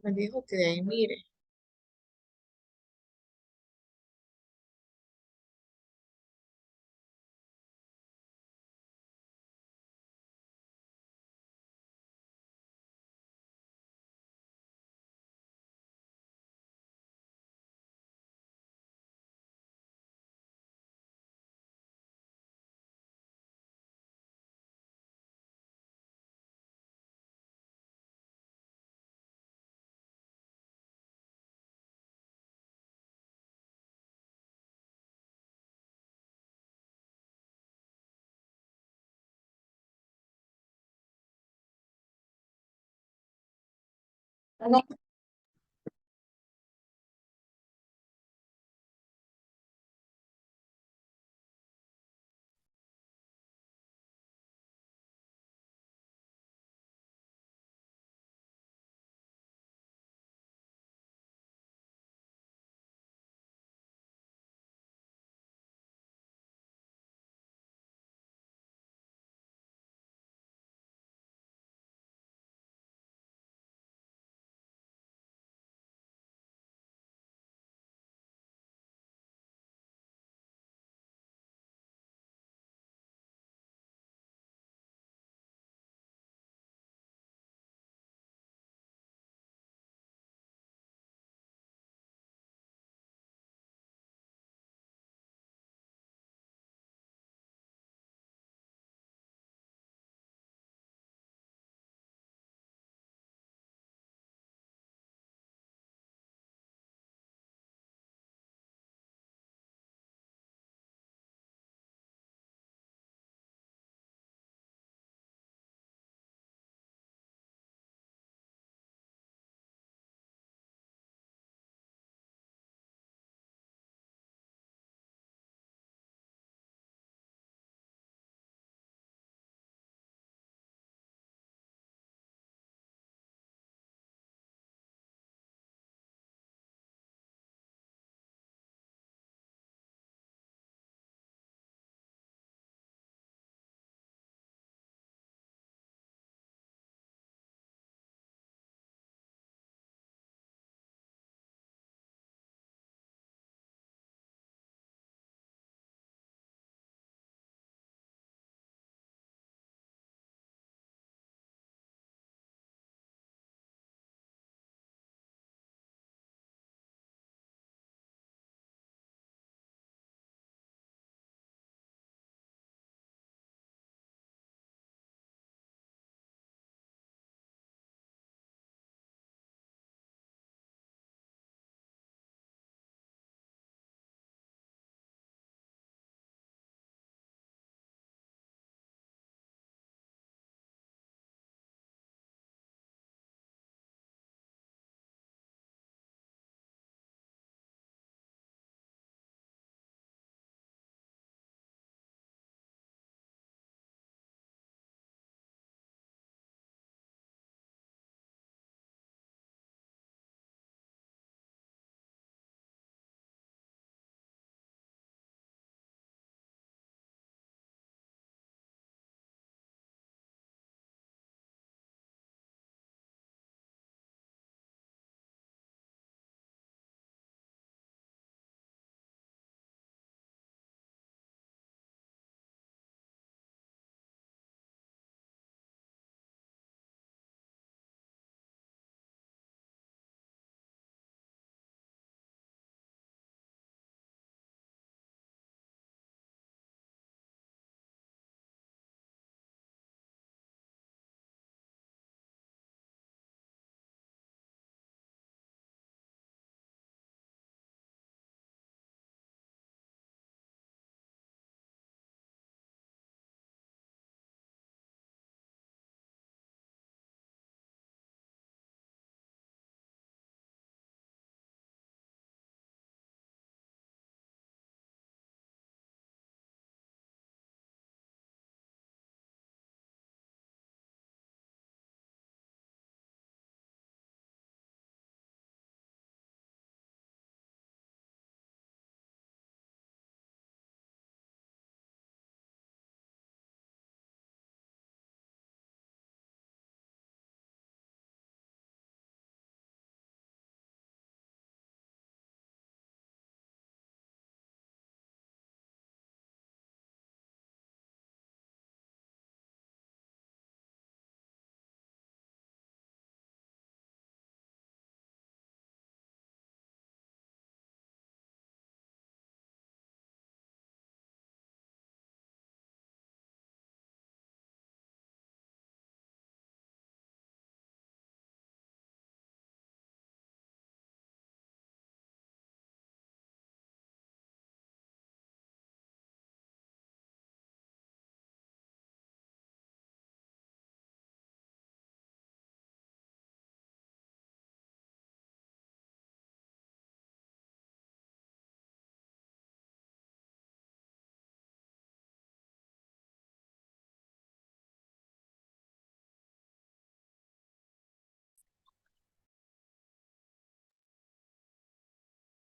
Me dijo que, mire,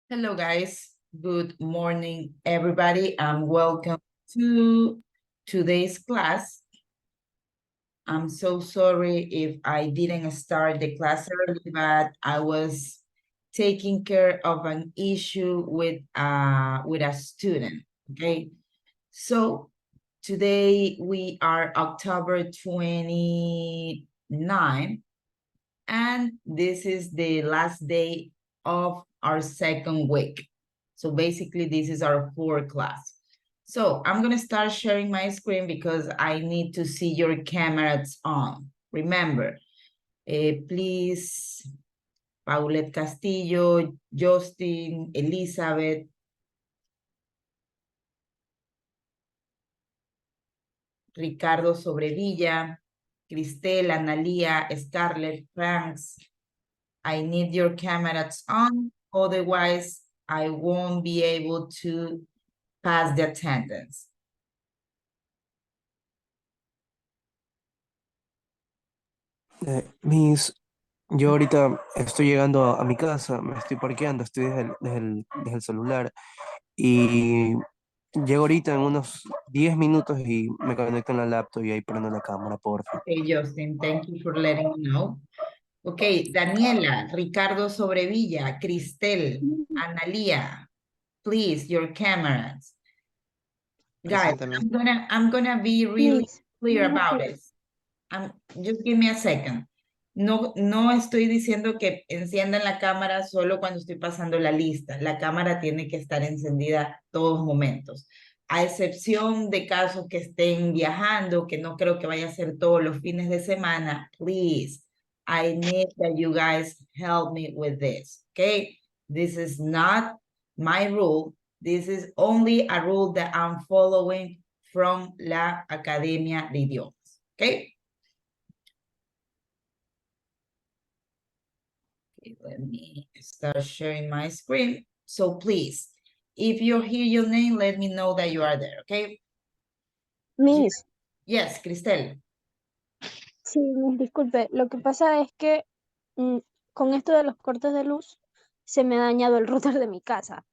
Hello, guys. Good morning, everybody, and welcome to today's class. I'm so sorry if I didn't start the class early, but I was taking care of an issue with a student, okay? So today we are October 29, and this is the last day of our second week. So basically, this is our fourth class. So I'm going to start sharing my screen because I need to see your cameras on. Remember, please, Paulette Castillo, Justin, Elizabeth, Ricardo Sobrevilla, Cristel, Analia, Scarlett, Franks. I need your cameras on, otherwise I won't be able to pass the attendance. Miss, yo ahorita estoy llegando a mi casa, me estoy parqueando, estoy desde el celular y llego ahorita en unos 10 minutos y me conecto en la laptop y ahí prendo la cámara, porfa. Okay, Justin, thank you for letting me know. Okay, Daniela, Ricardo Sobrevilla, Cristel, Analia, please, your cameras. Guys, Presente, Miss. I'm gonna be really Miss, clear about it. Just give me a second. No, no estoy diciendo que enciendan la cámara solo cuando estoy pasando la lista. La cámara tiene que estar encendida todos momentos. A excepción de casos que estén viajando, que no creo que vaya a ser todos los fines de semana, please, I need that you guys help me with this, okay? This is not my rule. This is only a rule that I'm following from la Academia de Idiomas, okay? Let me start sharing my screen. So please, if you hear your name, let me know that you are there, okay? Miss, Yes, Cristel. sí, Miss, disculpe. Lo que pasa es que con esto de los cortes de luz se me ha dañado el router de mi casa.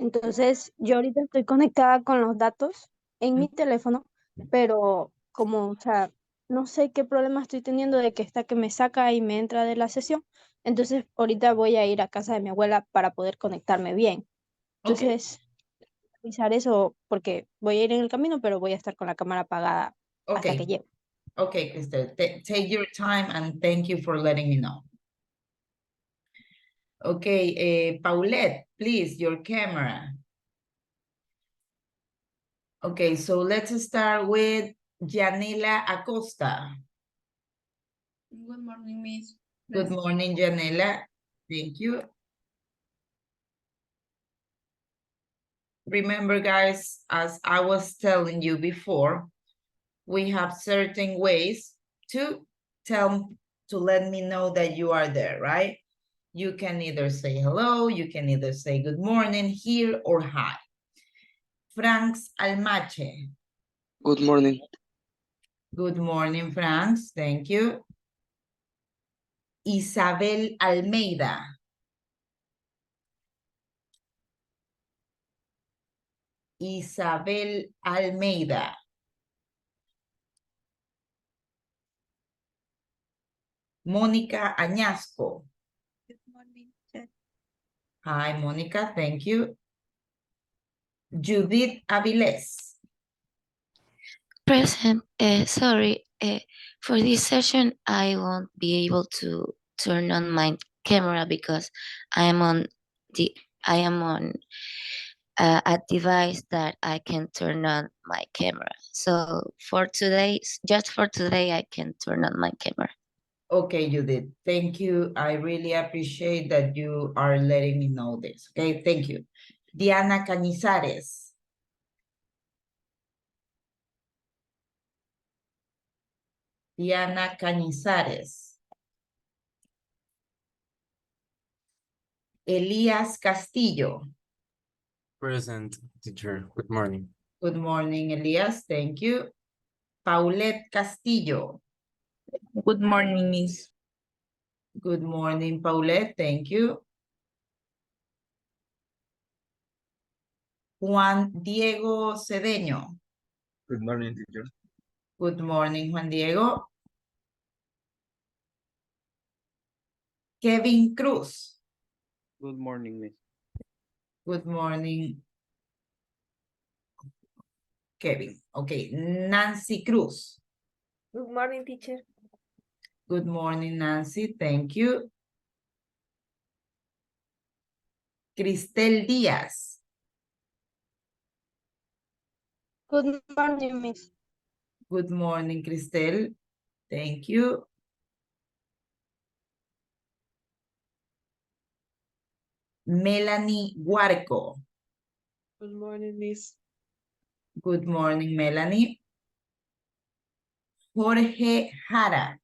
Entonces, yo ahorita estoy conectada con los datos en mi teléfono, pero como, o sea, no sé qué problema estoy teniendo de que está que me saca y me entra de la sesión. Entonces, ahorita voy a ir a casa de mi abuela para poder conectarme bien. Okay, Entonces, avisar eso porque voy a ir en el camino, pero voy a estar con la cámara apagada hasta que okay, llegue. okay, Cristel. Take your time and thank you for letting me know. Okay, Paulette, please, your camera. Okay, so let's start with Janela Acosta. Good morning, Miss. Good morning, Janela. Thank you. Remember, guys, as I was telling you before, we have certain ways to let me know that you are there, right? You can either say hello, you can either say good morning, here, or hi. Franks Almache. Good morning. Good morning, Franks. Thank you. Isabel Almeida. Isabel Almeida. Mónica Añasco. Good morning, sir. Hi, Mónica. Thank you. Judith Avilés. Present. Sorry. For this session, I won't be able to turn on my camera because I am on a device that I can turn on my camera. So just for today, I can turn on my camera. Okay, Judith. Thank you. I really appreciate that you are letting me know this. Okay, thank you. Diana Cañizares. Diana Cañizares. Elías Castillo. Present, teacher. Good morning. Good morning, Elias. Thank you. Paulette Castillo. Good morning, Miss. Good morning, Paulette. Thank you. Juan Diego Cedeño. Good morning, teacher. Good morning, Juan Diego. Kevin Cruz. Good morning, Miss. Good morning, Kevin. Okay, Nancy Cruz. Good morning, teacher. Good morning, Nancy. Thank you. Cristel Díaz. Good morning, Miss. Good morning, Cristel. Thank you. Melanie Guarco. Good morning, Miss. Good morning, Melanie. Jorge Jara.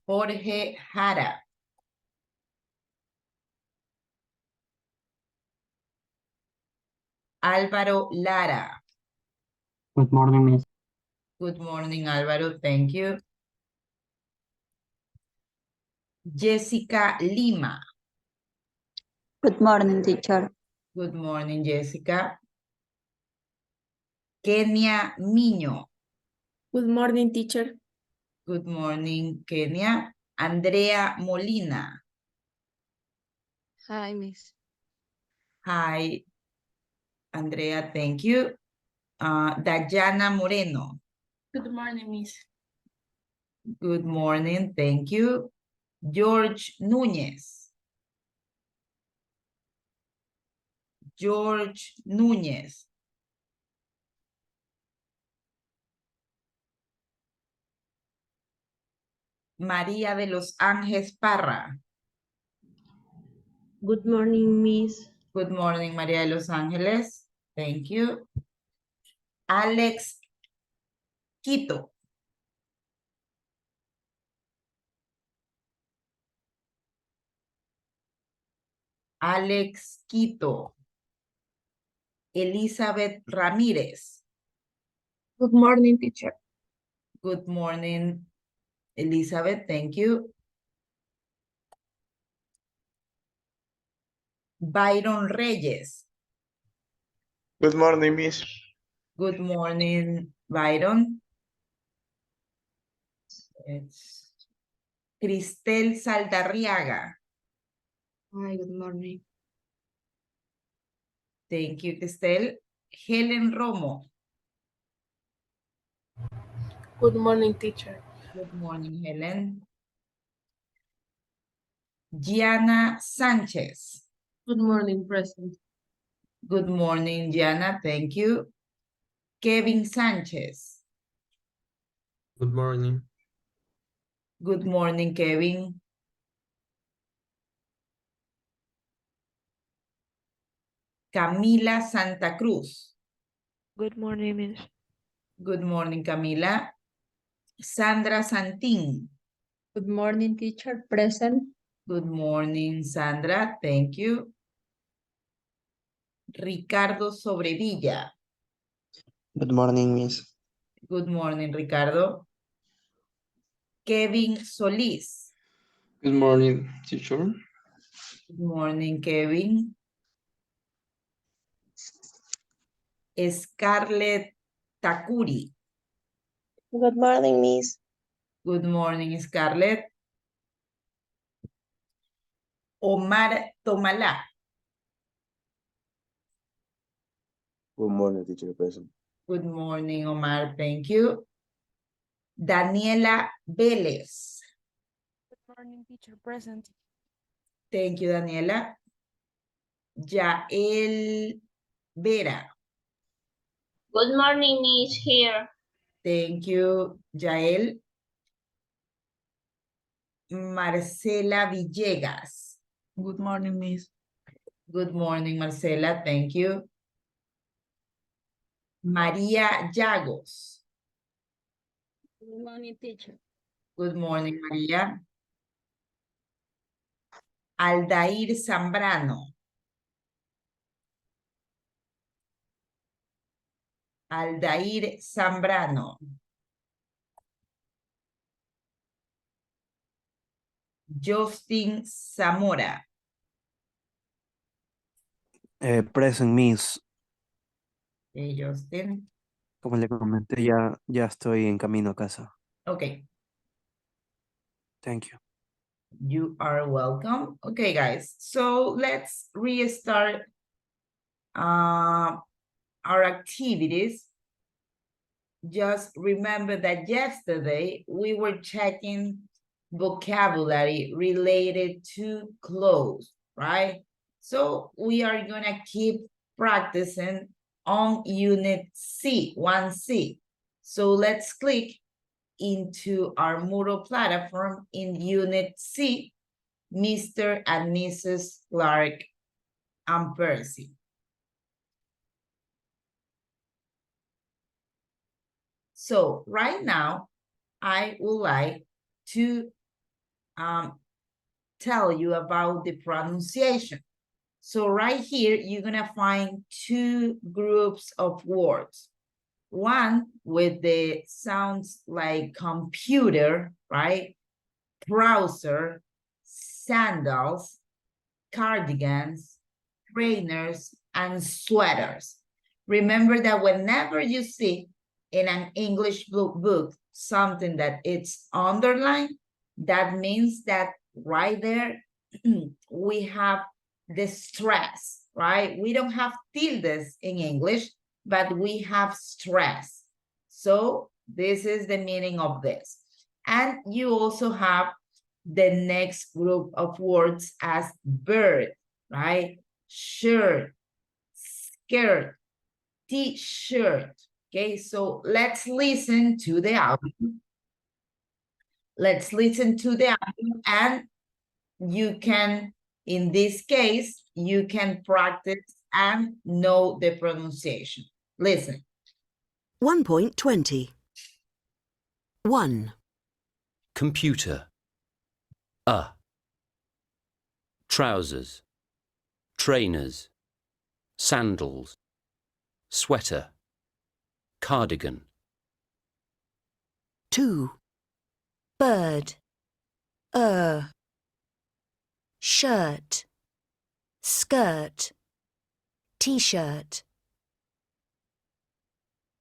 Jorge Jara. Álvaro Lara. Good morning, Miss. Good morning, Álvaro. Thank you. Jessica Lima. Good morning, teacher. Good morning, Jessica. Kenia Miño. Good morning, teacher. Good morning, Kenia. Andrea Molina. Hi, Miss. Hi, Andrea. Thank you. Dayana Moreno. Good morning, Miss. Good morning. Thank you. George Núñez. George Núñez. María de los Ángeles Parra. Good morning, Miss. Good morning, María de los Ángeles. Thank you. Alex Quito. Alex Quito. Elizabeth Ramírez. Good morning, teacher. Good morning, Elizabeth. Thank you. Byron Reyes. Good morning, Miss. Good morning, Byron. It's Cristel Saldarriaga. Hi, good morning. Thank you, Cristel. Helen Romo. Good morning, teacher. Good morning, Helen. Gianna Sánchez. Good morning, President. Good morning, Gianna. Thank you. Kevin Sánchez. Good morning. Good morning, Kevin. Camila Santa Cruz. Good morning, Miss. Good morning, Camila. Sandra Santín. Good morning, teacher. Present. Good morning, Sandra. Thank you. Ricardo Sobrevilla. Good morning, Miss. Good morning, Ricardo. Kevin Solís. Good morning, teacher. Good morning, Kevin. Scarlett Takuri. Good morning, Miss. Good morning, Scarlett. Omar Tomalá. Good morning, teacher. Present. Good morning, Omar. Thank you. Daniela Vélez. Good morning, teacher. Present. Thank you, Daniela. Yael Vera. Good morning, Miss. Here. Thank you, Yael. Marcela Villegas. Good morning, Miss. Good morning, Marcela. Thank you. María Llagos. Good morning, teacher. Good morning, María. Aldair Zambrano. Aldair Zambrano. Justin Zamora. Present, Miss. Okay, Justin. Como le comenté, ya estoy en camino a casa. Okay, Thank you. you are welcome. Okay, guys, so let's restart our activities. Just remember that yesterday we were checking vocabulary related to clothes, right? So we are gonna keep practicing on unit C, 1C. So let's click into our Moodle platform in unit C, Mr. and Mrs. Clark and Percy. So right now, I would like to tell you about the pronunciation. So right here, you're gonna find two groups of words. One with the sounds like computer, right? Browser, sandals, cardigans, trainers, and sweaters. Remember that whenever you see in an English book something that it's underlined, that means that right there we have the stress, right? We don't have tildes in English, but we have stress. So this is the meaning of this. And you also have the next group of words as bird, right? Shirt, skirt, t-shirt. Okay, so let's listen to the audio. Let's listen to the audio, and you can, in this case, you can practice and know the pronunciation. Listen. 1.20. 1. Computer. Trousers. Trainers. Sandals. Sweater. Cardigan. 2. Bird. Shirt. Skirt. T-shirt.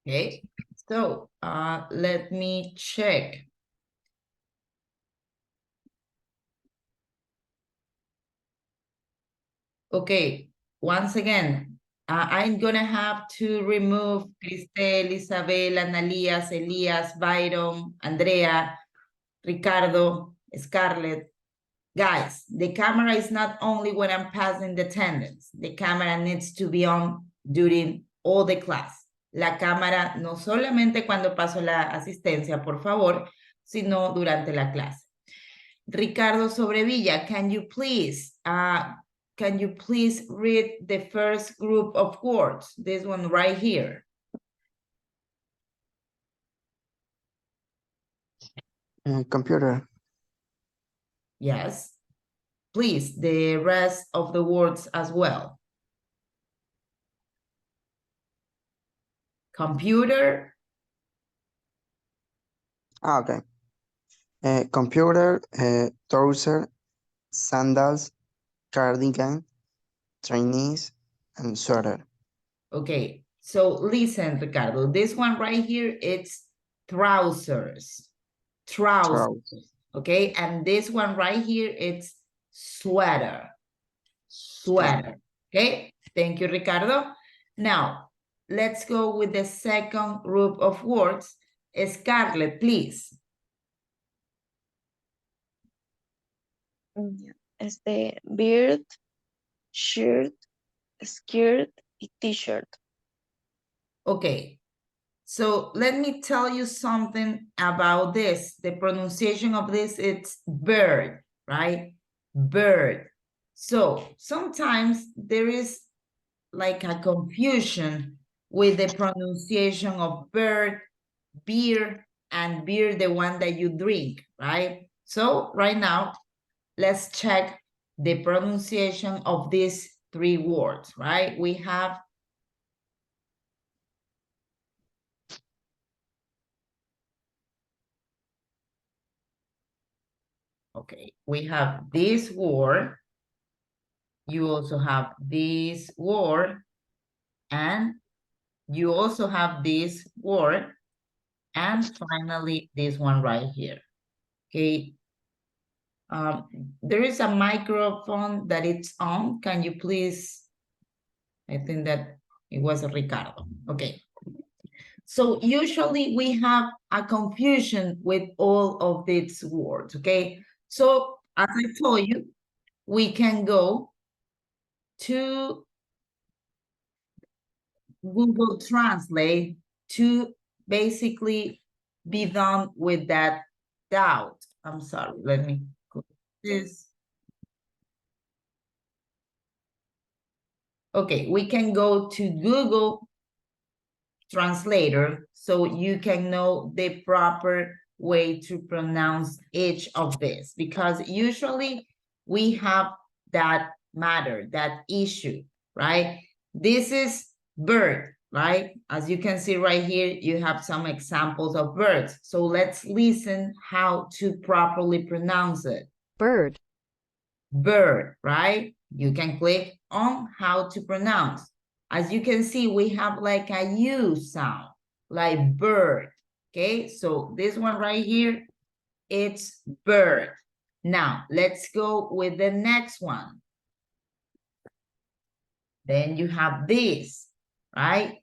Okay, so let me check. Okay, once again, I'm gonna have to remove Cristel, Isabel, Analías, Elías, Byron, Andrea, Ricardo, Scarlett. Guys, the camera is not only when I'm passing the attendance. The camera needs to be on during all the class. La cámara no solamente cuando paso la asistencia, por favor, sino durante la clase. Ricardo Sobrevilla, can you please read the first group of words? This one right here. Computer. Yes. Please, the rest of the words as well. Computer. Okay. Computer, trouser, sandals, cardigan, trainees, and sweater. Okay, so listen, Ricardo. This one right here, it's trousers. Trousers. Okay, and this one right here, it's sweater. Sweater. Okay, thank you, Ricardo. Now, let's go with the second group of words. Scarlett, please. Beard, shirt, skirt, y t-shirt. Okay, so let me tell you something about this. The pronunciation of this, it's bird, right? Bird. So sometimes there is like a confusion with the pronunciation of bird, beer, and beer, the one that you drink, right? So right now, let's check the pronunciation of these three words, right? We have okay, we have this word. You also have this word, and you also have this word, and finally this one right here. Okay. There is a microphone that it's on. Can you please? I think that it was Ricardo. Okay. So usually we have a confusion with all of these words, okay? So as I told you, we can go to Google Translate to basically be done with that doubt. I'm sorry, let me go this. Okay, we can go to Google Translator so you can know the proper way to pronounce each of this, because usually we have that matter, that issue, right? This is bird, right? As you can see right here, you have some examples of birds. So let's listen how to properly pronounce it. Bird. Bird, right? You can click on how to pronounce. As you can see, we have like a U sound, like bird, okay? So this one right here, it's bird. Now, let's go with the next one. Then you have this, right?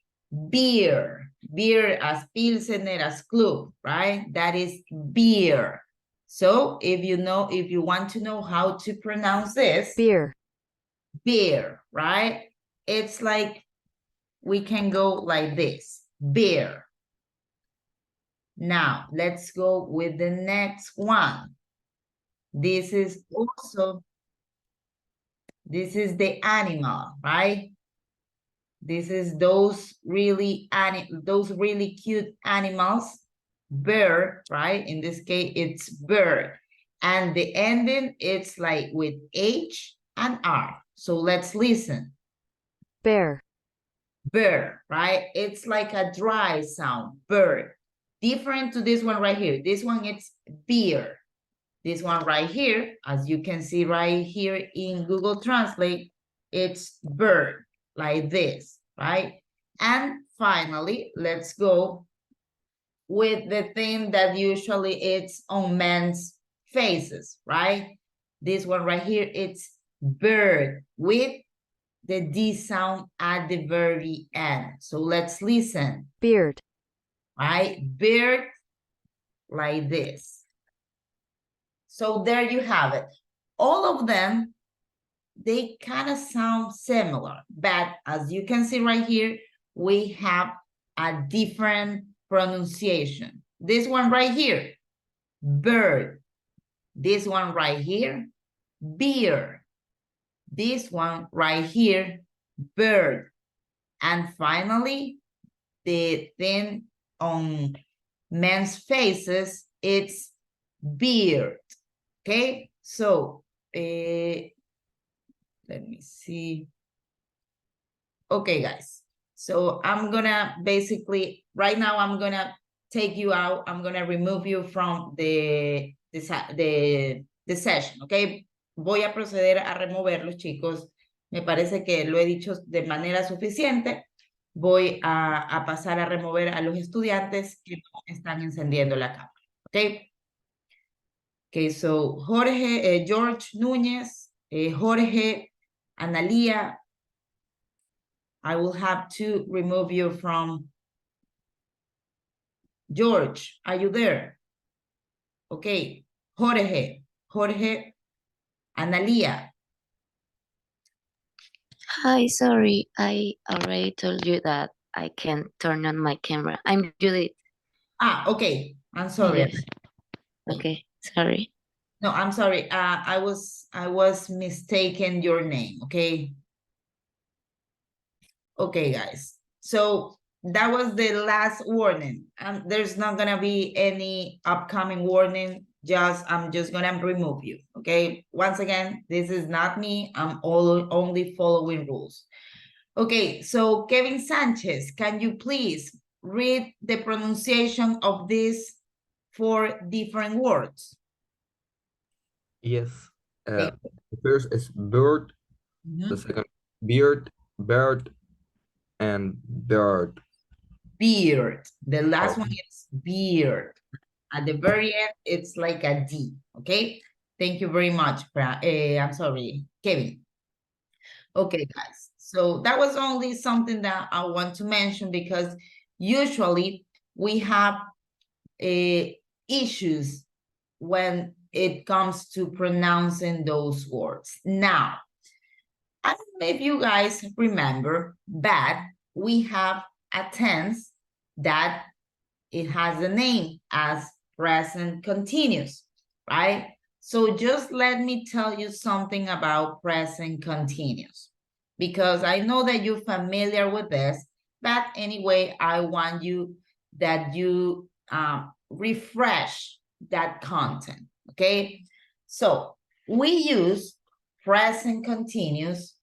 Beer, beer as Pilsener, as Club, right? That is beer. So if you want to know how to pronounce this. Beer. Beer, right? It's like, we can go like this, beer. Now, let's go with the next one. This is the animal, right? This is those really cute animals, bird, right? In this case, it's bird. And the ending, it's like with H and R. So let's listen. Bear. Bird, right? It's like a dry sound, bird. Different to this one right here. This one, it's beer. This one right here, as you can see right here in Google Translate, it's bird, like this, right? And finally, let's go with the thing that usually it's on men's faces, right? This one right here, it's bird with the D sound at the very end. So let's listen. Beard. Right? Beard, like this. So there you have it. All of them, they kind of sound similar, but as you can see right here, we have a different pronunciation. This one right here, bird. This one right here, beer. This one right here, bird. And finally, the thing on men's faces, it's beard. Okay, so let me see. Okay, guys. So I'm gonna basically, right now, I'm gonna take you out. I'm gonna remove you from the session, okay? Voy a proceder a removerlos, chicos. Me parece que lo he dicho de manera suficiente. Voy a pasar a remover a los estudiantes que no están encendiendo la cámara, ¿ok? Okay, so Jorge, George Núñez, Jorge, Analia, I will have to remove you from George. Are you there? Okay, Jorge, Analia. Hi, sorry. I already told you that I can't turn on my camera. I'm Judith. Okay. I'm sorry. Yes. Okay, sorry. No, I'm sorry. I was mistaken your name, okay? Okay, guys. So that was the last warning. There's not gonna be any upcoming warning. I'm just gonna remove you, okay? Once again, this is not me. I'm only following rules. Okay, so Kevin Sanchez, can you please read the pronunciation of these 4 different words? Yes. The first is bird, Mhm. The second, beard, bird, and bird. Beard. The last Okay. one is beard. At the very end, it's like a D, okay? Thank you very much, I'm sorry, Kevin. Okay, guys, so that was only something that I want to mention because usually we have issues when it comes to pronouncing those words. Now, I don't know if you guys remember, but we have a tense that it has a name as present continuous, right? So just let me tell you something about present continuous, because I know that you're familiar with this, but anyway, I want you that you refresh that content, okay? So we use present continuous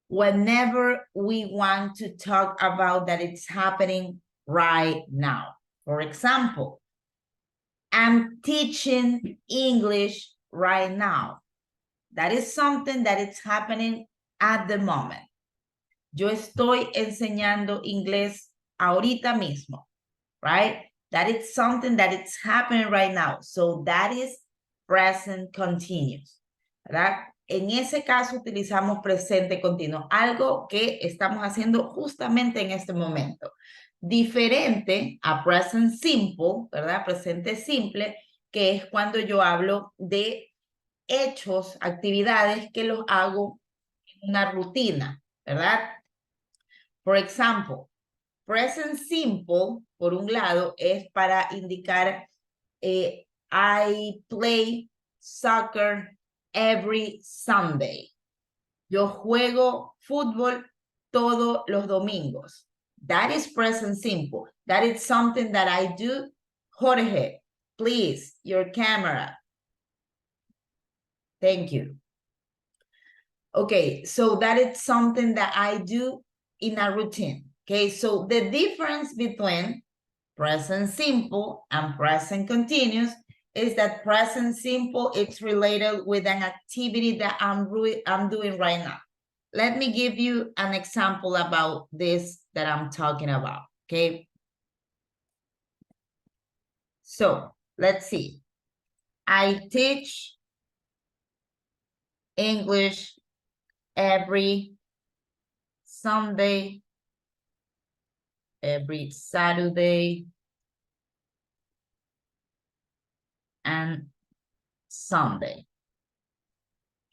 whenever we want to talk about that it's happening right now. For example, I'm teaching English right now. That is something that is happening at the moment. Yo estoy enseñando inglés ahorita mismo, right? That is something that it's happening right now. So that is present continuous, ¿verdad? En ese caso utilizamos presente continuo, algo que estamos haciendo justamente en este momento. Diferente a present simple, ¿verdad? Presente simple, que es cuando yo hablo de hechos, actividades que los hago en una rutina, ¿verdad? Por ejemplo, present simple, por un lado, es para indicar I play soccer every Sunday. Yo juego fútbol todos los domingos. That is present simple. That is something that I do. Jorge, please, your camera. Thank you. Okay, so that is something that I do in a routine. Okay, so the difference between present simple and present continuous is that present simple is related with an activity that I'm doing right now. Let me give you an example about this that I'm talking about, okay? So let's see. I teach English every Sunday, every Saturday, and Sunday.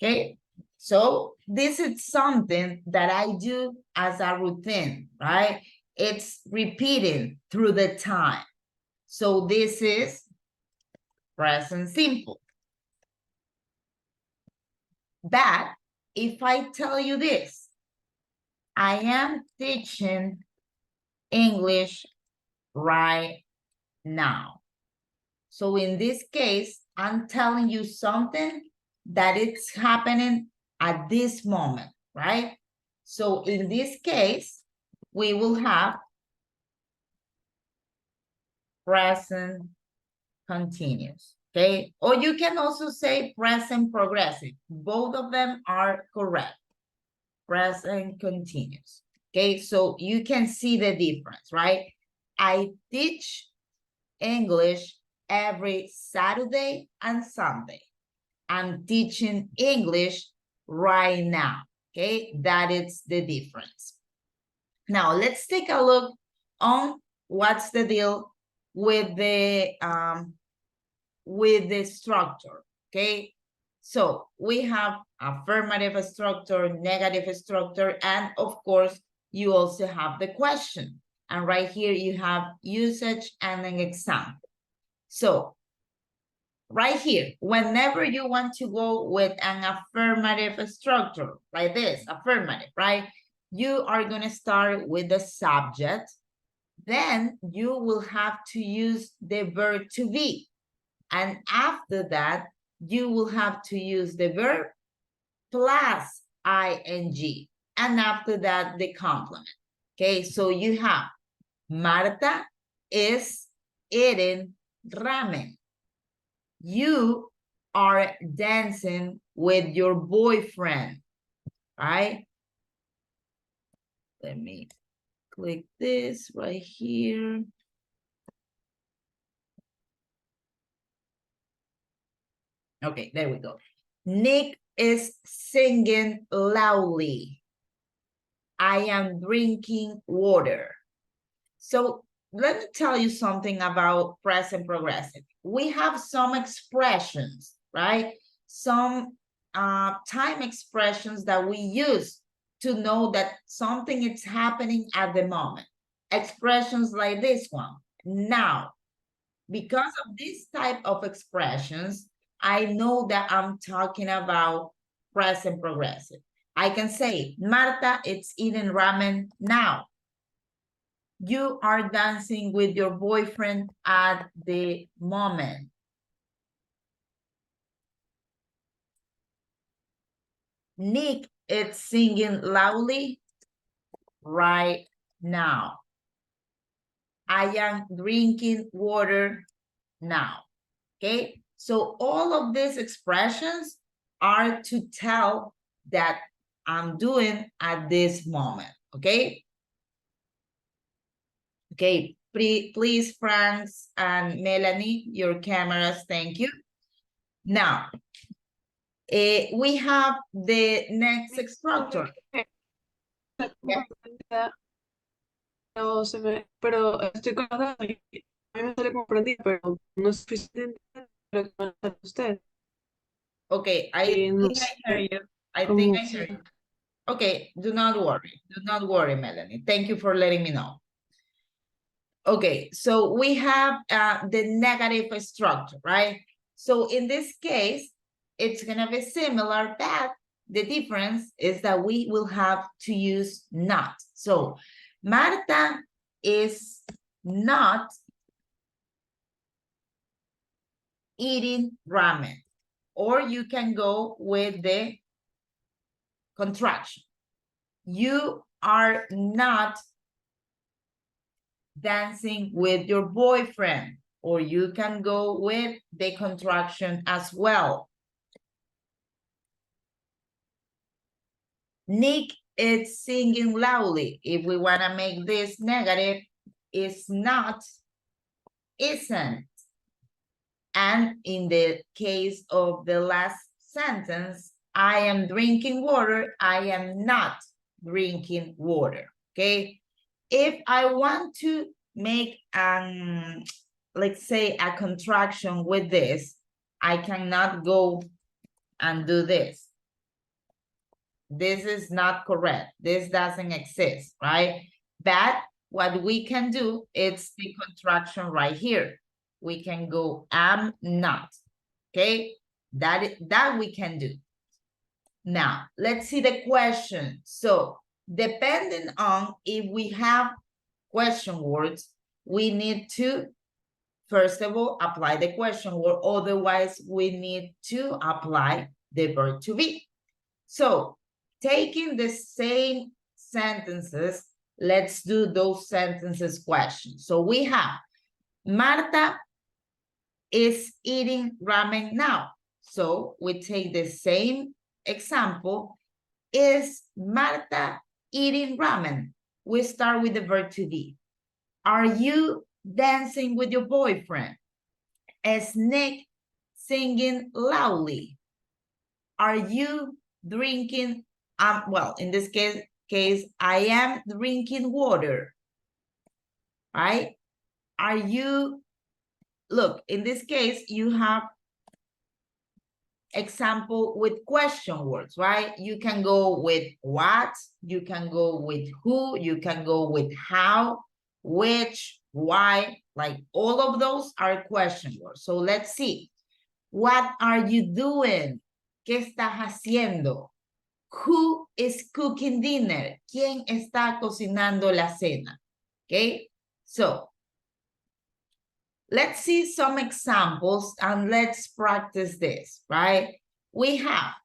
Okay, so this is something that I do as a routine, right? It's repeating through the time. So this is present simple. But if I tell you this, I am teaching English right now. So in this case, I'm telling you something that it's happening at this moment, right? So in this case, we will have present continuous, okay? Or you can also say present progressive. Both of them are correct. Present continuous, okay? So you can see the difference, right? I teach English every Saturday and Sunday. I'm teaching English right now, okay? That is the difference. Now, let's take a look on what's the deal with the structure, okay? So we have affirmative structure, negative structure, and of course, you also have the question. And right here, you have usage and an example. So right here, whenever you want to go with an affirmative structure, like this, affirmative, right? You are going to start with the subject. Then you will have to use the verb to be. And after that, you will have to use the verb plus ing. And after that, the complement. Okay, so you have Marta is eating ramen. You are dancing with your boyfriend, right? Let me click this right here. Okay, there we go. Nick is singing loudly. I am drinking water. So let me tell you something about present progressive. We have some expressions, right? Some time expressions that we use to know that something is happening at the moment. Expressions like this one, now. Because of this type of expressions, I know that I'm talking about present progressive. I can say, Marta, it's eating ramen now. You are dancing with your boyfriend at the moment. Nick is singing loudly right now. I am drinking water now. Okay, so all of these expressions are to tell that I'm doing at this moment. Okay. Okay, please, Franz and Melanie, your cameras, thank you. Now, we have the next structure. Pero estoy acordando, a mí me sale comprendida, pero no es suficiente para que me lo usted. Okay, I think I hear you. I think I hear you. Okay, do not worry, Melanie. Thank you for letting me know. Okay, so we have the negative structure, right? So in this case, it's gonna be similar, but the difference is that we will have to use not. So Marta is not eating ramen, or you can go with the contraction. You are not dancing with your boyfriend, or you can go with the contraction as well. Nick is singing loudly. If we want to make this negative, it's not, isn't. And in the case of the last sentence, I am drinking water, I am not drinking water, okay? If I want to make, let's say, a contraction with this, I cannot go and do this. This is not correct. This doesn't exist, right? But what we can do, it's the contraction right here. We can go, am not, okay? That we can do. Now, let's see the question. So, depending on if we have question words, we need to, first of all, apply the question word. Otherwise, we need to apply the verb to be. So, taking the same sentences, let's do those sentences questions. So, we have, Marta is eating ramen now. So, we take the same example. Is Marta eating ramen? We start with the verb to be. Are you dancing with your boyfriend? Is Nick singing loudly? Are you drinking, well, in this case, I am drinking water, right? Are you, look, in this case, you have example with question words, right? You can go with what, you can go with who, you can go with how, which, why, like all of those are question words. So let's see. What are you doing? ¿Qué estás haciendo? Who is cooking dinner? ¿Quién está cocinando la cena? Okay, so let's see some examples and let's practice this, right? We have,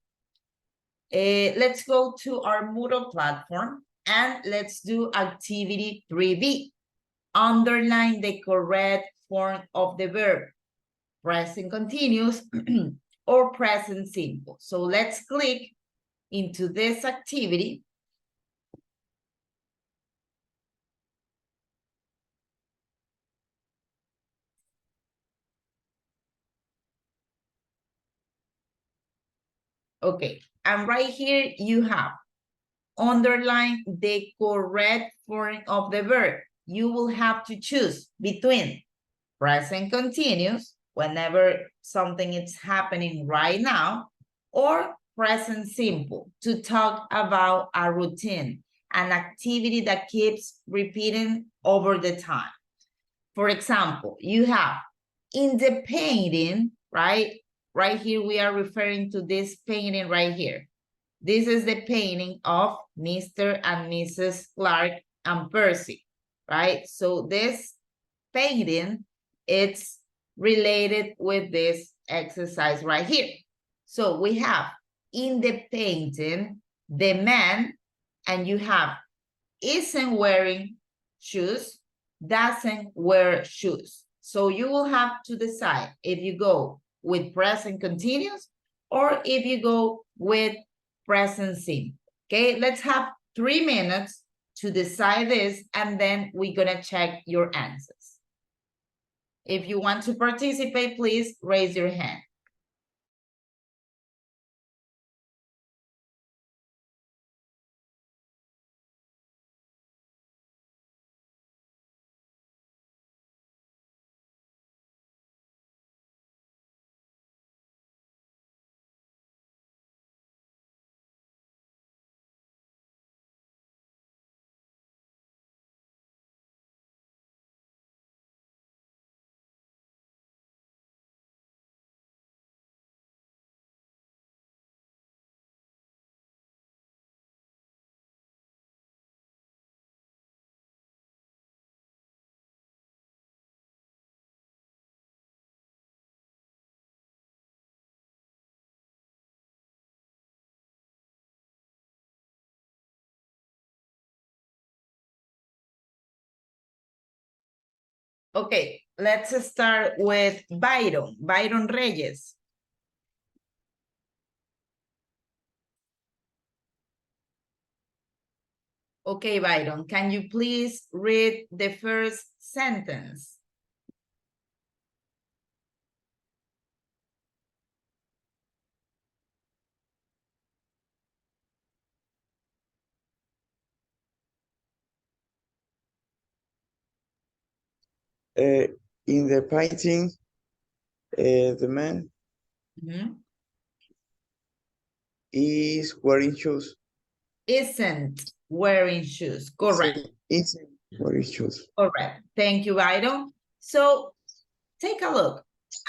let's go to our Moodle platform and let's do activity 3B. Underline the correct form of the verb, present continuous or present simple. So let's click into this activity. Okay, and right here you have underline the correct form of the verb. You will have to choose between present continuous, whenever something is happening right now, or present simple, to talk about a routine, an activity that keeps repeating over the time. For example, you have in the painting, right? Right here, we are referring to this painting right here. This is the painting of Mr. and Mrs. Clark and Percy, right? So this painting, it's related with this exercise right here. So we have in the painting, the man, and you have isn't wearing shoes, doesn't wear shoes. So you will have to decide if you go with present continuous or if you go with present simple. Okay, let's have 3 minutes to decide this, and then we're gonna check your answers. If you want to participate, please raise your hand. Okay, let's start with Byron Reyes. Okay, Byron, can you please read the first sentence? In the painting, the man is wearing shoes. Isn't wearing shoes, correct. Isn't wearing shoes. Correct, thank you, Byron. So take a look.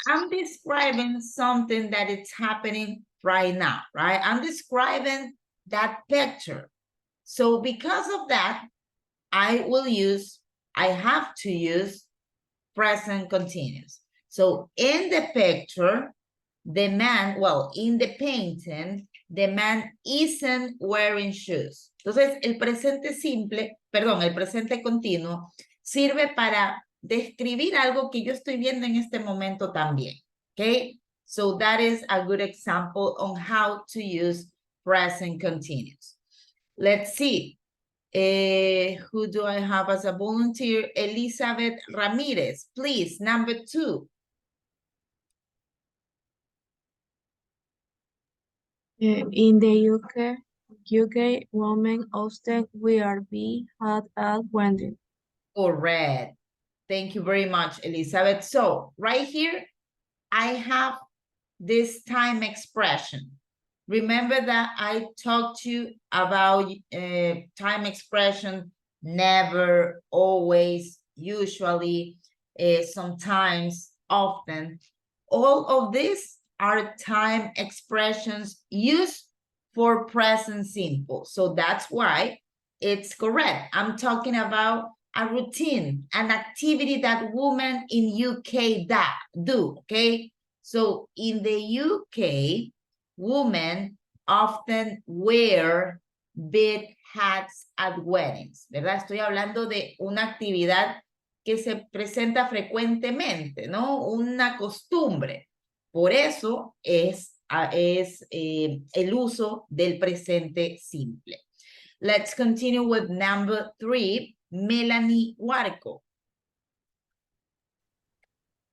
I'm describing something that is happening right now, right? I'm describing that picture. So because of that, I have to use present continuous. So in the picture, the man, well, in the painting, the man isn't wearing shoes. Entonces, el presente simple, perdón, el presente continuo, sirve para describir algo que yo estoy viendo en este momento también. Okay? So that is a good example on how to use present continuous. Let's see. Who do I have as a volunteer? Elizabeth Ramirez, please, number 2. In the UK, women often wear be had at wedding. Correct. Thank you very much, Elizabeth. So right here, I have this time expression. Remember that I talked to you about time expression, never, always, usually, sometimes, often. All of these are time expressions used for present simple. So that's why it's correct. I'm talking about a routine, an activity that women in UK do, okay? So in the UK, women often wear big hats at weddings, ¿verdad? Estoy hablando de una actividad que se presenta frecuentemente, ¿no? Una costumbre. Por eso es es el uso del presente simple. Let's continue with number 3, Melanie Huarco.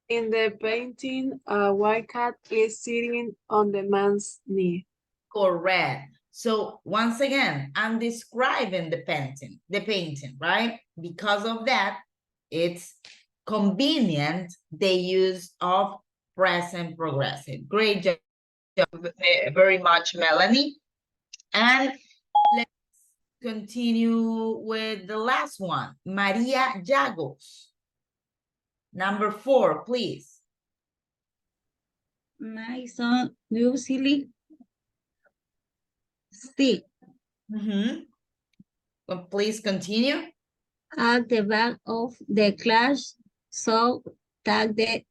In the painting, a white cat is sitting on the man's knee. Correct. So once again, I'm describing the painting, right? Because of that, it's convenient the use of present progressive. Great job, very much, Melanie. And let's continue with the last one, Maria Llagos. Number 4, please. My son usually sit Please continue. at the back of the class so that the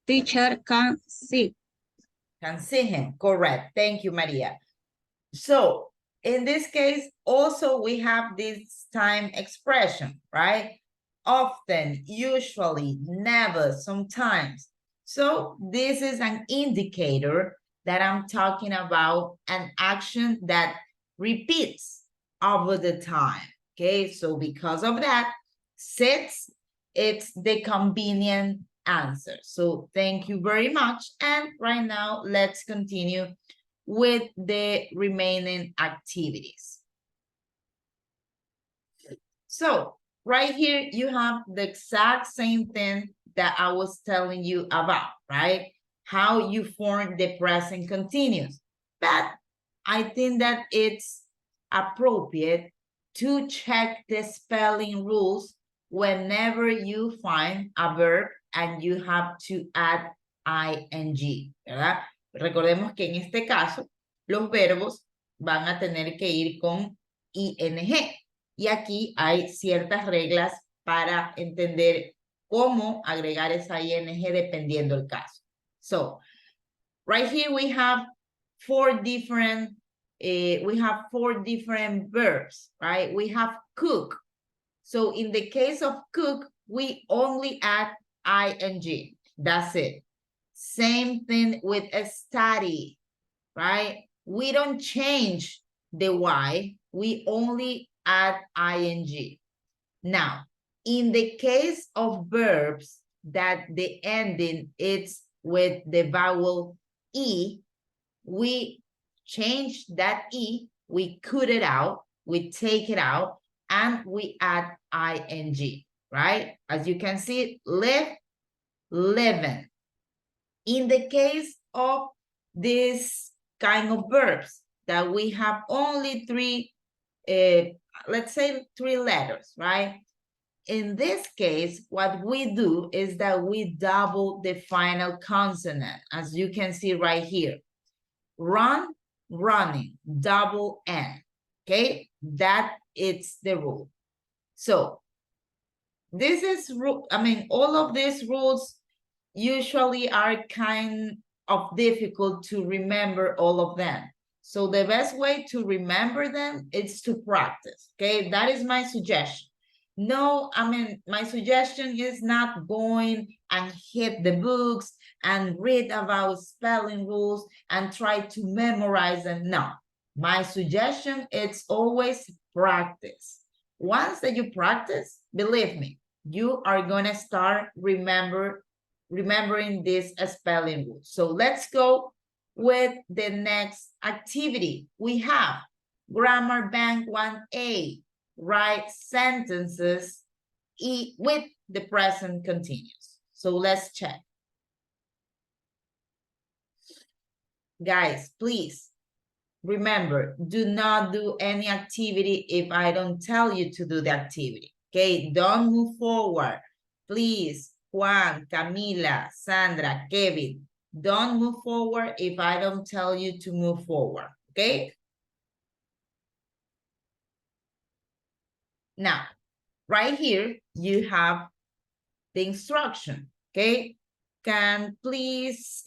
teacher can see. Can see him, correct. Thank you, Maria. So in this case, also we have this time expression, right? Often, usually, never, sometimes. So this is an indicator that I'm talking about an action that repeats over the time. Okay, so because of that, sits, it's the convenient answer. So thank you very much. And right now, let's continue with the remaining activities. So right here, you have the exact same thing that I was telling you about, right? How you form the present continuous. But I think that it's appropriate to check the spelling rules whenever you find a verb and you have to add ing, ¿verdad? Recordemos que en este caso, los verbos van a tener que ir con ing. Y aquí hay ciertas reglas para entender cómo agregar esa ing dependiendo del caso. So, right here we have four different verbs, right? We have cook. So in the case of cook, we only add ing. That's it. Same thing with a study, right? We don't change the y, we only add ing. Now, in the case of verbs that the ending is with the vowel e, we change that e, we cut it out, we take it out, and we add ing, right? As you can see, live, living. In the case of this kind of verbs that we have only three, let's say 3 letters, right? In this case, what we do is that we double the final consonant, as you can see right here. Run, running, double N, okay? That is the rule. So this is, all of these rules usually are kind of difficult to remember all of them. So the best way to remember them is to practice, okay? That is my suggestion. No, my suggestion is not going and hit the books and read about spelling rules and try to memorize them. No, my suggestion is always practice. Once that you practice, believe me, you are gonna start remembering this spelling rule. So let's go with the next activity. We have Grammar Bank 1A. Write sentences with the present continuous. So let's check. Guys, please remember, do not do any activity if I don't tell you to do the activity. Okay, don't move forward. Please, Juan, Camila, Sandra, Kevin, don't move forward if I don't tell you to move forward. Okay? Now, right here, you have the instruction, okay? Can please,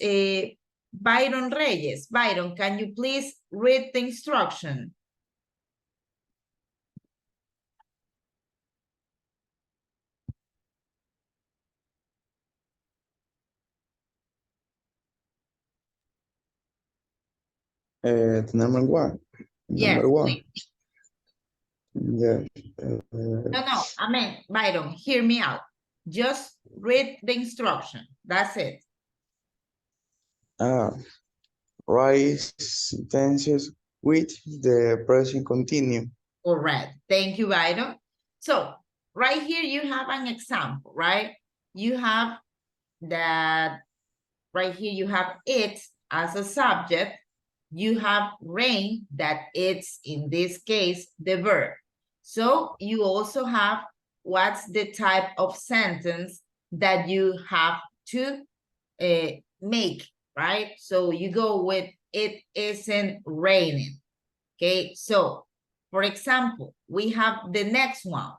Byron Reyes, Byron, can you please read the instruction? The number one. Yes, Number one. please. Yeah. No, I mean, Byron, hear me out. Just read the instruction. That's it. Write sentences with the present continuous. Correct. Thank you, Byron. So right here you have an example, right? You have that right here you have it as a subject. You have rain that it's in this case the verb. So you also have what's the type of sentence that you have to make, right? So you go with it isn't raining. Okay, so for example, we have the next one.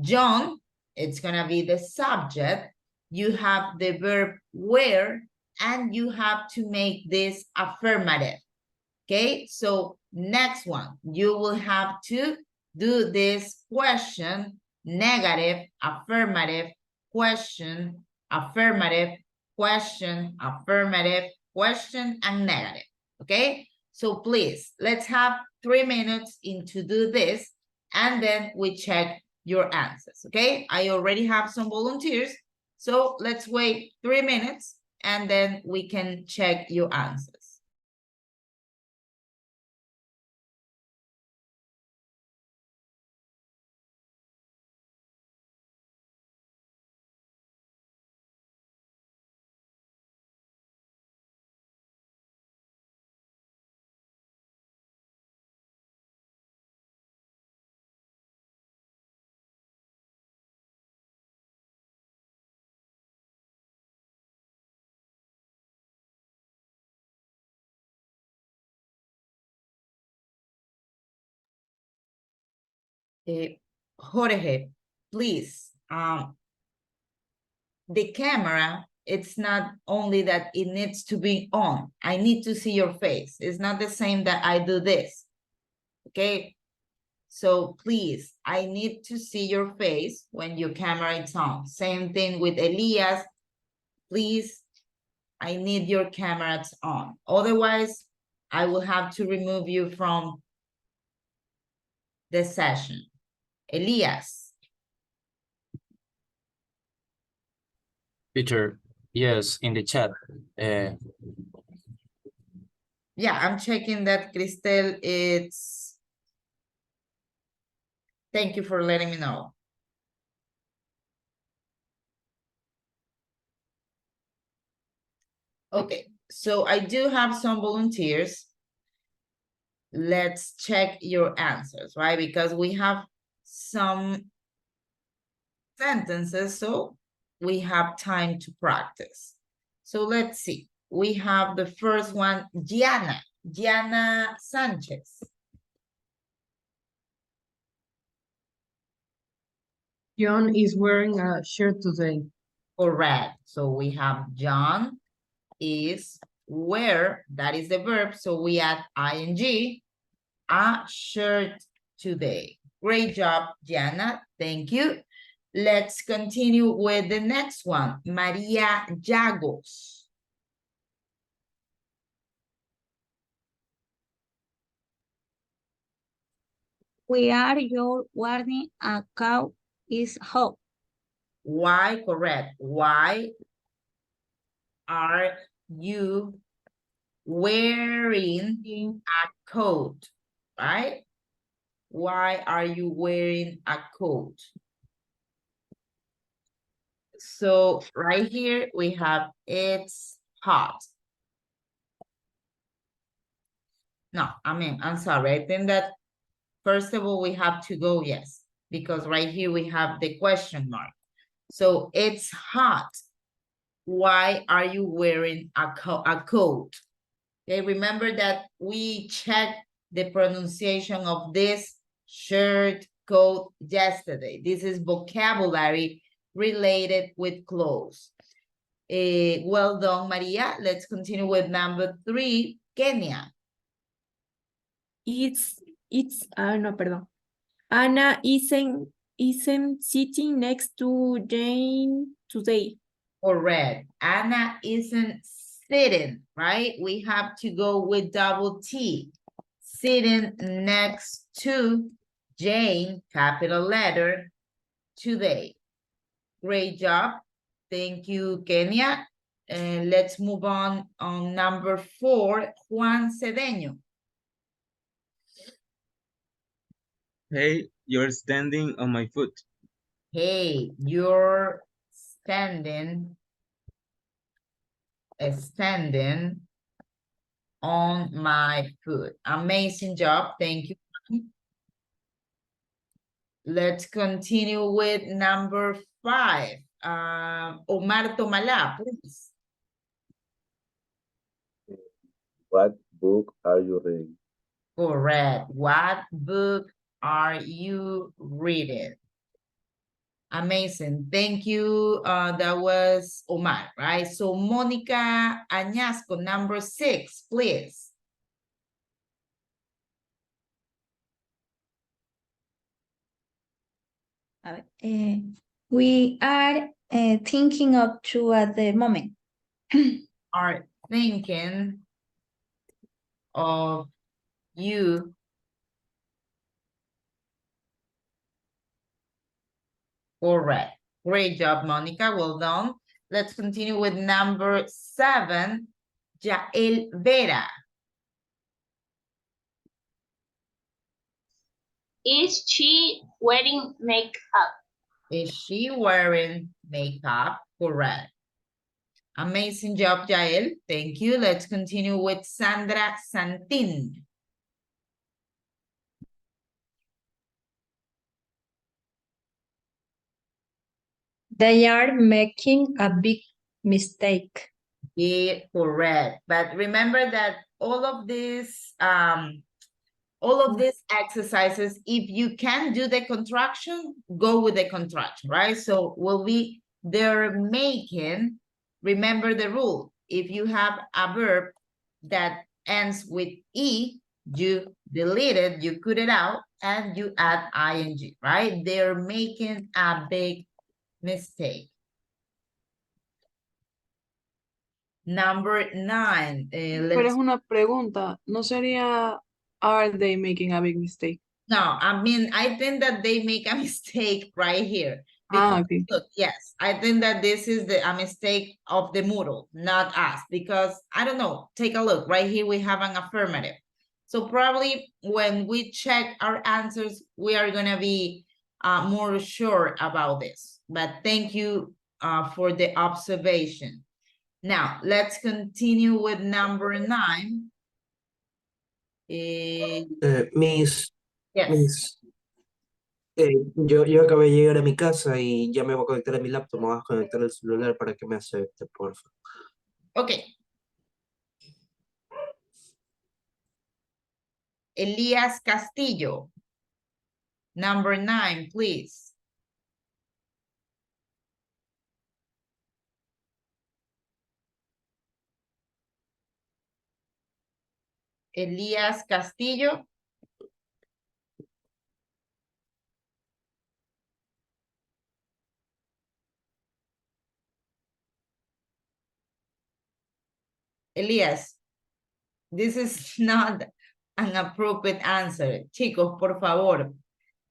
John, it's gonna be the subject. You have the verb wear, and you have to make this affirmative. Okay, so next one, you will have to do this question, negative, affirmative, question, affirmative, question, affirmative, question, and negative. Okay, so please, let's have 3 minutes to do this, and then we check your answers. Okay, I already have some volunteers, so let's wait 3 minutes, and then we can check your answers. Jorge, please, the camera, it's not only that it needs to be on. I need to see your face. It's not the same that I do this. Okay? So please, I need to see your face when your camera is on. Same thing with Elias. Please, I need your cameras on. Otherwise, I will have to remove you from the session. Elias. Peter, yes, in the chat. Yeah, I'm checking that, Cristel. It's... Thank you for letting me know. Okay, so I do have some volunteers. Let's check your answers, right? Because we have some sentences, so we have time to practice. So let's see. We have the first one, Diana Sanchez. John is wearing a shirt today. Correct. So we have John is wear, that is the verb, so we add ing, a shirt today. Great job, Diana. Thank you. Let's continue with the next one, Maria Llagos. We are your wearing a cow is hot. Why? Correct. Why are you wearing a coat? Right? Why are you wearing a coat? So right here we have it's hot. No, I'm sorry. I think that first of all, we have to go yes, because right here we have the question mark. So it's hot. Why are you wearing a coat? Okay, remember that we checked the pronunciation of this shirt, coat yesterday. This is vocabulary related with clothes. Well done, Maria. Let's continue with number 3, Kenya. No, perdón. Anna isn't sitting next to Jane today. Correct. Anna isn't sitting, right? We have to go with double T. Sitting next to Jane, capital letter, today. Great job. Thank you, Kenya. And let's move on number 4, Juan Cedeño. Hey, you're standing on my foot. Hey, you're standing on my foot. Amazing job. Thank you. Let's continue with number 5. Omar Tomala, please. What book are you reading? Correct. What book are you reading? Amazing. Thank you. That was Omar, right? So Mónica Añasco, number 6, please. We are thinking of two at the moment. Are thinking of you. Correct. Great job, Monica. Well done. Let's continue with number 7, Yael Vera. Is she wearing makeup? Is she wearing makeup? Correct. Amazing job, Yael. Thank you. Let's continue with Sandra Santin. They are making a big mistake. Yeah, correct. But remember that all of these exercises, if you can do the contraction, go with the contraction, right? So will be they're making, remember the rule. If you have a verb that ends with E, you delete it, you cut it out, and you add ing, right? They're making a big mistake. Number 9. Pero es una pregunta, ¿no sería are they making a big mistake? No, I mean, I think that they make a mistake right here. Okay. Look, yes, I think that this is a mistake of the Moodle, not us, because I don't know, take a look. Right here we have an affirmative. So probably when we check our answers, we are going to be more sure about this. But thank you for the observation. Now, let's continue with number 9. Miss, Yes. Miss, yo acabé de llegar a mi casa y ya me voy a conectar a mi laptop, me voy a conectar el celular para que me acepte, por favor. Okay. Elías Castillo. Number 9, please. Elías Castillo. Elías, this is not an appropriate answer. Chicos, por favor,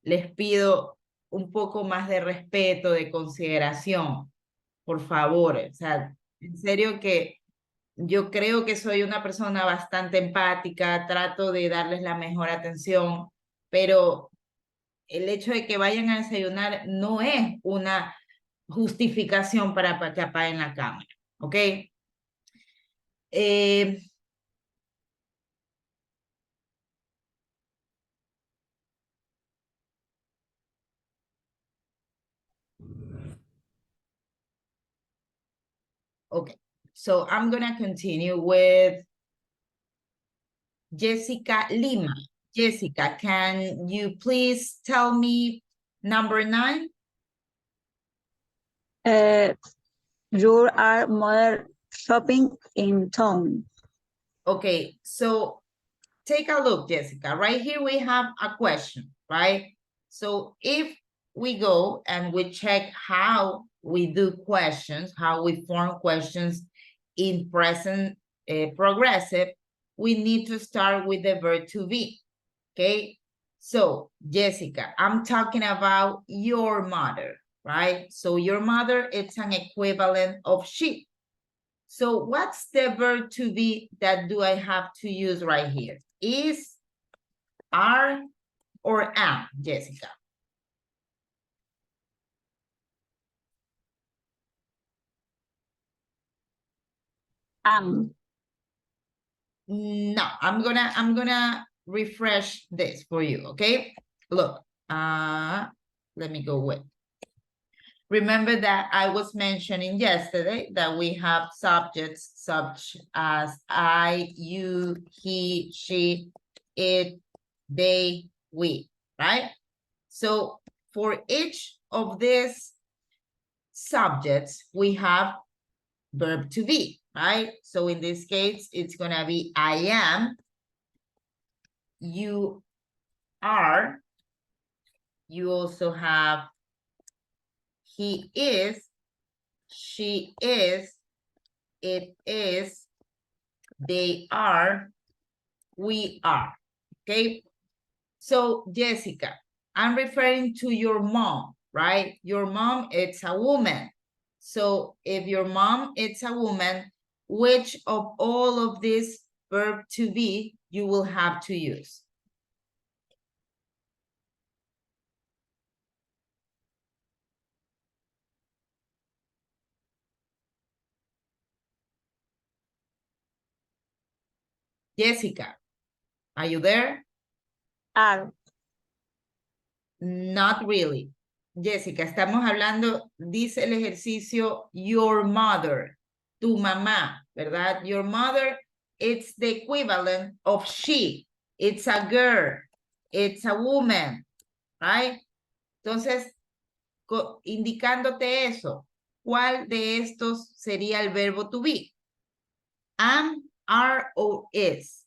les pido un poco más de respeto, de consideración. Por favor, o sea, en serio que yo creo que soy una persona bastante empática, trato de darles la mejor atención, pero el hecho de que vayan a desayunar no es una justificación para que apaguen la cámara, ¿ok? Okay, so I'm gonna continue with Jessica Lima. Jessica, can you please tell me number 9? You are more shopping in town. Okay, so take a look, Jessica. Right here we have a question, right? So if we go and we check how we do questions, how we form questions in present progressive, we need to start with the verb to be, okay? So, Jessica, I'm talking about your mother, right? So your mother, it's an equivalent of she. So what's the verb to be that do I have to use right here? Is, are, or am, Jessica? No, I'm gonna refresh this for you, okay? Look, let me go with. Remember that I was mentioning yesterday that we have subjects such as I, you, he, she, it, they, we, right? So for each of these subjects, we have verb to be, right? So in this case, it's gonna be I am, you are, you also have he is, she is, it is, they are, we are, okay? So Jessica, I'm referring to your mom, right? Your mom, it's a woman. So if your mom, it's a woman, which of all of this verb to be you will have to use? Jessica, are you there? Are. Not really. Jessica, estamos hablando, dice el ejercicio, your mother, tu mamá, ¿verdad? Your mother, it's the equivalent of she. It's a girl. It's a woman, right? Entonces, indicándote eso, ¿cuál de estos sería el verbo to be? Am, are, or is?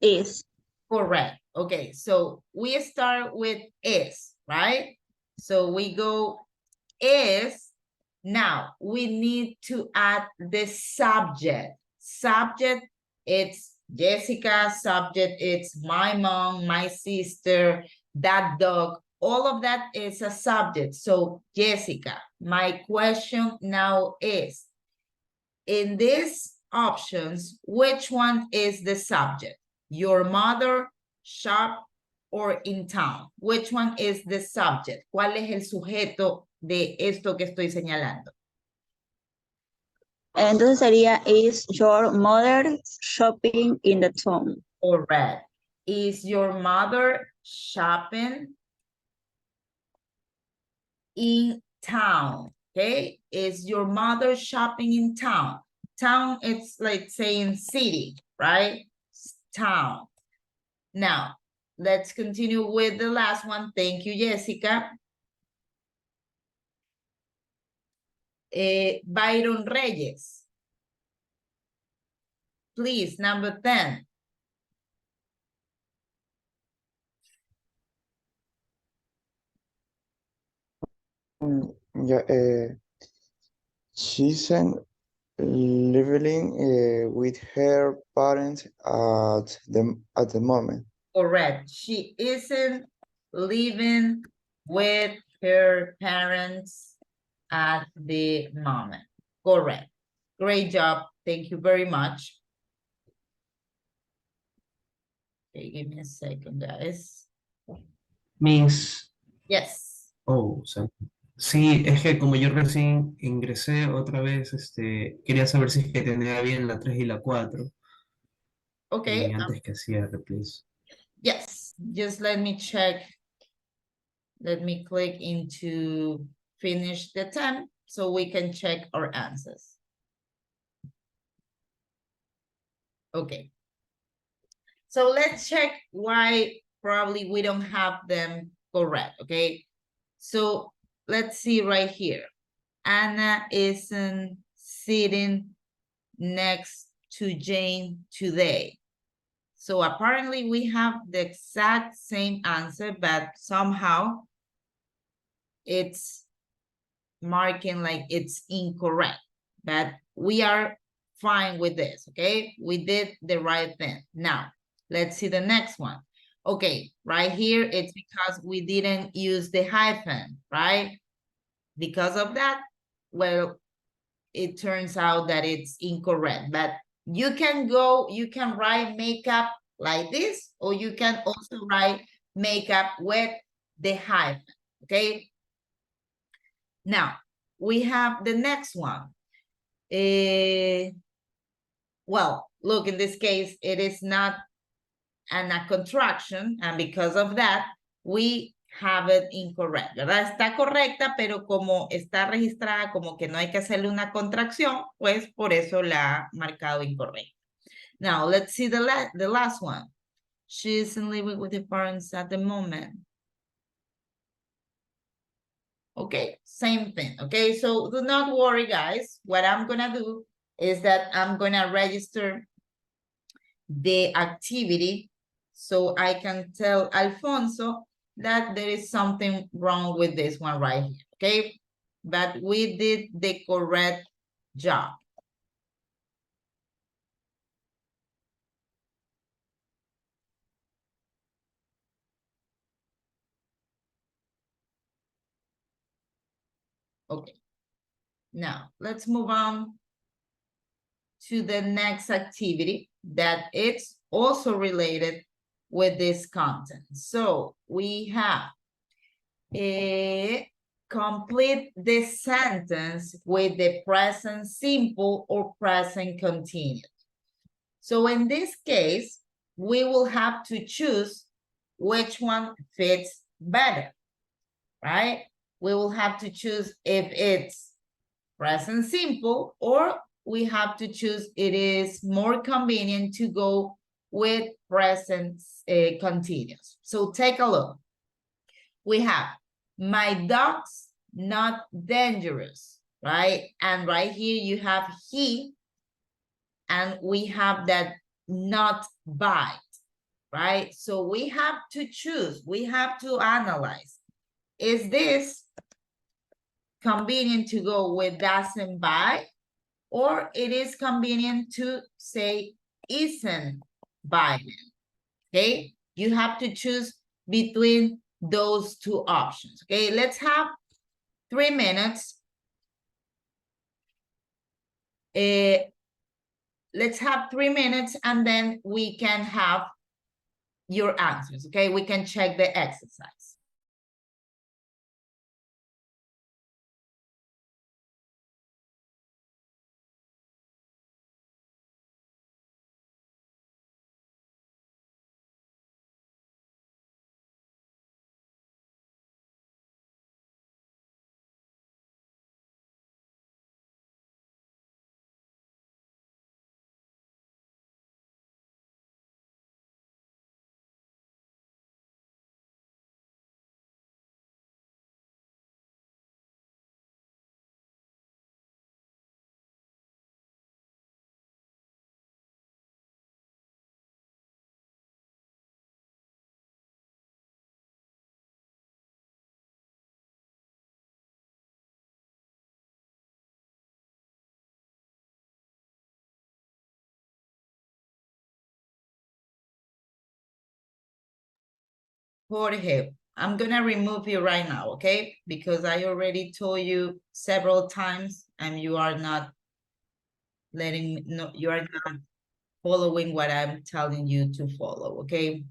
Is. Correct. Okay, so we start with is, right? So we go is. Now, we need to add the subject. Subject, it's Jessica. Subject, it's my mom, my sister, that dog. All of that is a subject. So, Jessica, my question now is, in these options, which one is the subject? Your mother, shop, or in town? Which one is the subject? ¿Cuál es el sujeto de esto que estoy señalando? Entonces sería, is your mother shopping in the town? Correct. Is your mother shopping in town? Okay. Is your mother shopping in town? Town, it's like saying city, right? Town. Now, let's continue with the last one. Thank you, Jessica. Byron Reyes. Please, number 10. Yeah, she's living with her parents at the moment. Correct. She isn't living with her parents at the moment. Correct. Great job. Thank you very much. Okay, give me a second, guys. Miss. Yes. Oh, sí, es que como yo recién ingresé otra vez, quería saber si es que tenía bien la 3 y la 4. Okay. Y antes que cierre, please. Yes, just let me check. Let me click into finish the 10 so we can check our answers. Okay. So let's check why probably we don't have them correct, okay? So let's see right here. Anna isn't sitting next to Jane today. So apparently we have the exact same answer, but somehow it's marking like it's incorrect. but we are fine with this, okay? We did the right thing. Now, let's see the next one. Okay, right here, it's because we didn't use the hyphen, right? Because of that, well, it turns out that it's incorrect, but you can write makeup like this, or you can also write makeup with the hyphen, okay? Now, we have the next one. Well, look, in this case, it is not a contraction, and because of that, we have it incorrect, ¿verdad? Está correcta, pero como está registrada como que no hay que hacerle una contracción, pues por eso la ha marcado incorrecta. Now, let's see the last one. She isn't living with her parents at the moment. Okay, same thing. Okay, so do not worry, guys. What I'm gonna do is that I'm gonna register the activity so I can tell Alfonso that there is something wrong with this one right here, okay? But we did the correct job. Okay, now let's move on to the next activity that it's also related with this content. So we have a complete the sentence with the present simple or present continuous. So in this case, we will have to choose which one fits better, right? We will have to choose if it's present simple, or we have to choose it is more convenient to go with present continuous. So take a look. We have, my dog's not dangerous, right? And right here you have he, and we have that not bite, right? So we have to choose, we have to analyze. Is this convenient to go with doesn't bite, or it is convenient to say isn't biting, okay? You have to choose between those two options, okay? Let's have 3 minutes. Let's have 3 minutes, and then we can have your answers, okay? We can check the exercise. Jorge, I'm gonna remove you right now, okay? Because I already told you several times and you are not letting me know, you are not following what I'm telling you to follow, okay?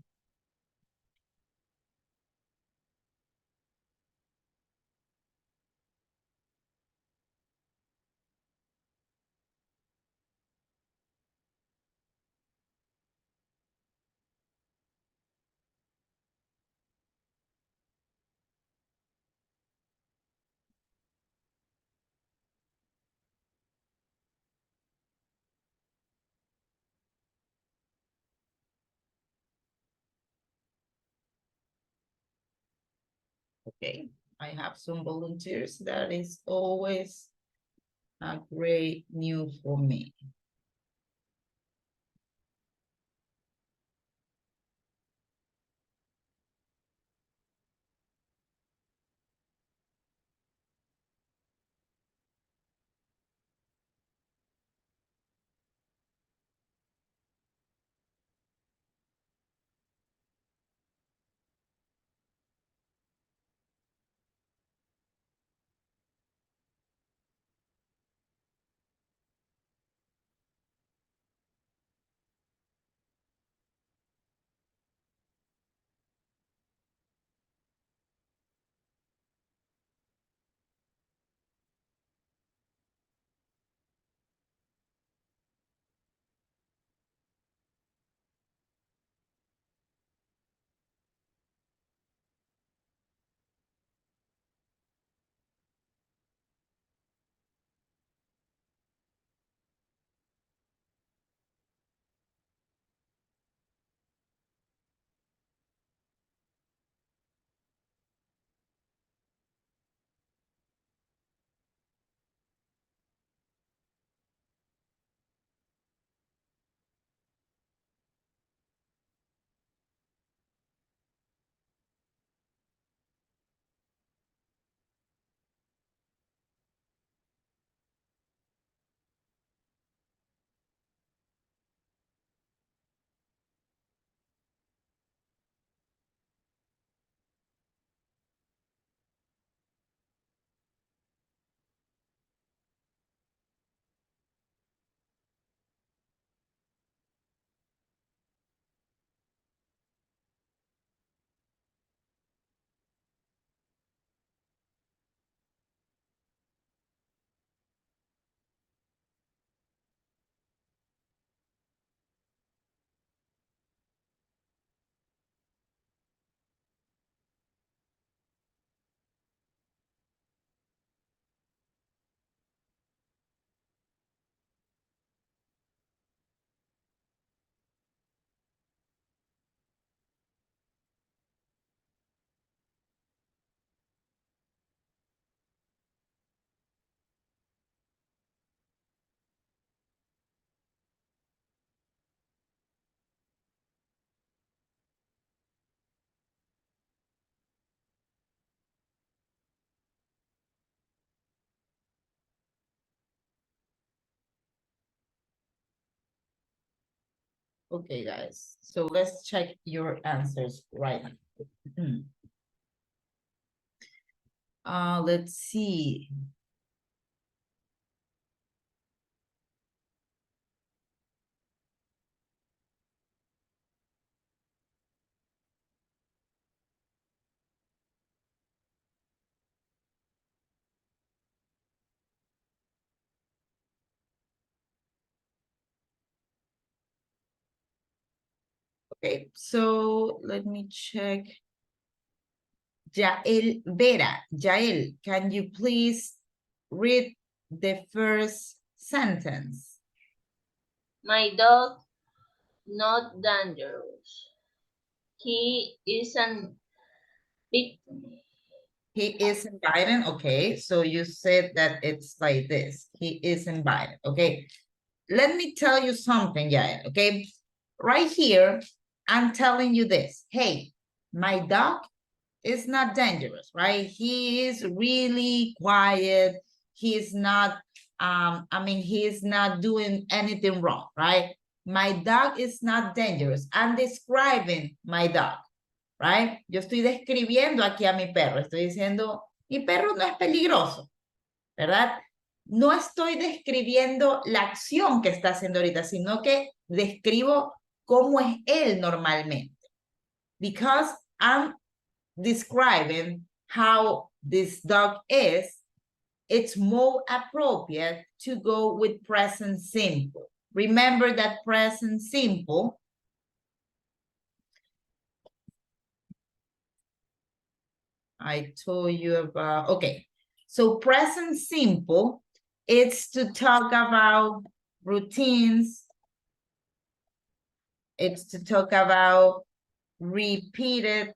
Okay, I have some volunteers. That is always a great news for me. Okay, guys. So let's check your answers right now. Let's see. Okay, so let me check. Jael Vera, Jael, can you please read the first sentence? My dog, not dangerous. He isn't bitten. He is invited. Okay, so you said that it's like this. He is invited. Okay, let me tell you something, Jael. Okay, right here, I'm telling you this. Hey, my dog is not dangerous, right? He is really quiet. He's not, he's not doing anything wrong, right? My dog is not dangerous. I'm describing my dog, right? Yo estoy describiendo aquí a mi perro. Estoy diciendo, mi perro no es peligroso, ¿verdad? No estoy describiendo la acción que está haciendo ahorita, sino que describo cómo es él normalmente. Because I'm describing how this dog is, it's more appropriate to go with present simple. Remember that present simple I told you about. Okay, so present simple, it's to talk about routines. It's to talk about repeated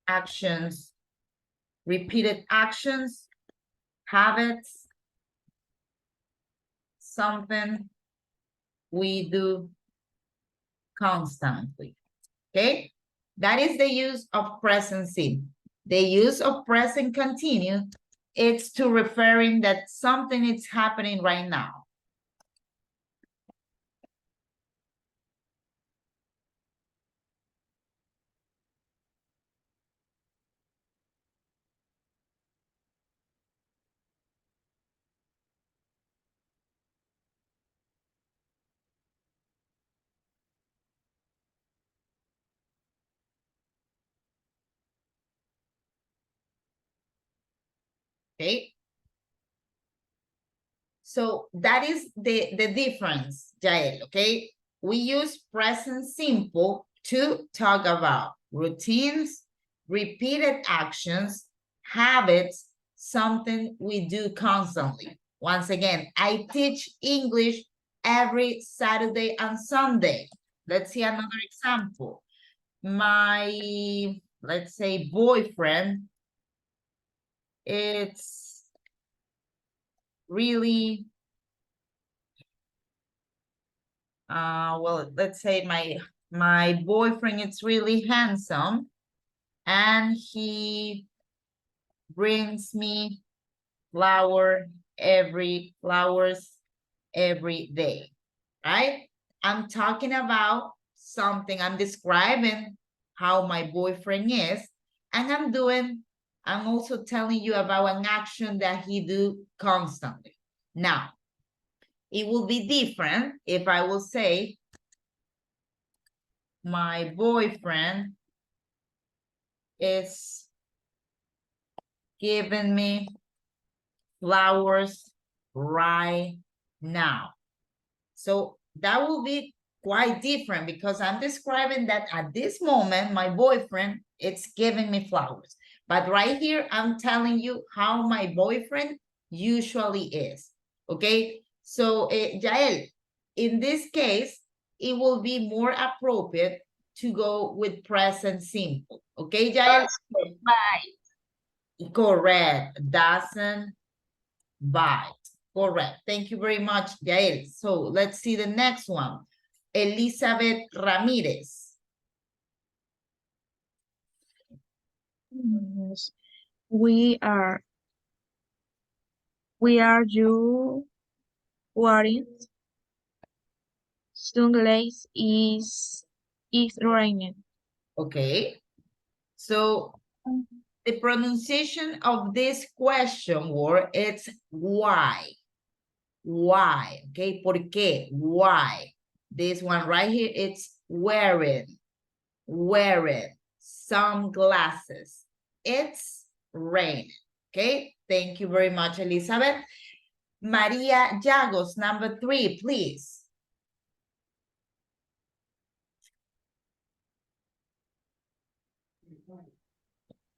actions, habits, something we do constantly. Okay, that is the use of present simple. The use of present continuous, it's to referring that something is happening right now. Okay, so that is the difference, Jael, okay? We use present simple to talk about routines, repeated actions, habits, something we do constantly. Once again, I teach English every Saturday and Sunday. Let's see another example. My, let's say, boyfriend, it's really, well, let's say my boyfriend is really handsome and he brings me flowers every day, right? I'm talking about something, I'm describing how my boyfriend is, and I'm also telling you about an action that he do constantly. Now, it will be different if I will say, my boyfriend is giving me flowers right now. So that will be quite different because I'm describing that at this moment, my boyfriend, it's giving me flowers. But right here, I'm telling you how my boyfriend usually is, okay? So, Jael, in this case, it will be more appropriate to go with present simple, okay, Jael? Correct, doesn't bite. Correct. Thank you very much, Jael. So let's see the next one. Elizabeth Ramirez. Yes. We are you wearing sunglasses is raining. Okay. So the pronunciation of this question word is why. Why? Okay, ¿por qué? Why? This one right here, it's wearing sunglasses. It's raining. Okay, thank you very much, Elizabeth. Maria Llagos, number 3, please.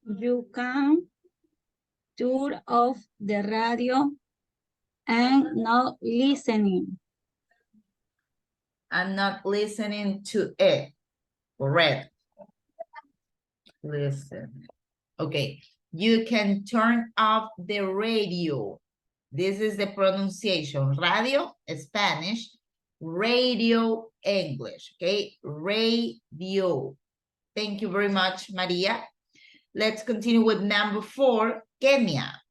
You can turn off the radio and not listening. I'm not listening to it. Correct. Listen. Okay. You can turn off the radio. This is the pronunciation. Radio, Spanish. Radio, English. Okay. Radio. Thank you very much, Maria. Let's continue with number 4, Kenya.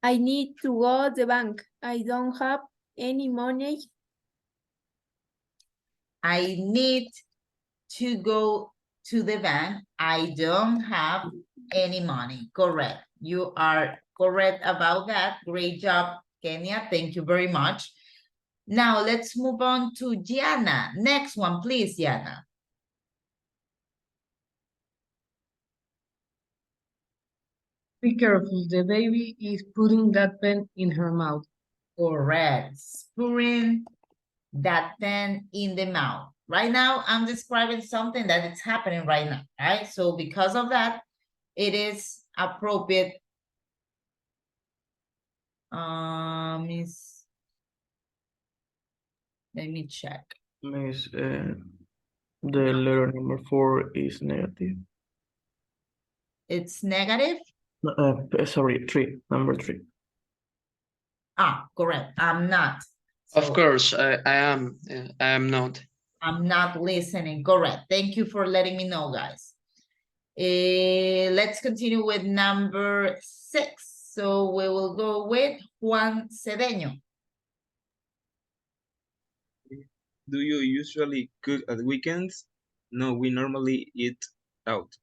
I need to go to the bank. I don't have any money. I need to go to the bank. I don't have any money. Correct. You are correct about that. Great job, Kenya. Thank you very much. Now let's move on to Gianna. Next one, please, Gianna. Be careful, the baby is putting that pen in her mouth. Correct. Putting that pen in the mouth. Right now, I'm describing something that is happening right now, right? So because of that, it is appropriate. Let me check. Miss, the letter number 4 is negative. It's negative? Sorry, 3, number 3. Ah, correct. I'm not. Of course, I am not. I'm not listening. Correct. Thank you for letting me know, guys. Let's continue with number 6. So we will go with Juan Cedeño. Do you usually cook at weekends? No, we normally eat out.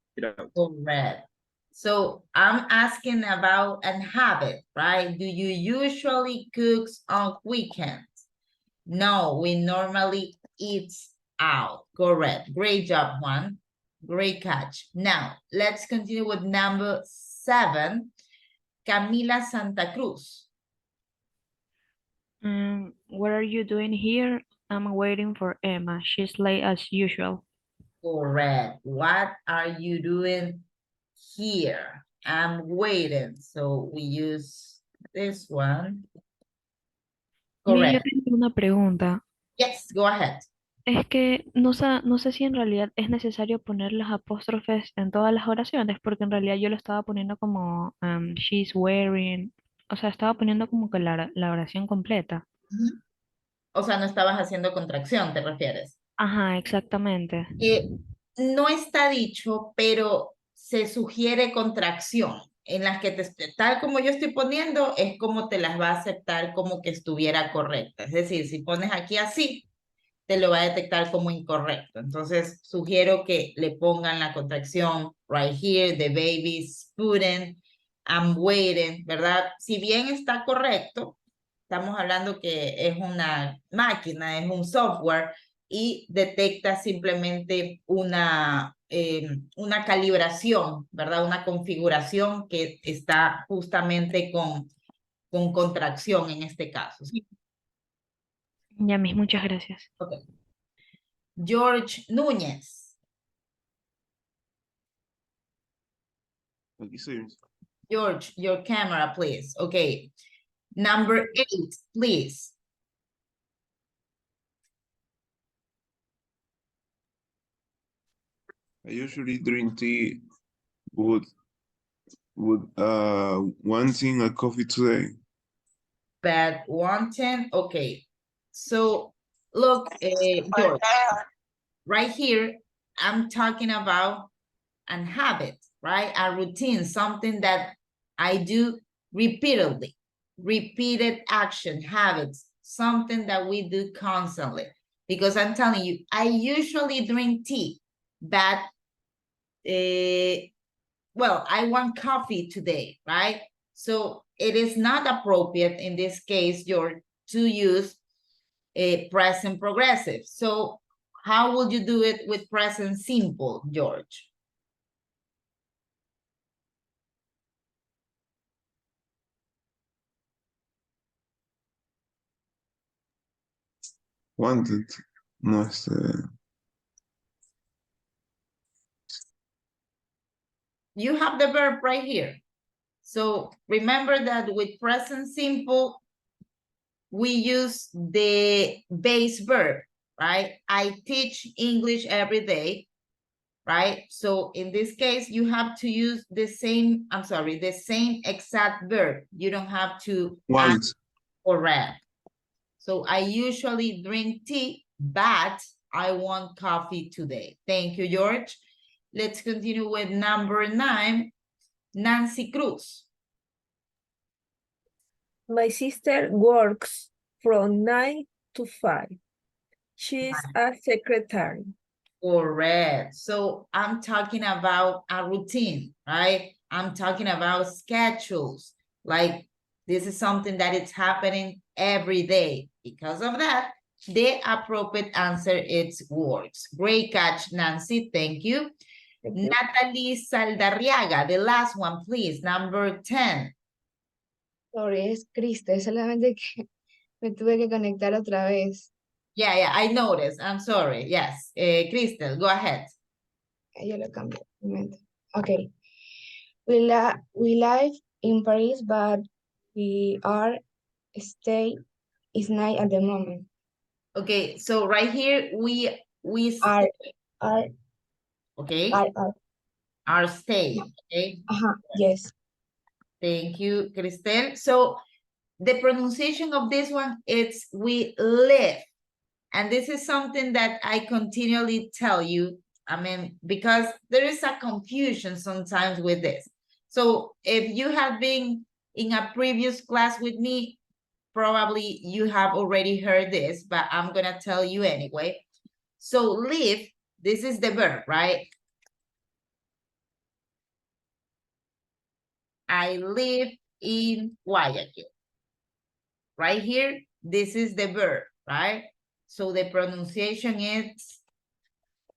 Correct. So I'm asking about an habit, right? Do you usually cook on weekends? No, we normally eat out. Correct. Great job, Juan. Great catch. Now, let's continue with number 7. Camila Santa Cruz. What are you doing here? I'm waiting for Emma. She's late as usual. Correct. What are you doing here? I'm waiting. So we use this one. Mira, yo Correct. tengo una pregunta. Yes, go ahead. Es que no sé si en realidad es necesario poner las apóstrofes en todas las oraciones, porque en realidad yo lo estaba poniendo como she's wearing, o sea, estaba poniendo como que la oración completa. O sea, no estabas haciendo contracción, ¿te refieres? Ajá, exactamente. No está dicho, pero se sugiere contracción, en las que tal como yo estoy poniendo, es como te las va a aceptar como que estuviera correcta. Es decir, si pones aquí así, te lo va a detectar como incorrecto. Entonces, sugiero que le pongan la contracción right here, the baby's putting, I'm waiting, ¿verdad? Si bien está correcto, estamos hablando que es una máquina, es un software y detecta simplemente una calibración, ¿verdad? Una configuración que está justamente con contracción en este caso. ¿Sí? Ya mis, muchas gracias. Okay. George Núñez. George, your camera, please. Okay. Number 8, please. I usually drink tea with wanting a coffee today. But wanting, okay. So look, George, right here, I'm talking about an habit, right? A routine, something that I do repeatedly. repeated action, habits, something that we do constantly. Because I'm telling you, I usually drink tea, but well, I want coffee today, right? So it is not appropriate in this case, George, to use a present progressive. So how would you do it with present simple, George? Wanted. No, You have the verb right here. So remember that with present simple, we use the base verb, right? I teach English every day, right? So in this case, you have to use the same, I'm sorry, the same exact verb. You don't have to add want. or read. So I usually drink tea, but I want coffee today. Thank you, George. Let's continue with number 9, Nancy Cruz. My sister works from 9 to 5. She's a secretary. Correct. So I'm talking about a routine, right? I'm talking about schedules. Like this is something that is happening every day. Because of that, the appropriate answer is works. Great catch, Nancy. Thank you. Natalie Saldarriaga, the last one, please. Number 10. Sorry, es Cristel, solamente que me tuve que conectar otra vez. Yeah, I noticed. I'm sorry. Yes. Crystal, go ahead. Yo lo cambio. Un momento. Okay. We live in Paris, but we are stay is night at the moment. Okay, so right here we Are okay. are. Are stay. Okay. Yes. Thank you, Cristel. So the pronunciation of this one, it's we live. And this is something that I continually tell you, I mean, because there is a confusion sometimes with this. So if you have been in a previous class with me, probably you have already heard this, but I'm gonna tell you anyway. So live, this is the verb, right? I live in Guayaquil. Right here, this is the verb, right? So the pronunciation is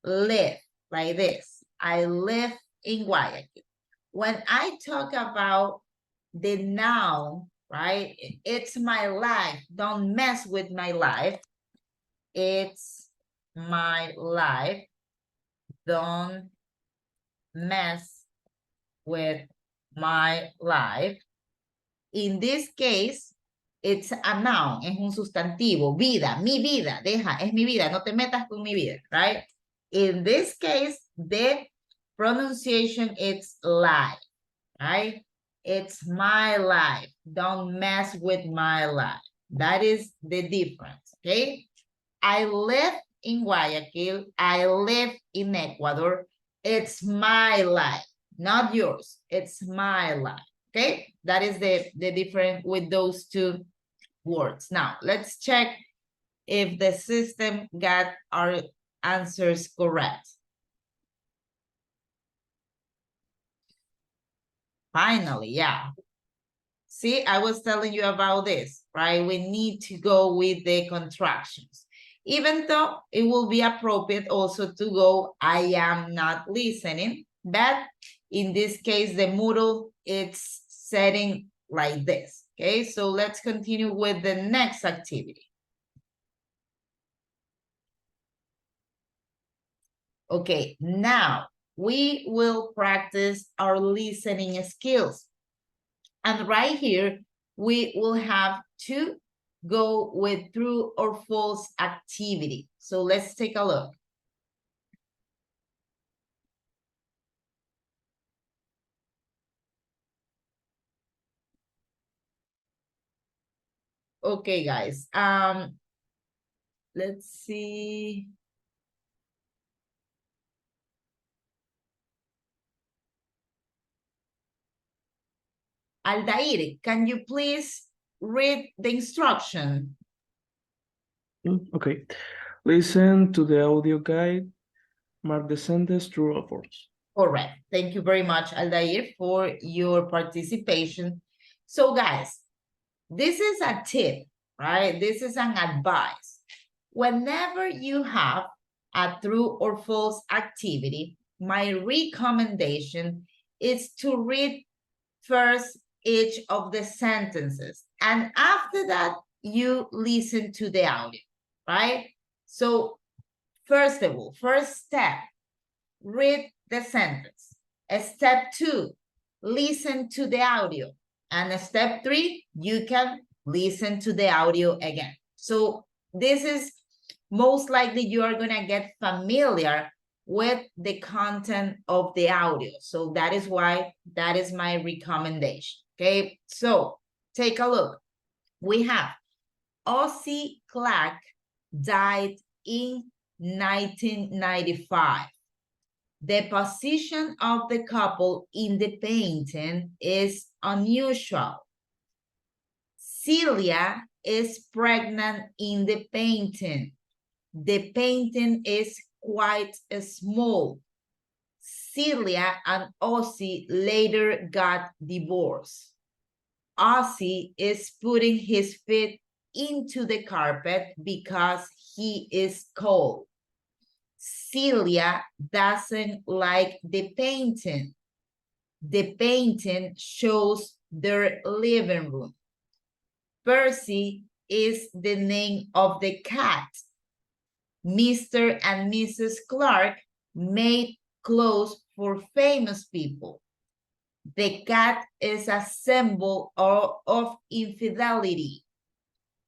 live, like this. I live in Guayaquil. When I talk about the noun, right? It's my life. Don't mess with my life. It's my life. Don't mess with my life. In this case, it's a noun, es un sustantivo, vida, mi vida, deja, es mi vida, no te metas con mi vida, right? In this case, the pronunciation is life, right? It's my life. Don't mess with my life. That is the difference, okay? I live in Guayaquil. I live in Ecuador. It's my life, not yours. It's my life, okay? That is the difference with those two words. Now, let's check if the system got our answers correct. Finally, yeah. See, I was telling you about this, right? We need to go with the contractions. Even though it will be appropriate also to go, I am not listening, but in this case, the Moodle, it's setting like this, okay? So let's continue with the next activity. Okay, now we will practice our listening skills. And right here, we will have to go with true or false activity. So let's take a look. Okay, guys. Let's see. Aldair, can you please read the instruction. Okay. Listen to the audio guide. Mark the sentence true or false. Correct. Thank you very much, Aldair, for your participation. So guys, this is a tip, right? This is an advice. Whenever you have a true or false activity, my recommendation is to read first each of the sentences. And after that, you listen to the audio, right? So first of all, first step, read the sentence. Step 2, listen to the audio. And step 3, you can listen to the audio again. So this is most likely you are gonna get familiar with the content of the audio. So that is why that is my recommendation, okay? So take a look. We have Ozzy Clark died in 1995. The position of the couple in the painting is unusual. Celia is pregnant in the painting. The painting is quite small. Celia and Ozzy later got divorced. Ozzy is putting his feet into the carpet because he is cold. Celia doesn't like the painting. The painting shows their living room. Percy is the name of the cat. Mr. and Mrs. Clark made clothes for famous people. The cat is a symbol of infidelity.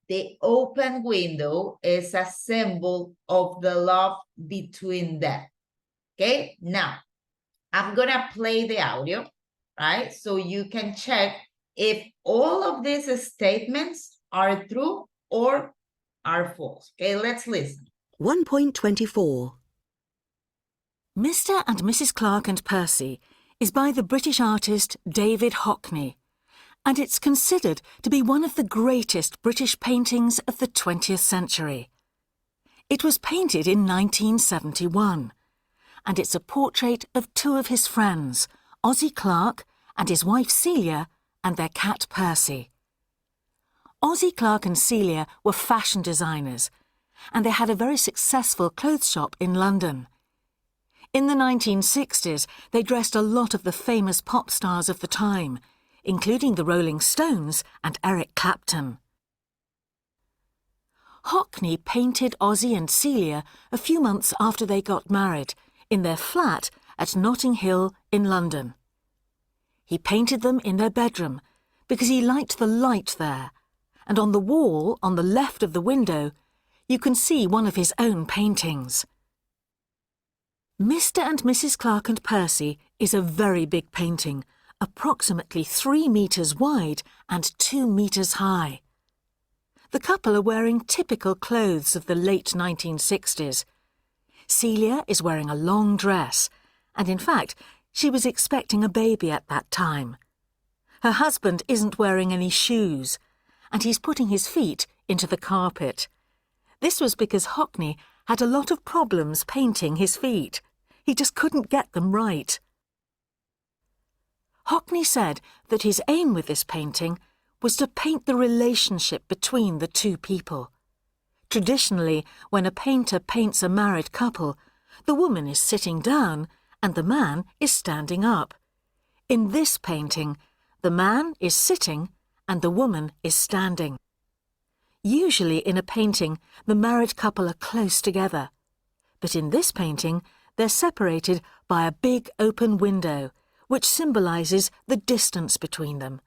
The open window is a symbol of the love between them. Okay, now I'm gonna play the audio, right? So you can check if all of these statements are true or are false. Okay, let's listen. 1.24. Mr. and Mrs. Clark and Percy is by the British artist David Hockney, and it's considered to be one of the greatest British paintings of the 20th century. It was painted in 1971, and it's a portrait of two of his friends, Ozzy Clark and his wife Celia, and their cat Percy. Ozzy Clark and Celia were fashion designers, and they had a very successful clothes shop in London. In the 1960s, they dressed a lot of the famous pop stars of the time, including the Rolling Stones and Eric Clapton. Hockney painted Ozzy and Celia a few months after they got married in their flat at Notting Hill in London. He painted them in their bedroom because he liked the light there, and on the wall on the left of the window you can see one of his own paintings. Mr. and Mrs. Clark and Percy is a very big painting, approximately 3 meters wide and 2 meters high. The couple are wearing typical clothes of the late 1960s. Celia is wearing a long dress, and in fact, she was expecting a baby at that time. Her husband isn't wearing any shoes, and he's putting his feet into the carpet. This was because Hockney had a lot of problems painting his feet. He just couldn't get them right. Hockney said that his aim with this painting was to paint the relationship between the two people. Traditionally, when a painter paints a married couple, the woman is sitting down and the man is standing up. In this painting, the man is sitting and the woman is standing. Usually in a painting, the married couple are close together. But in this painting, they're separated by a big open window, which symbolises the distance between them.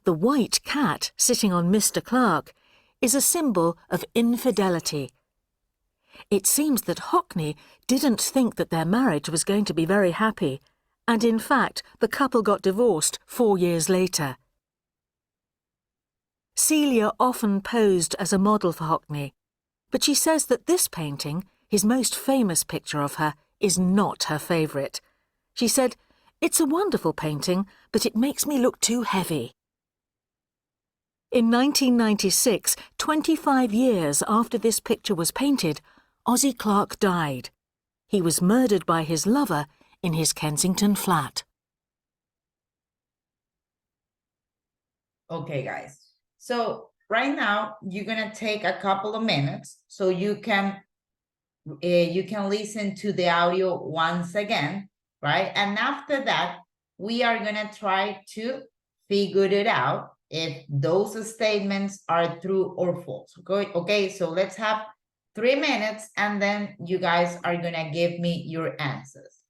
The white cat sitting on Mr. Clark is a symbol of infidelity. It seems that Hockney didn't think that their marriage was going to be very happy, and in fact, the couple got divorced 4 years later. Celia often posed as a model for Hockney, but she says that this painting, his most famous picture of her, is not her favourite. She said, "It's a wonderful painting, but it makes me look too heavy." In 1996, 25 years after this picture was painted, Ozzie Clarke died. He was murdered by his lover in his Kensington flat. Okay, guys. So right now you're gonna take a couple of minutes so you can listen to the audio once again, right? And after that, we are gonna try to figure it out if those statements are true or false. Okay, so let's have 3 minutes and then you guys are gonna give me your answers.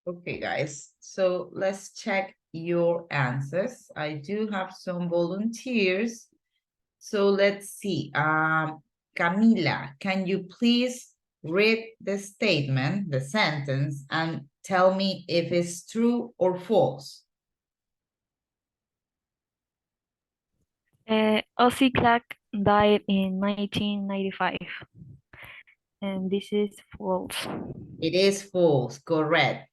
Okay, guys, so let's check your answers. I do have some volunteers. So let's see. Camila, can you please read the statement, the sentence, and tell me if it's true or false? Ozzy Clark died in 1995, and this is false. It is false, correct.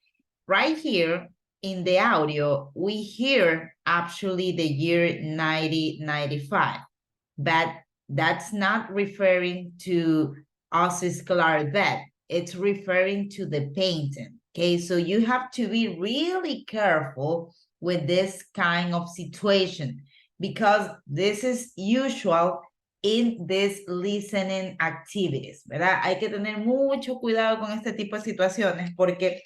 Right here in the audio, we hear actually the year 1995, but that's not referring to Ozzy Clark death. It's referring to the painting. Okay, so you have to be really careful with this kind of situation because this is usual in these listening activities, ¿verdad? Hay que tener mucho cuidado con este tipo de situaciones porque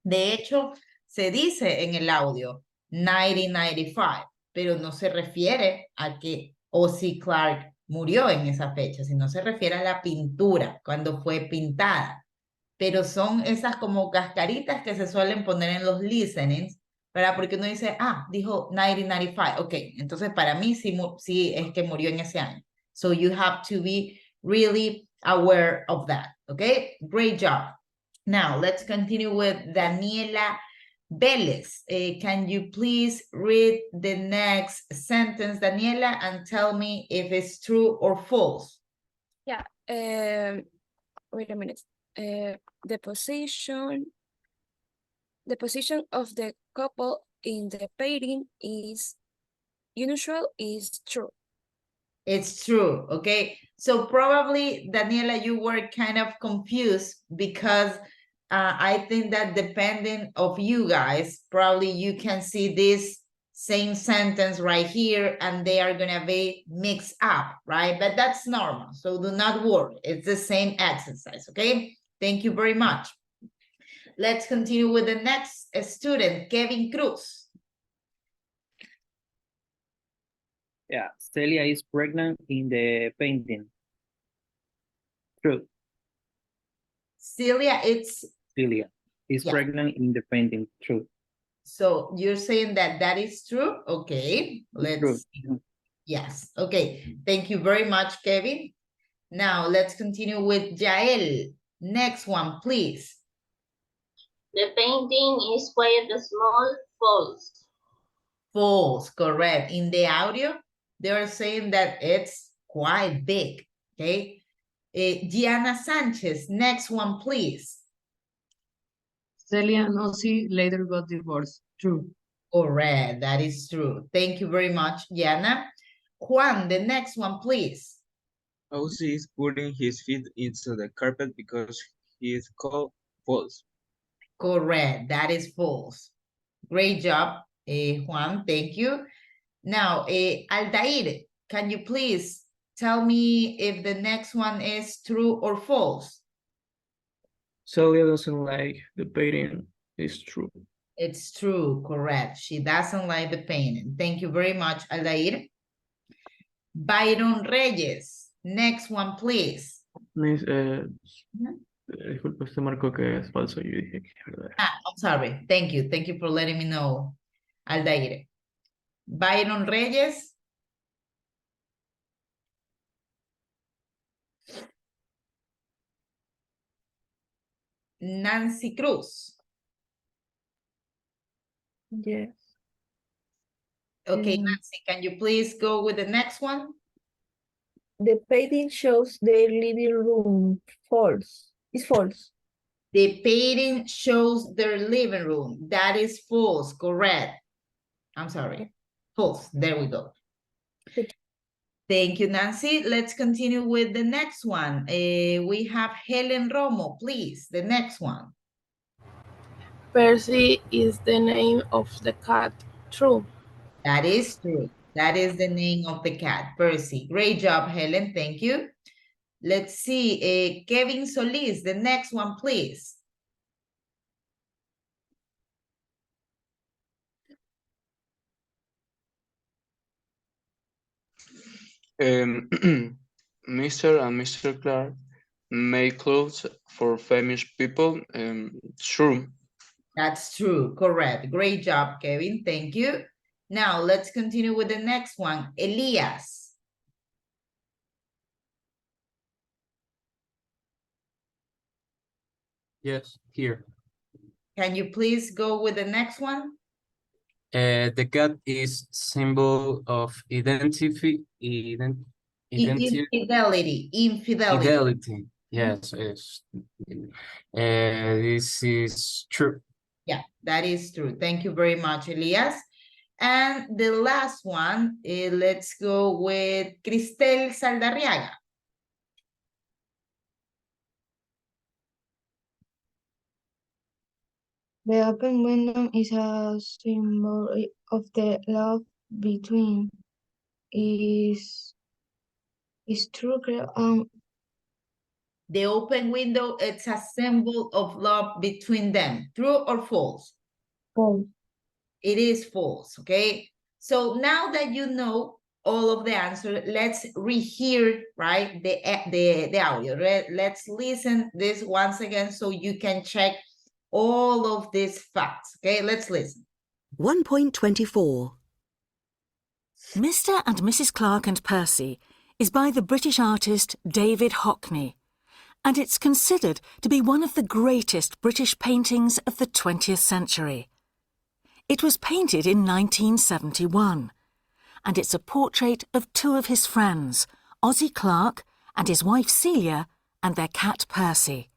de hecho se dice en el audio 1995, pero no se refiere a que Ozzy Clark murió en esa fecha, sino se refiere a la pintura, cuando fue pintada. Pero son esas como cascaritas que se suelen poner en los listenings, ¿verdad? Porque uno dice, dijo 1995, ok, entonces para mí sí es que murió en ese año. So you have to be really aware of that, okay? Great job. Now, let's continue with Daniela Vélez. Can you please read the next sentence, Daniela, and tell me if it's true or false? Yeah, wait a minute. The position of the couple in the painting is unusual, is true. It's true, okay? So probably, Daniela, you were kind of confused because I think that depending of you guys, probably you can see this same sentence right here and they are gonna be mixed up, right? But that's normal, so do not worry. It's the same exercise, okay? Thank you very much. Let's continue with the next student, Kevin Cruz. Yeah, Celia is pregnant in the painting. True. Celia is pregnant in the painting. True. So you're saying that that is true? Okay, let's see. Yes, okay. Thank you very much, Kevin. Now let's continue with Jael. Next one, please. The painting is quite small. False. False, correct. In the audio, they are saying that it's quite big, okay? Gianna Sanchez, next one, please. Celia and Ozzy later got divorced. True. Correct, that is true. Thank you very much, Gianna. Juan, the next one, please. Ozzy is putting his feet into the carpet because he is cold. False. Correct, that is false. Great job, Juan, thank you. Now, Aldair, can you please tell me if the next one is true or false? Celia doesn't like the painting. It's true. It's true, correct. She doesn't like the painting. Thank you very much, Aldair. Byron Reyes, next one, please. Miss, disculpe, usted marcó que es falso. Yo dije que es verdad. I'm sorry. Thank you. Thank you for letting me know, Aldair. Byron Reyes. Nancy Cruz. Yes. Okay, Nancy, can you please go with the next one? The painting shows their living room. False. It's false. The painting shows their living room. That is false, correct. I'm sorry. False. There we go. Thank you, Nancy. Let's continue with the next one. We have Helen Romo, please. The next one. Percy is the name of the cat. True. That is true. That is the name of the cat, Percy. Great job, Helen. Thank you. Let's see. Kevin Solis, the next one, please. Mr. and Mr. Clark make clothes for famous people. True. That's true, correct. Great job, Kevin, thank you. Now, let's continue with the next one, Elias. Yes, here. Can you please go with the next one? The cat is symbol of identity. Infidelity. Fidelity. Yes, yes. This is true. Yeah, that is true. Thank you very much, Elias. And the last one, let's go with Cristel Saldarriaga. The open window is a symbol of the love between. Is true. The open window, it's a symbol of love between them. True or false? False. It is false, okay? So now that you know all of the answer, let's rehear, right, the audio. Let's listen this once again so you can check all of these facts, okay? Let's listen. 1.24. Mr. and Mrs. Clark and Percy is by the British artist David Hockney, and it's considered to be one of the greatest British paintings of the 20th century. It was painted in 1971, and it's a portrait of two of his friends, Ozzie Clark and his wife Celia, and their cat Percy.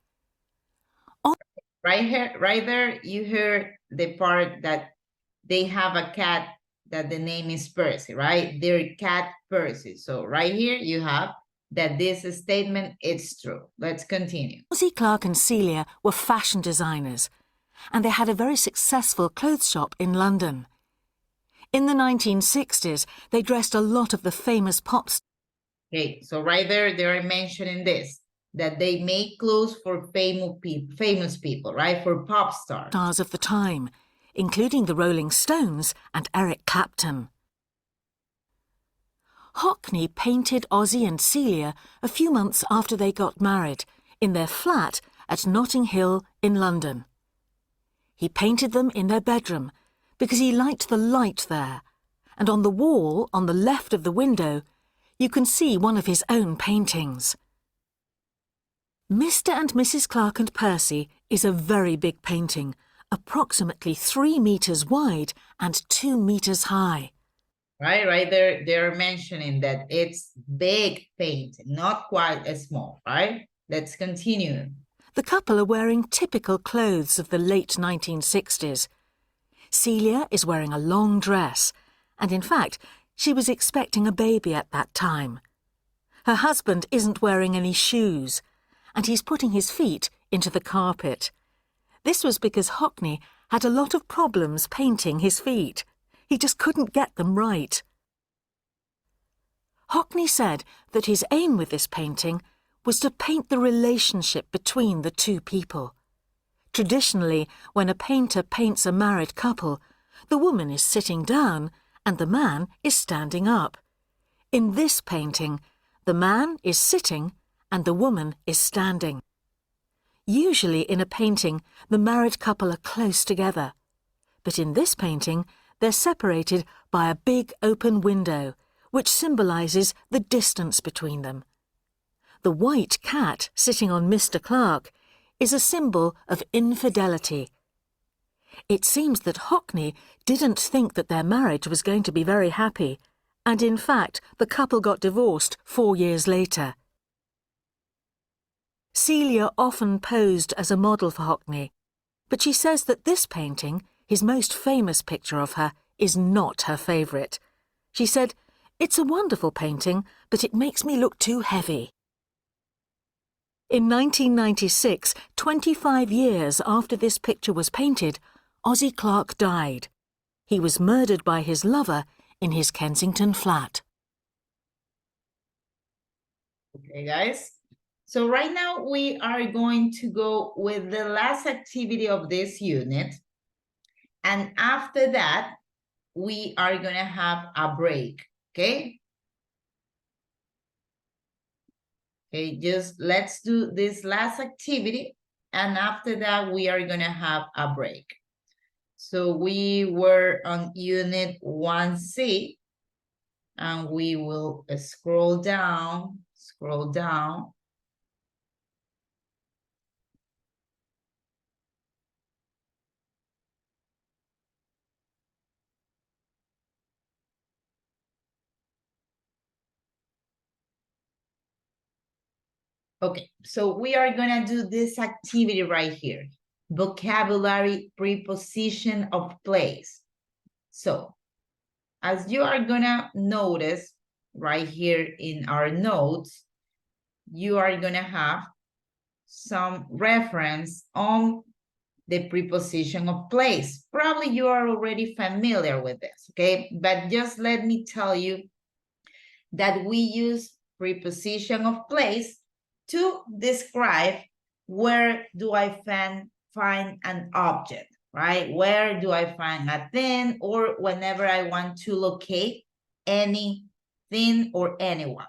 Right here, right there, you heard the part that they have a cat that the name is Percy, right? Their cat Percy. So right here you have that this statement is true. Let's continue. Ozzie Clark and Celia were fashion designers, and they had a very successful clothes shop in London. In the 1960s, they dressed a lot of the famous pop stars. Okay, so right there, they're mentioning this, that they make clothes for famous people, right? For pop stars. Of the time, including the Rolling Stones and Eric Clapton. Hockney painted Ozzie and Celia a few months after they got married in their flat at Notting Hill in London. He painted them in their bedroom because he liked the light there, and on the wall on the left of the window you can see one of his own paintings. Mr. and Mrs. Clark and Percy is a very big painting, approximately 3 meters wide and 2 meters high. Right there, they're mentioning that it's big painting, not quite as small, right? Let's continue. The couple are wearing typical clothes of the late 1960s. Celia is wearing a long dress, and in fact, she was expecting a baby at that time. Her husband isn't wearing any shoes, and he's putting his feet into the carpet. This was because Hockney had a lot of problems painting his feet. He just couldn't get them right. Hockney said that his aim with this painting was to paint the relationship between the two people. Traditionally, when a painter paints a married couple, the woman is sitting down and the man is standing up. In this painting, the man is sitting and the woman is standing. Usually in a painting, the married couple are close together. But in this painting, they're separated by a big open window, which symbolises the distance between them. The white cat sitting on Mr. Clark is a symbol of infidelity. It seems that Hockney didn't think that their marriage was going to be very happy, and in fact, the couple got divorced 4 years later. Celia often posed as a model for Hockney, but she says that this painting, his most famous picture of her, is not her favourite. She said, "It's a wonderful painting, but it makes me look too heavy." In 1996, 25 years after this picture was painted, Ozzie Clark died. He was murdered by his lover in his Kensington flat. Okay, guys. So right now we are going to go with the last activity of this unit. And after that, we are going to have a break, okay? Okay, just let's do this last activity. And after that, we are going to have a break. So we were on unit 1C, and we will scroll down. Okay, so we are gonna do this activity right here. Vocabulary preposition of place. So, as you are gonna notice right here in our notes, you are gonna have some reference on the preposition of place. Probably you are already familiar with this, okay? But just let me tell you that we use preposition of place to describe where do I find an object, right? Where do I find a thing, or whenever I want to locate anything or anyone.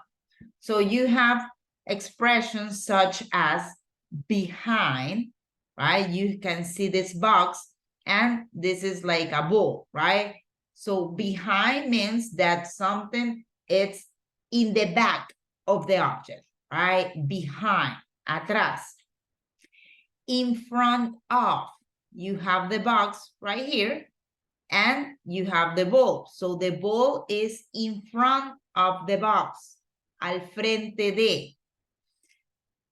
So you have expressions such as behind, right? You can see this box, and this is like a ball, right? So behind means that something is in the back of the object, right? Behind, atrás. In front of, you have the box right here, and you have the ball. So the ball is in front of the box, al frente de.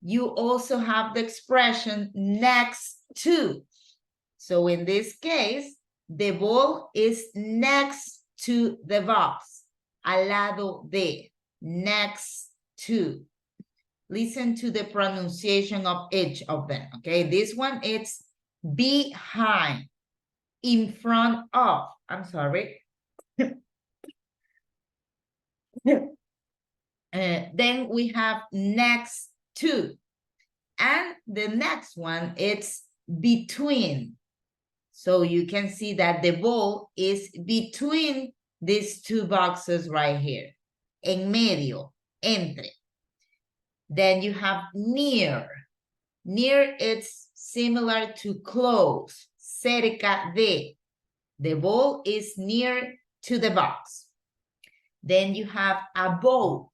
You also have the expression next to. So in this case, the ball is next to the box, al lado de, next to. Listen to the pronunciation of each of them, okay? This one, it's behind, in front of, I'm sorry. Then we have next to, and the next one, it's between. So you can see that the ball is between these two boxes right here, en medio, entre. Then you have near. Near, it's similar to close, cerca de. The ball is near to the box. Then you have above,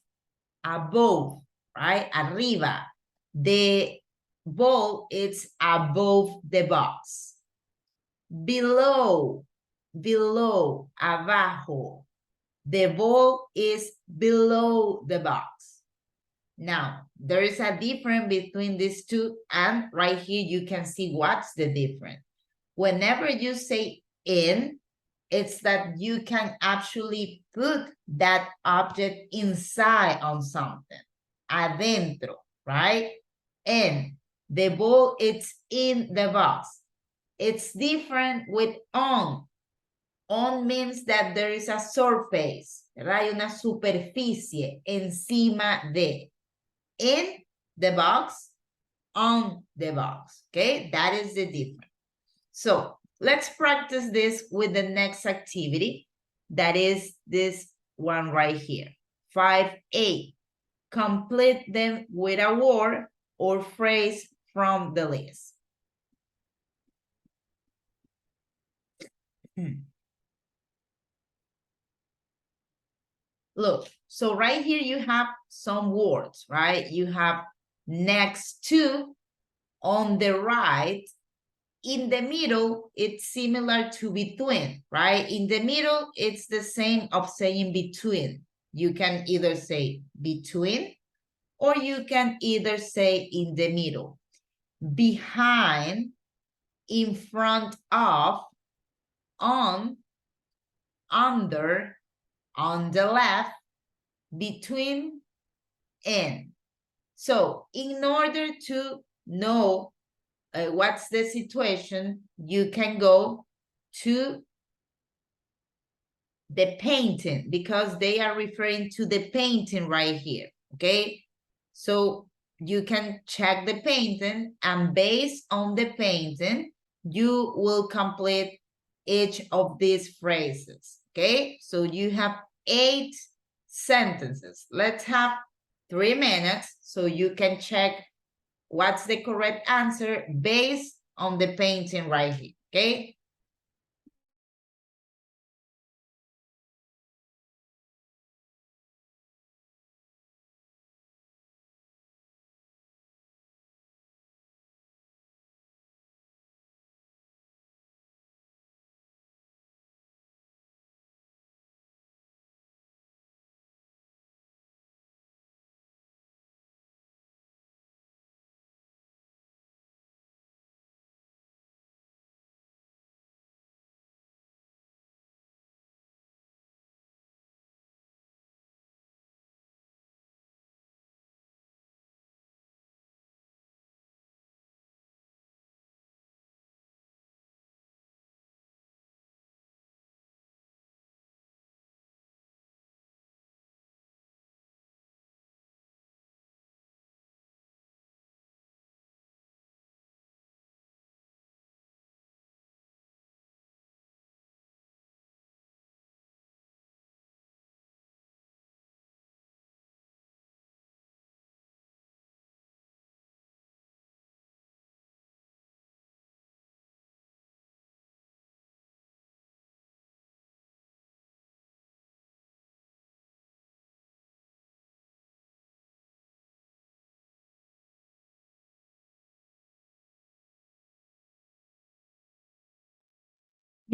right? Arriba. The ball is above the box. Below, abajo. The ball is below the box. Now, there is a difference between these two, and right here you can see what's the difference. Whenever you say in, it's that you can actually put that object inside on something, adentro, right? And the ball, it's in the box. It's different with on. On means that there is a surface, ¿verdad? Hay una superficie encima de. In the box, on the box, okay? That is the difference. So let's practice this with the next activity. That is this one right here. 5A. Complete them with a word or phrase from the list. Look, so right here you have some words, right? You have next to, on the right. In the middle, it's similar to between, right? In the middle, it's the same of saying between. You can either say between, or you can either say in the middle. Behind, in front of, on, under, on the left, between, in. So in order to know what's the situation, you can go to the painting, because they are referring to the painting right here, okay? So you can check the painting, and based on the painting, you will complete each of these phrases, okay? So you have 8 sentences. Let's have 3 minutes so you can check what's the correct answer based on the painting right here, okay?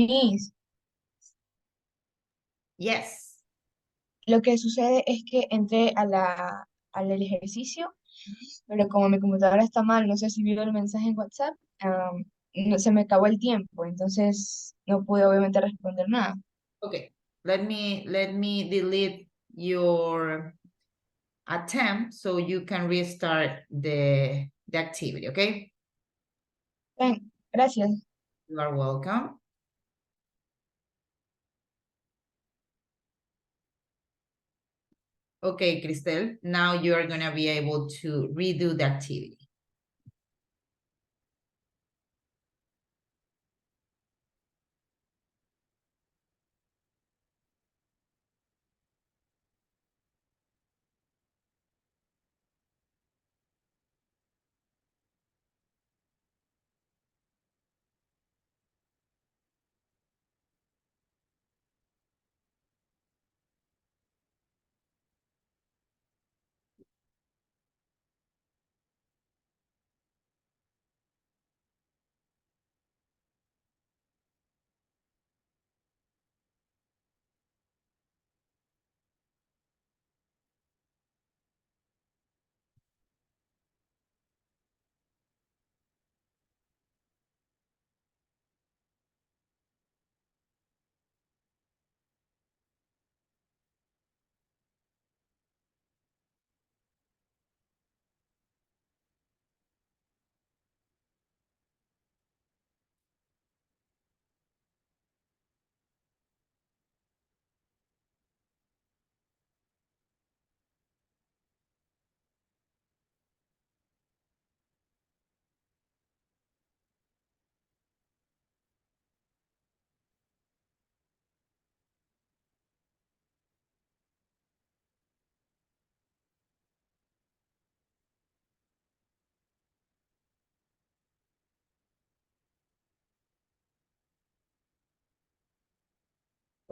Miss, Yes. lo que sucede es que entré al ejercicio, pero como mi computadora está mal, no sé si vio el mensaje en WhatsApp, no, se me acabó el tiempo, entonces no pude obviamente responder nada. Okay. Let me delete your attempt so you can restart the activity, okay? Bien, gracias. You are welcome. Okay, Cristel, now you are going to be able to redo the activity.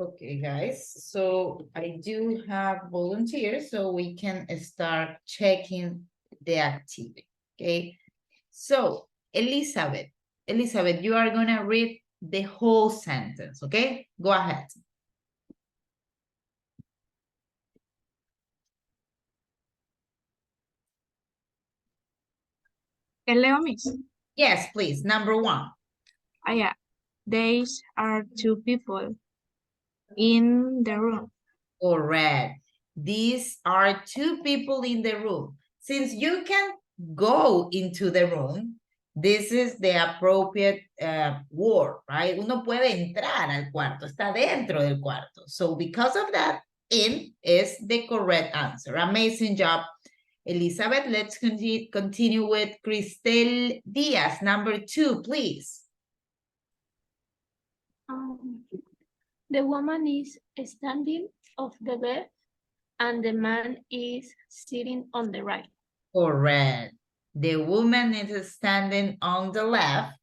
Okay, guys, so I do have volunteers, so we can start checking the activity, okay? So, Elizabeth, you are gonna read the whole sentence, okay? Go ahead. Leo, Miss. Yes, please, number 1. Yeah. These are two people in the room. Correct. These are two people in the room. Since you can go into the room, this is the appropriate word, right? Uno puede entrar al cuarto, está dentro del cuarto. So because of that, in is the correct answer. Amazing job, Elizabeth. Let's continue with Cristel Diaz, number 2, please. The woman is standing off the bed and the man is sitting on the right. Correct. The woman is standing on the left,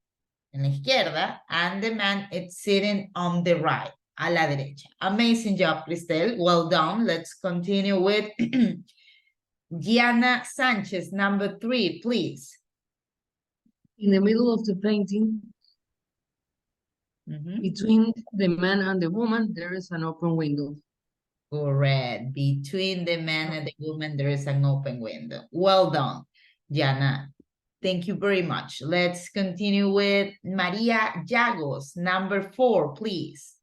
en la izquierda, and the man is sitting on the right, a la derecha. Amazing job, Cristel. Well done. Let's continue with Diana Sanchez, number 3, please. In the middle of the painting, between the man and the woman, there is an open window. Correct. Between the man and the woman, there is an open window. Well done, Diana. Thank you very much. Let's continue with Maria Llagos, number 4, please.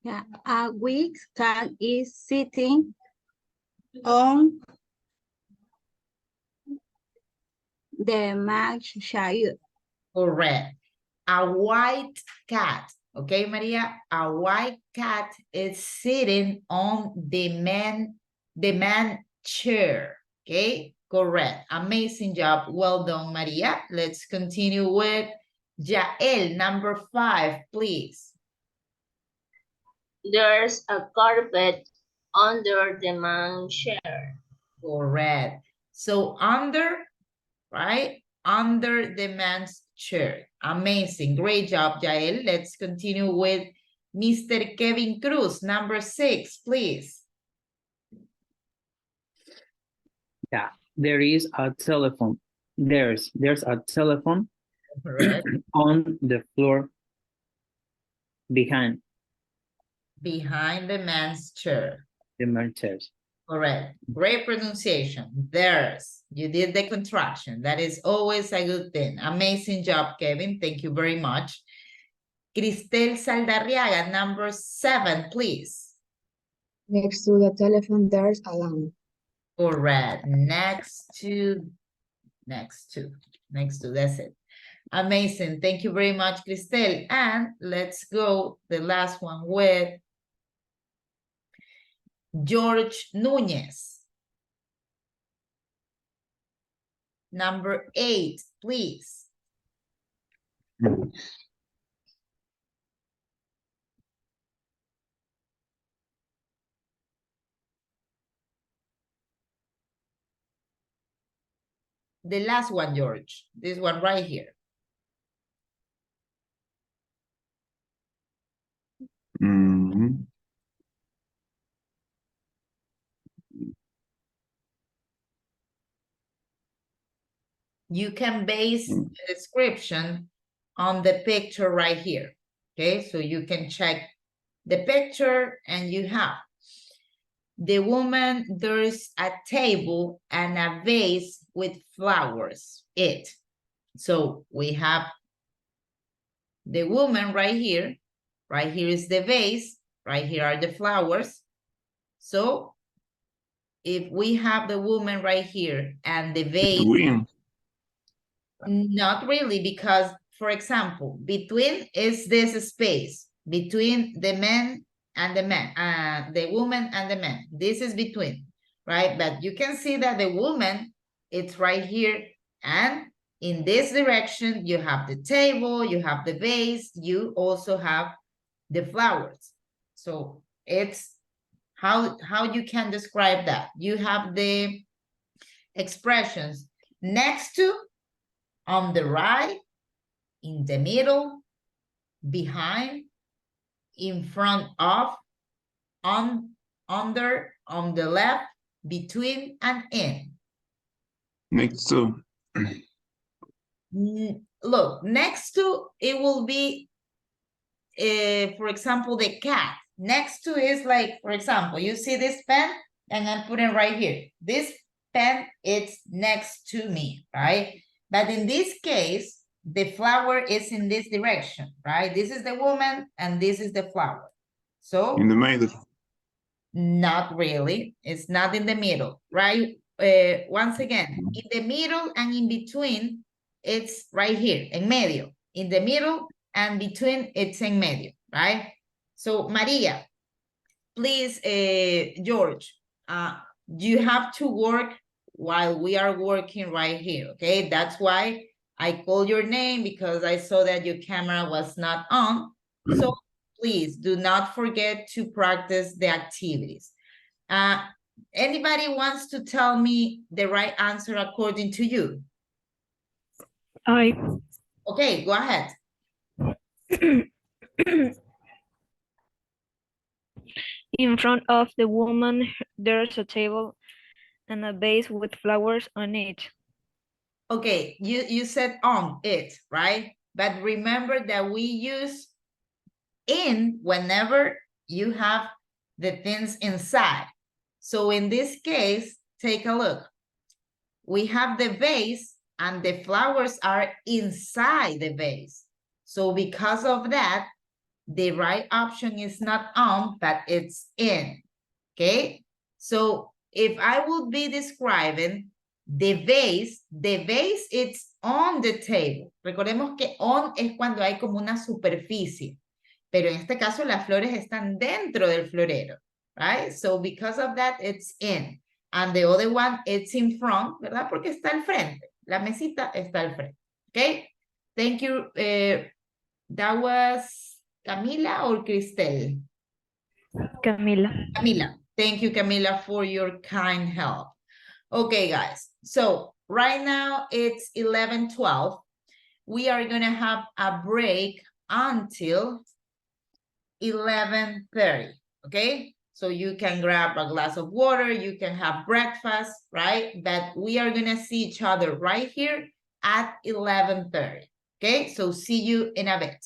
Yeah, a weak cat is sitting on the man's chair. Correct. A white cat. Okay, Maria? A white cat is sitting on the man chair. Okay, correct. Amazing job. Well done, Maria. Let's continue with Jael, number 5, please. There's a carpet under the man's chair. Correct. So under, right? Under the man's chair. Amazing. Great job, Jael. Let's continue with Mr. Kevin Cruz, number 6, please. Yeah, there is a telephone. There's a telephone Correct. on the floor behind Behind the man's chair. the man's chair. Correct. Great pronunciation. There's. You did the contraction. That is always a good thing. Amazing job, Kevin. Thank you very much. Cristel Saldarriaga, number 7, please. Next to the telephone, there's a lamp. Correct. Next to, that's it. Amazing. Thank you very much, Cristel. And let's go the last one with George Núñez. Number 8, please. The last one, George. This one right here. Mhm. You can base the description on the picture right here. Okay, so you can check the picture and you have the woman, there's a table and a vase with flowers, So we have the woman right here is the vase, right here are the flowers. So if we have the woman right here and the vase, Win. not really, because for example, between is this space between the man and the man, the woman and the man. This is between, right? But you can see that the woman, it's right here, and in this direction, you have the table, you have the vase, you also have the flowers. So it's how you can describe that. You have the expressions next to, on the right, in the middle, behind, in front of, on, under, on the left, between, and in. Next to. Look, next to, it will be, for example, the cat. Next to is like, for example, you see this pen, and I'm putting right here. This pen, it's next to me, right? But in this case, the flower is in this direction, right? This is the woman, and this is the flower. So In the middle. not really. It's not in the middle, right? Once again, in the middle and in between, it's right here, en medio. In the middle and between, it's en medio, right? So Maria, please, George, you have to work while we are working right here, okay? That's why I called your name, because I saw that your camera was not on. So please do not forget to practice the activities. Anybody wants to tell me the right answer according to you? Okay, go ahead. In front of the woman, there's a table and a vase with flowers on it. Okay, you said on it, right? But remember that we use in whenever you have the things inside. So in this case, take a look. We have the vase and the flowers are inside the vase. So because of that, the right option is not on, but it's in, okay? So if I would be describing the vase, it's on the table. Recordemos que on es cuando hay como una superficie, pero en este caso las flores están dentro del florero, right? So because of that, it's in. And the other one, it's in front, ¿verdad? Porque está al frente. La mesita está al frente, okay? Thank you. That was Camila or Cristel? Camila. Camila. Thank you, Camila, for your kind help. Okay, guys. So right now it's 11:12. We are going to have a break until 11:30. Okay? So you can grab a glass of water, you can have breakfast, right? But we are gonna see each other right here at 11:30. Okay, so see you in a bit.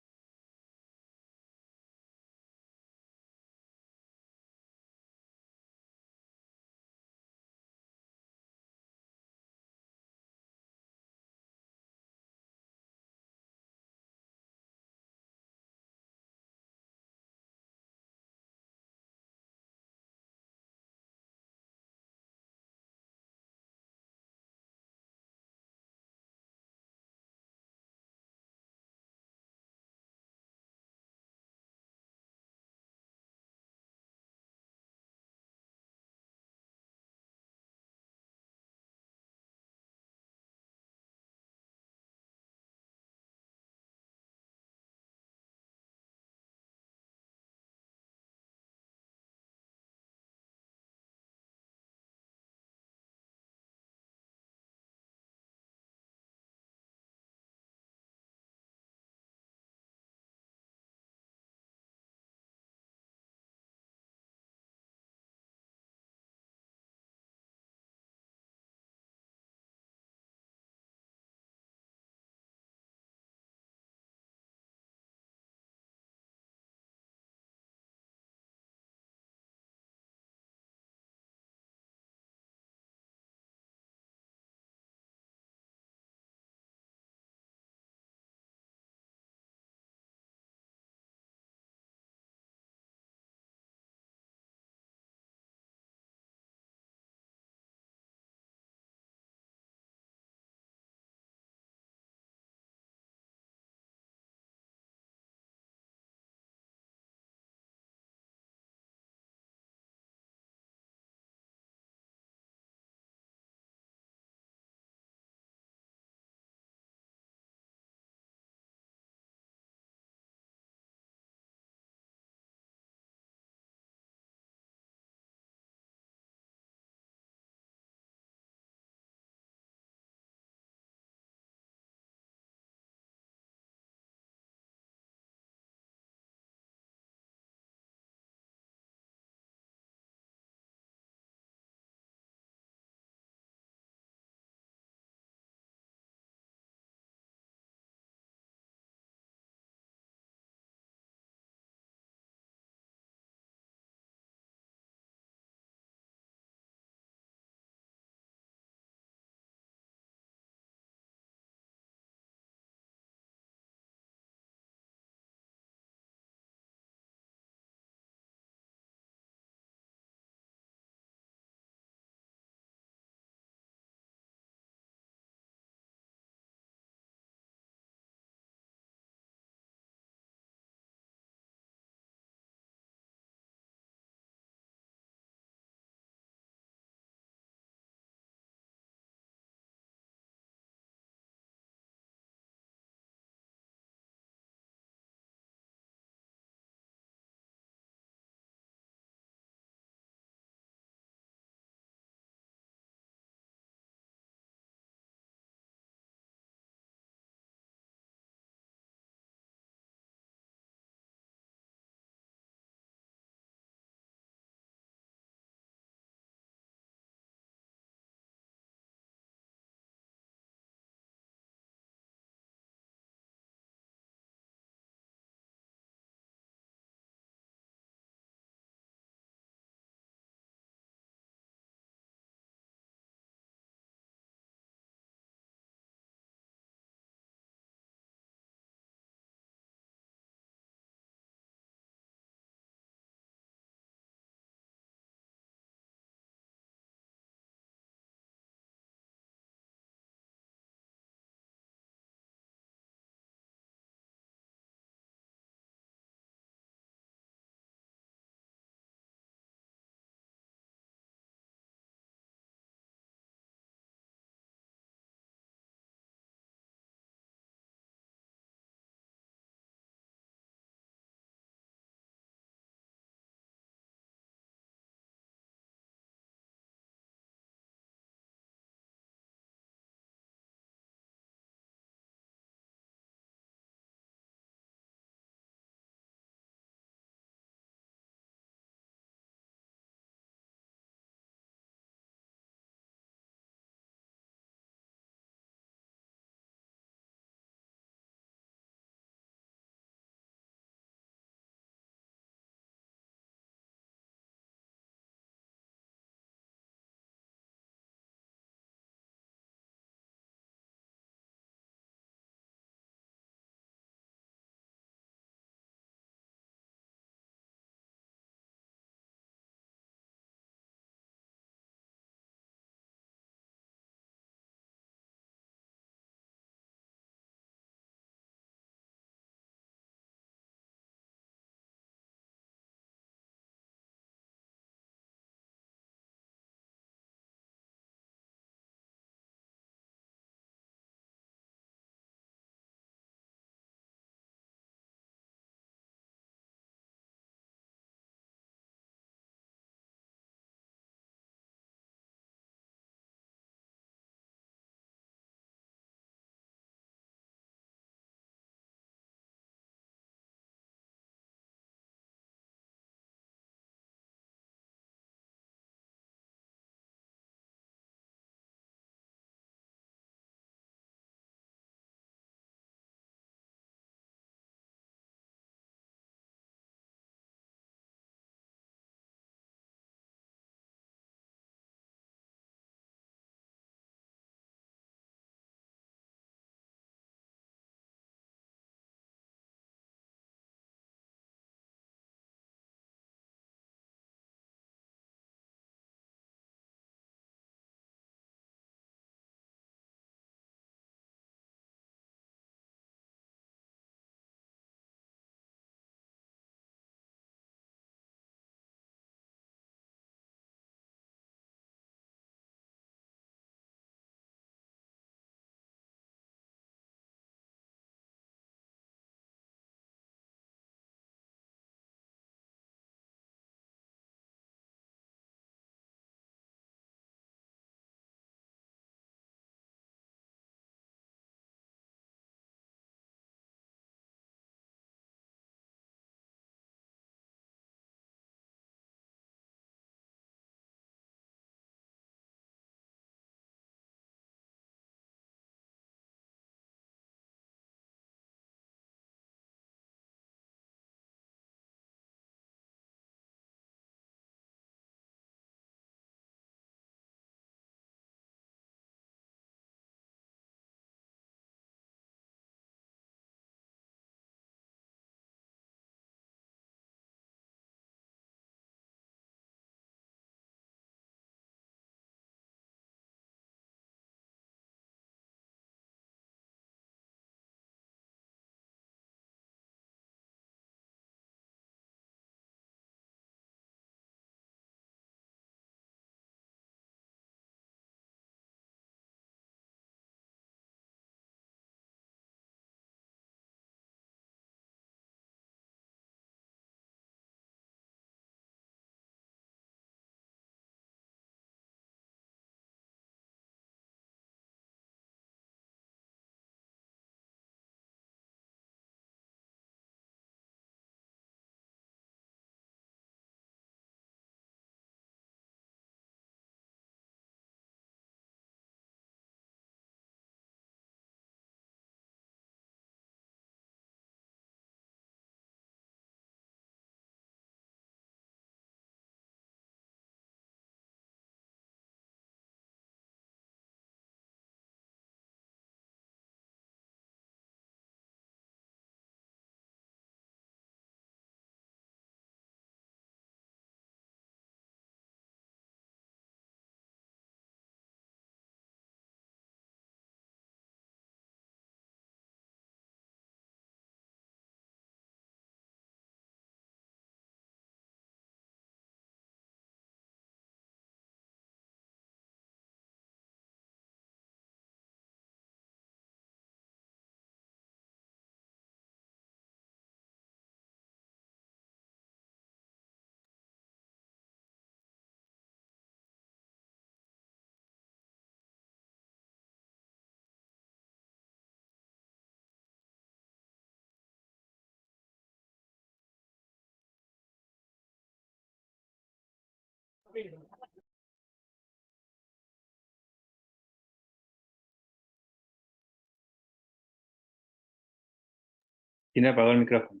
Tiene apagado el micrófono.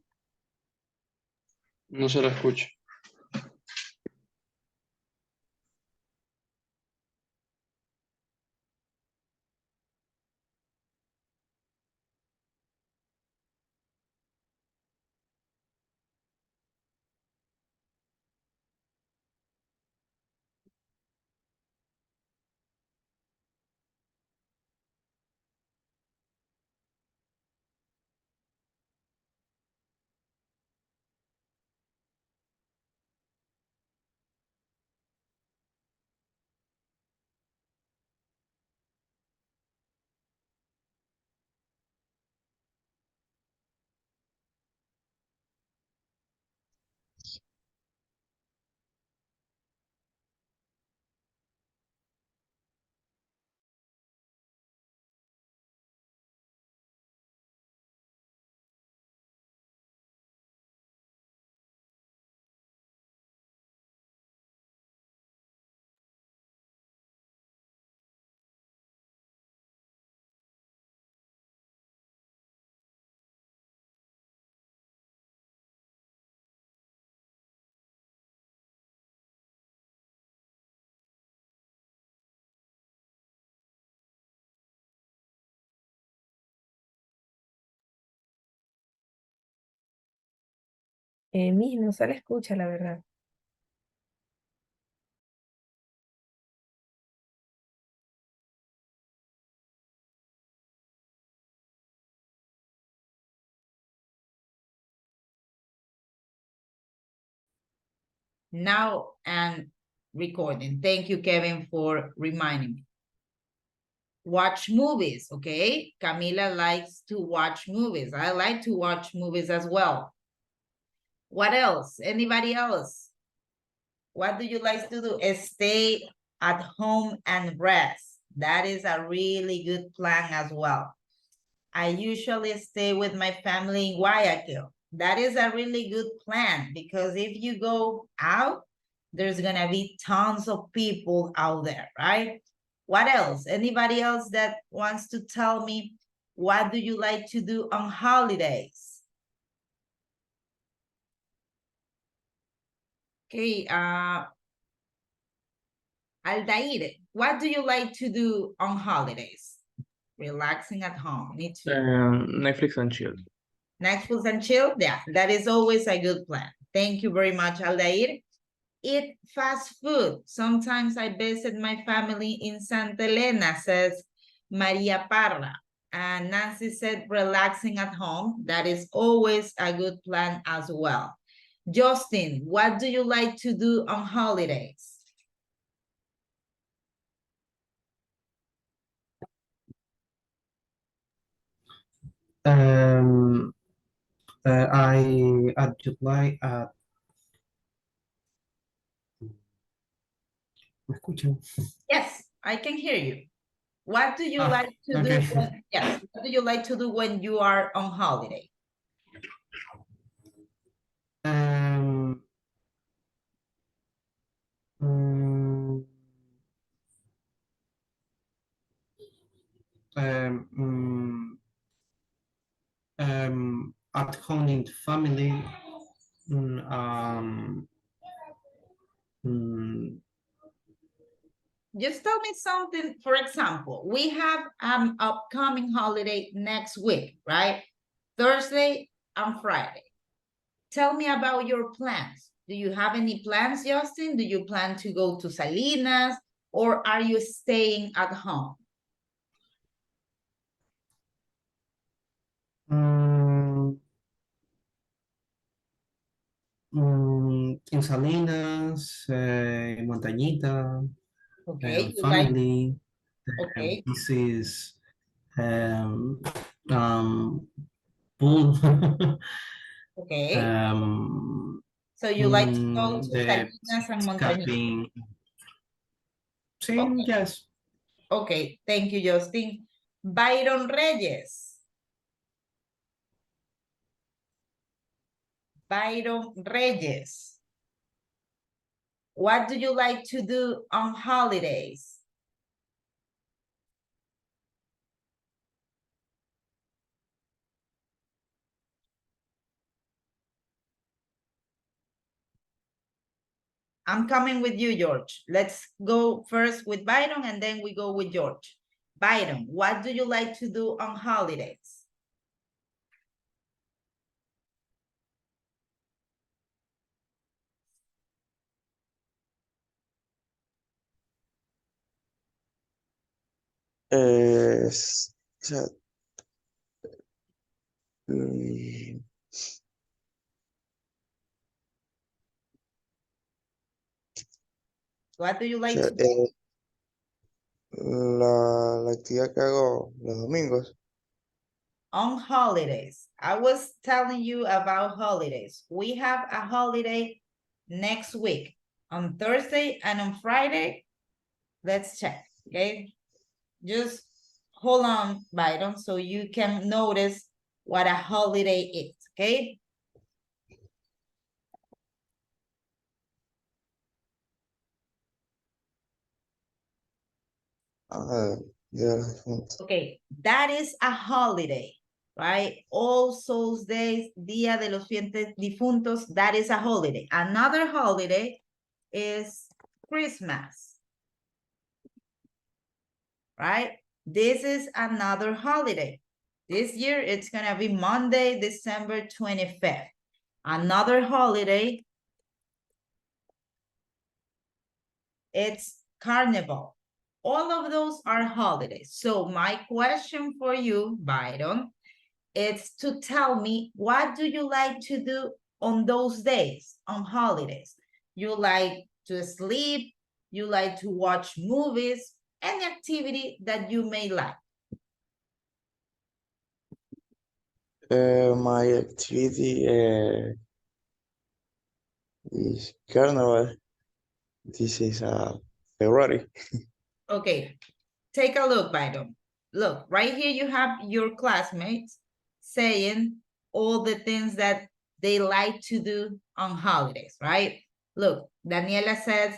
No se la escucha. Miss, no se la escucha, la verdad. Now and recording. Thank you, Kevin, for reminding me. Watch movies, okay? Camila likes to watch movies. I like to watch movies as well. What else? Anybody else? What do you like to do? Stay at home and rest. That is a really good plan as well. I usually stay with my family in Guayaquil. That is a really good plan because if you go out, there's gonna be tons of people out there, right? What else? Anybody else that wants to tell me what do you like to do on holidays? Okay, Aldair, what do you like to do on holidays? Relaxing at home, me too. Netflix and chill. Netflix and chill, yeah, that is always a good plan. Thank you very much, Aldair. Eat fast food. Sometimes I visit my family in Santa Elena, says Maria Parra. And Nancy said relaxing at home. That is always a good plan as well. Justin, what do you like to do on holidays? I would like ¿Me escuchan? Yes, I can hear you. What do you like to do? Okay. Yes, what do you like to do when you are on holiday? At home in family. Just tell me something. For example, we have upcoming holiday next week, right? Thursday and Friday. Tell me about your plans. Do you have any plans, Justin? Do you plan to go to Salinas or are you staying at home? In Salinas, Montañita, Okay, you like, family. okay. This is pool. Okay. So you like to go to the Salinas and Montañita? escaping. Sí, Okay. yes. Okay, thank you, Justin. Byron Reyes. Byron Reyes. What do you like to do on holidays? I'm coming with you, George. Let's go first with Byron and then we go with George. Byron, what do you like to do on holidays? sea, mm, What do you o like sea, to do? la actividad que hago los domingos. On holidays. I was telling you about holidays. We have a holiday next week on Thursday and on Friday. Let's check, okay? Just hold on, Byron, so you can notice what a holiday is, okay? Okay, that is a holiday, right? All Souls Days, Día de los Difuntos, that is a holiday. Another holiday is Christmas, right? This is another holiday. This year, it's gonna be Monday, December 25th. Another holiday, it's Carnival. All of those are holidays. So my question for you, Byron, is to tell me, what do you like to do on those days, on holidays? You like to sleep, you like to watch movies, any activity that you may like. My activity is Carnival. This is February. Okay, take a look, Byron. Look, right here you have your classmates saying all the things that they like to do on holidays, right? Look, Daniela says,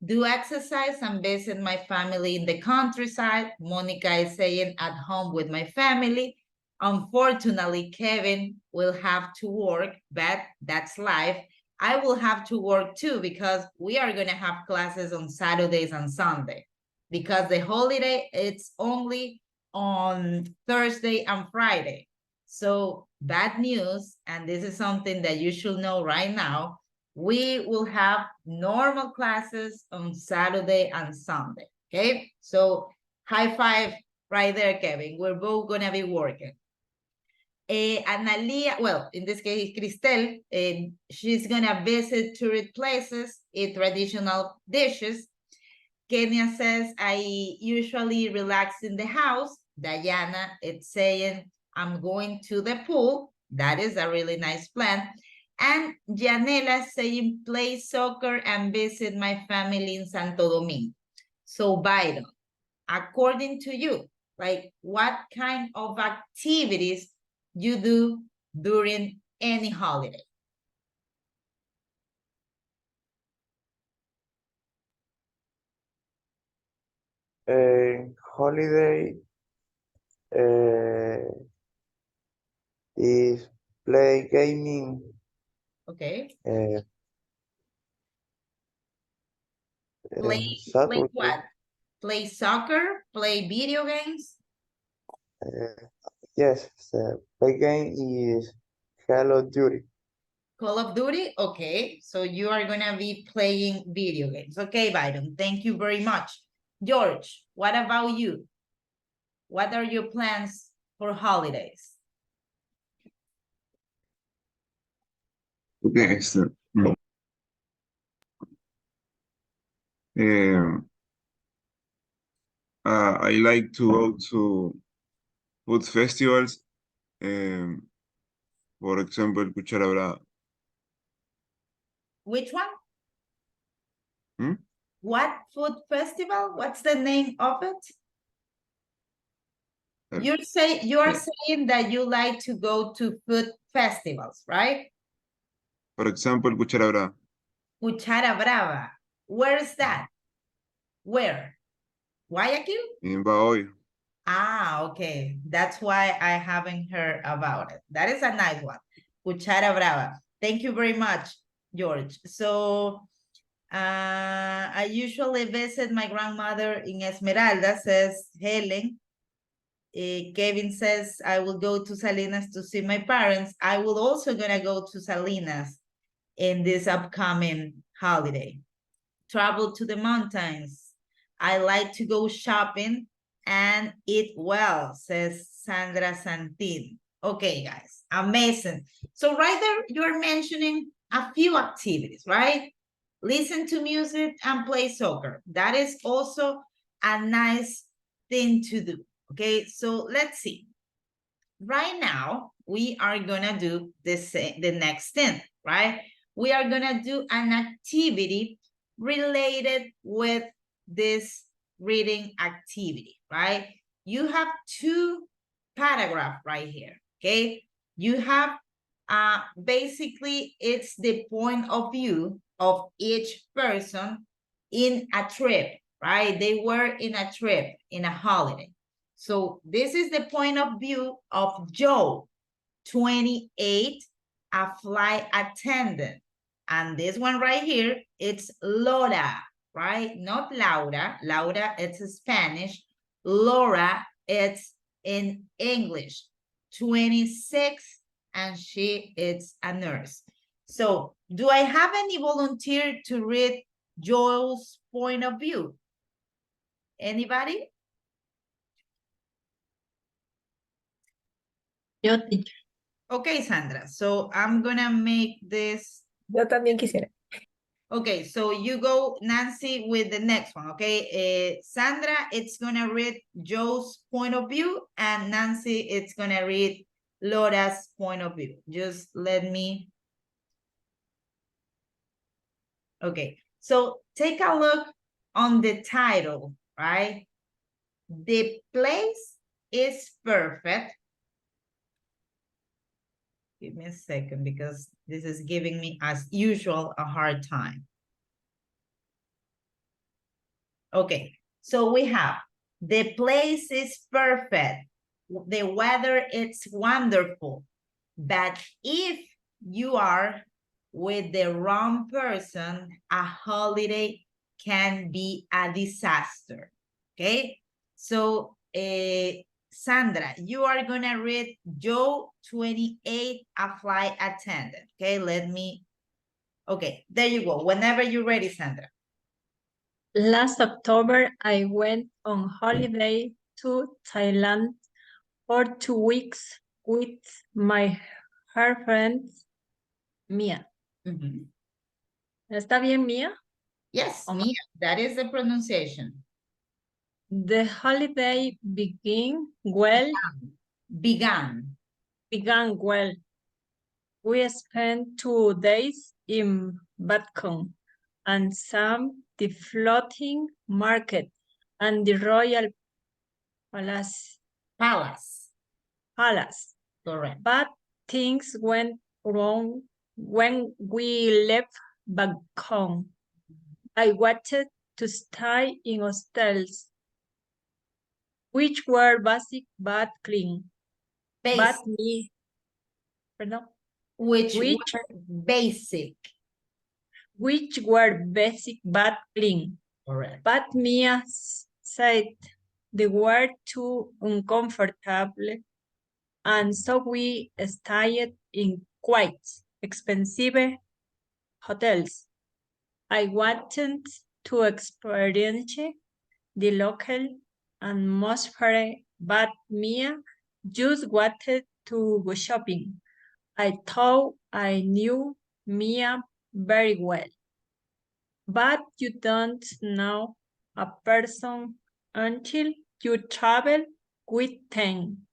do exercise and visit my family in the countryside. Monica is saying, at home with my family. Unfortunately, Kevin will have to work, but that's life. I will have to work too because we are going to have classes on Saturdays and Sunday because the holiday, it's only on Thursday and Friday. So bad news, and this is something that you should know right now, we will have normal classes on Saturday and Sunday, okay? So high five right there, Kevin. We're both gonna be working. Analia, well, in this case, Cristel, she's gonna visit tourist places, eat traditional dishes. Kenya says, I usually relax in the house. Diana, it's saying, I'm going to the pool. That is a really nice plan. And Janela saying, play soccer and visit my family in Santo Domingo. So Byron, according to you, like what kind of activities you do during any holiday? Holiday is play gaming. Okay. Play what? Play soccer? Play video games? Yes, the play game is Call of Duty. Call of Duty? Okay, so you are gonna be playing video games. Okay, Byron, thank you very much. George, what about you? What are your plans for holidays? Okay, I like to go to food festivals. For example, Cuchara Brava. Which one? Hmm? What food festival? What's the name of it? You are saying that you like to go to food festivals, right? For example, Cuchara Brava. Cuchara Brava. Where is that? Where? Guayaquil? In Baoyo. Ah, okay. That's why I haven't heard about it. That is a nice one. Cuchara brava. Thank you very much, George. So I usually visit my grandmother in Esmeralda, says Helen. Kevin says, I will go to Salinas to see my parents. I will also gonna go to Salinas in this upcoming holiday. Travel to the mountains. I like to go shopping and eat well, says Sandra Santin. Okay, guys, amazing. So right there, you're mentioning a few activities, right? Listen to music and play soccer. That is also a nice thing to do. Okay, so let's see. Right now, we are gonna do the next thing, right? We are gonna do an activity related with this reading activity, right? You have two paragraphs right here, okay? You have, basically, it's the point of view of each person in a trip, right? They were in a trip, in a holiday. So this is the point of view of Joe, 28, a flight attendant. And this one right here, it's Laura, right? Not Laura. Laura, it's Spanish. Laura, it's in English. 26, and she is a nurse. So do I have any volunteer to read Joel's point of view? Anybody? Yo, teacher. Okay, Sandra, so I'm gonna make this. Yo también quisiera. Okay, so you go, Nancy, with the next one, okay? Sandra, it's gonna read Joe's point of view, and Nancy, it's gonna read Laura's point of view. Just let me. Okay, so take a look on the title, right? The place is perfect. Give me a second because this is giving me, as usual, a hard time. Okay, so we have the place is perfect. The weather is wonderful. But if you are with the wrong person, a holiday can be a disaster. Okay, so Sandra, you are gonna read Joe, 28, a flight attendant. Okay, let me. Okay, there you go. Whenever you're ready, Sandra. Last October, I went on holiday to Thailand for 2 weeks with my girlfriend, Mia. ¿Está bien, Mia? Yes, Mia, that is the pronunciation. The holiday began well. Began well. We spent 2 days in Bangkok and some the floating market and the royal palace. Correct. But things went wrong when we left Bangkok. I wanted to stay in hostels, which were basic but clean. But me, pardon? Which were basic. Which were basic but clean. Correct. But Mia said they were too uncomfortable, and so we stayed in quite expensive hotels. I wanted to experience the local atmosphere, but Mia just wanted to go shopping. I thought I knew Mia very well. But you don't know a person until you travel with them.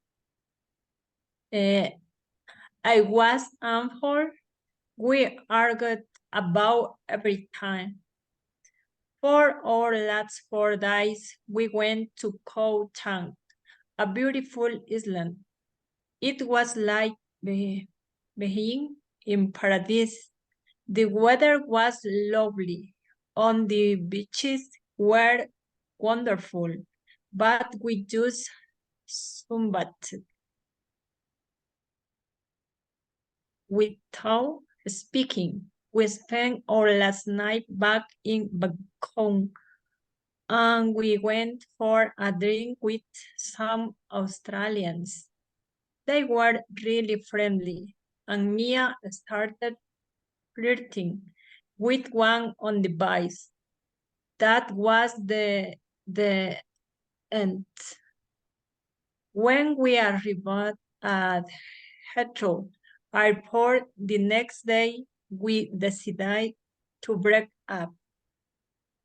I was for we argued about every time. For our last 4 days, we went to Koh Tang, a beautiful island. It was like being in paradise. The weather was lovely. on the beaches were wonderful, but we just sunbathed. Without speaking, we spent our last night back in Bangkok, and we went for a drink with some Australians. They were really friendly, and Mia started flirting with one on the bus. That was the end. When we arrived at Heathrow Airport the next day, we decided to break up.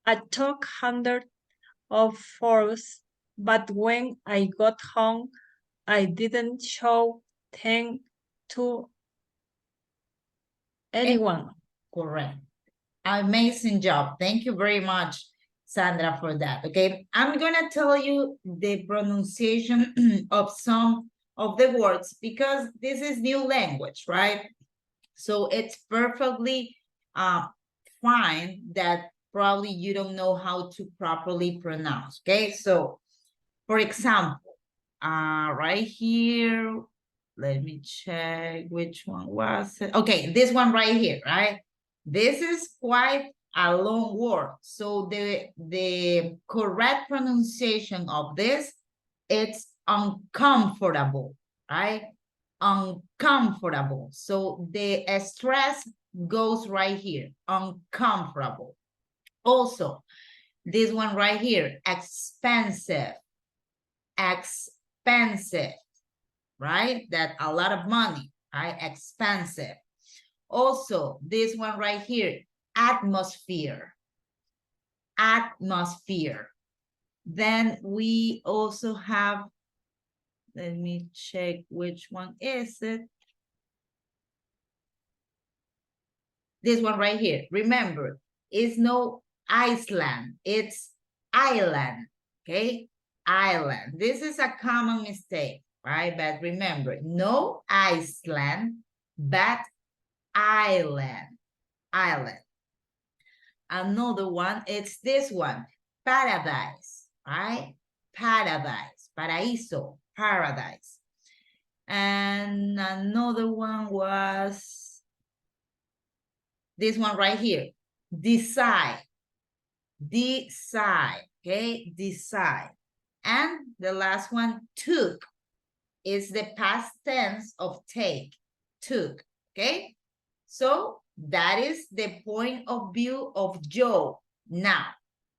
I took hundreds of photos, but when I got home, I didn't show them to anyone. Correct. Amazing job. Thank you very much, Sandra, for that. Okay, I'm gonna tell you the pronunciation of some of the words because this is new language, right? So it's perfectly fine that probably you don't know how to properly pronounce. Okay, so for example, right here, let me check which one was it. Okay, this one right here, right? This is quite a long word. So the correct pronunciation of this, it's uncomfortable, right? Uncomfortable. So the stress goes right here, uncomfortable. Also, this one right here, expensive, expensive, right? That a lot of money, right? Expensive. Also, this one right here, atmosphere, atmosphere. Then we also have, let me check which one is it. This one right here. Remember, it's no Iceland, it's island, okay? Island. This is a common mistake, right? But remember, no Iceland, but island, island. Another one, it's this one, paradise, right? Paradise, paraíso, paradise. And another one was this one right here, decide, decide, okay? Decide. And the last one, took, is the past tense of take, took, okay? So that is the point of view of Joe. Now,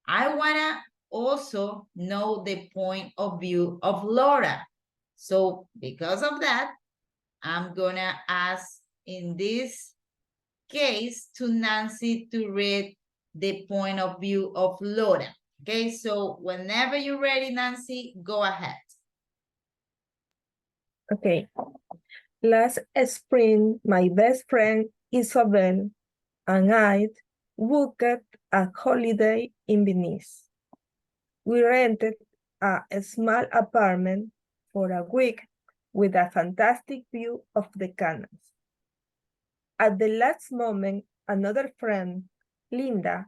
I wanna also know the point of view of Laura. So because of that, I'm gonna ask in this case to Nancy to read the point of view of Laura. Okay, so whenever you're ready, Nancy, go ahead. Okay. Last spring, my best friend Isabel and I booked a holiday in Venice. We rented a small apartment for a week with a fantastic view of the canals. At the last moment, another friend, Linda,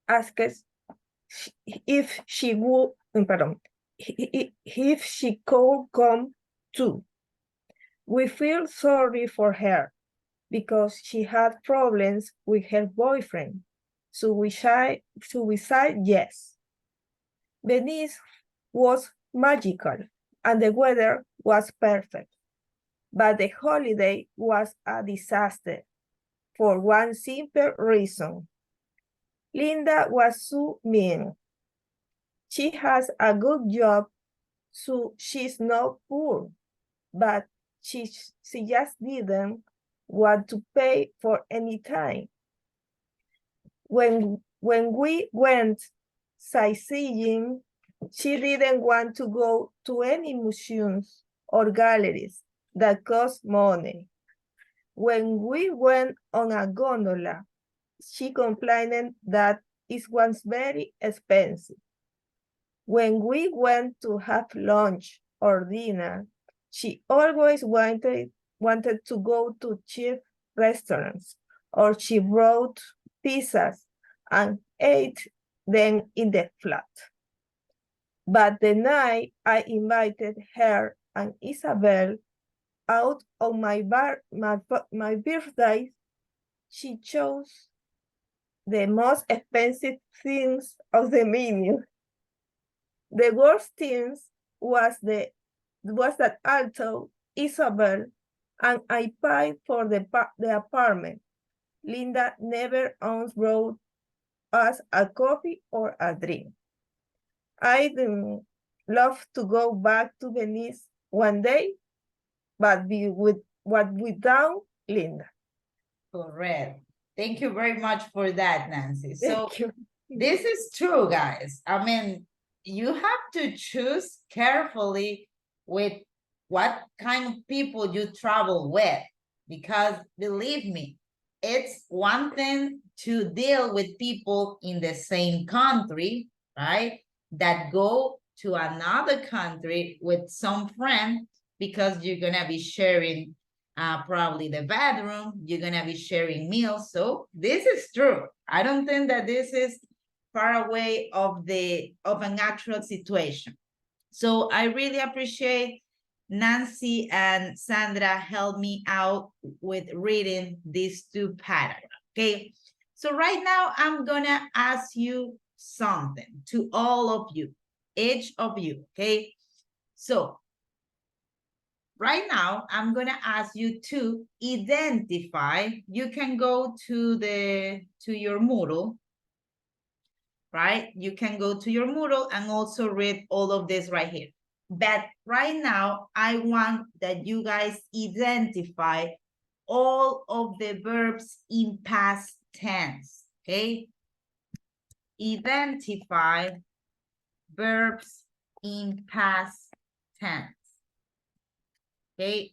asked us if she would, if she could come too. We feel sorry for her because she had problems with her boyfriend, so we said yes. Venice was magical and the weather was perfect, but the holiday was a disaster for one simple reason. Linda was so mean. She has a good job, so she's not poor, but she just didn't want to pay for any time. When we went sightseeing, she didn't want to go to any museums or galleries that cost money. When we went on a gondola, she complained that it was very expensive. When we went to have lunch or dinner, she always wanted to go to cheap restaurants, or she brought pizzas and ate them in the flat. But the night I invited her and Isabel out on my birthday, she chose the most expensive things of the menu. The worst things was that although Isabel and I paid for the apartment, Linda never once brought us a coffee or a drink. I'd love to go back to Venice one day, but without Linda. Correct. Thank you very much for that, Nancy. So Thank you. this is true, guys. I mean, you have to choose carefully with what kind of people you travel with, because believe me, it's one thing to deal with people in the same country, right? That go to another country with some friend, because you're gonna be sharing probably the bathroom, you're gonna be sharing meals. So this is true. I don't think that this is far away of an actual situation. So I really appreciate Nancy and Sandra help me out with reading these two paragraphs. Okay, so right now I'm gonna ask you something, to all of you, each of you. Okay, so right now I'm gonna ask you to identify. You can go to your Moodle, right? You can go to your Moodle and also read all of this right here. But right now, I want that you guys identify all of the verbs in past tense, okay? Identify verbs in past tense, okay?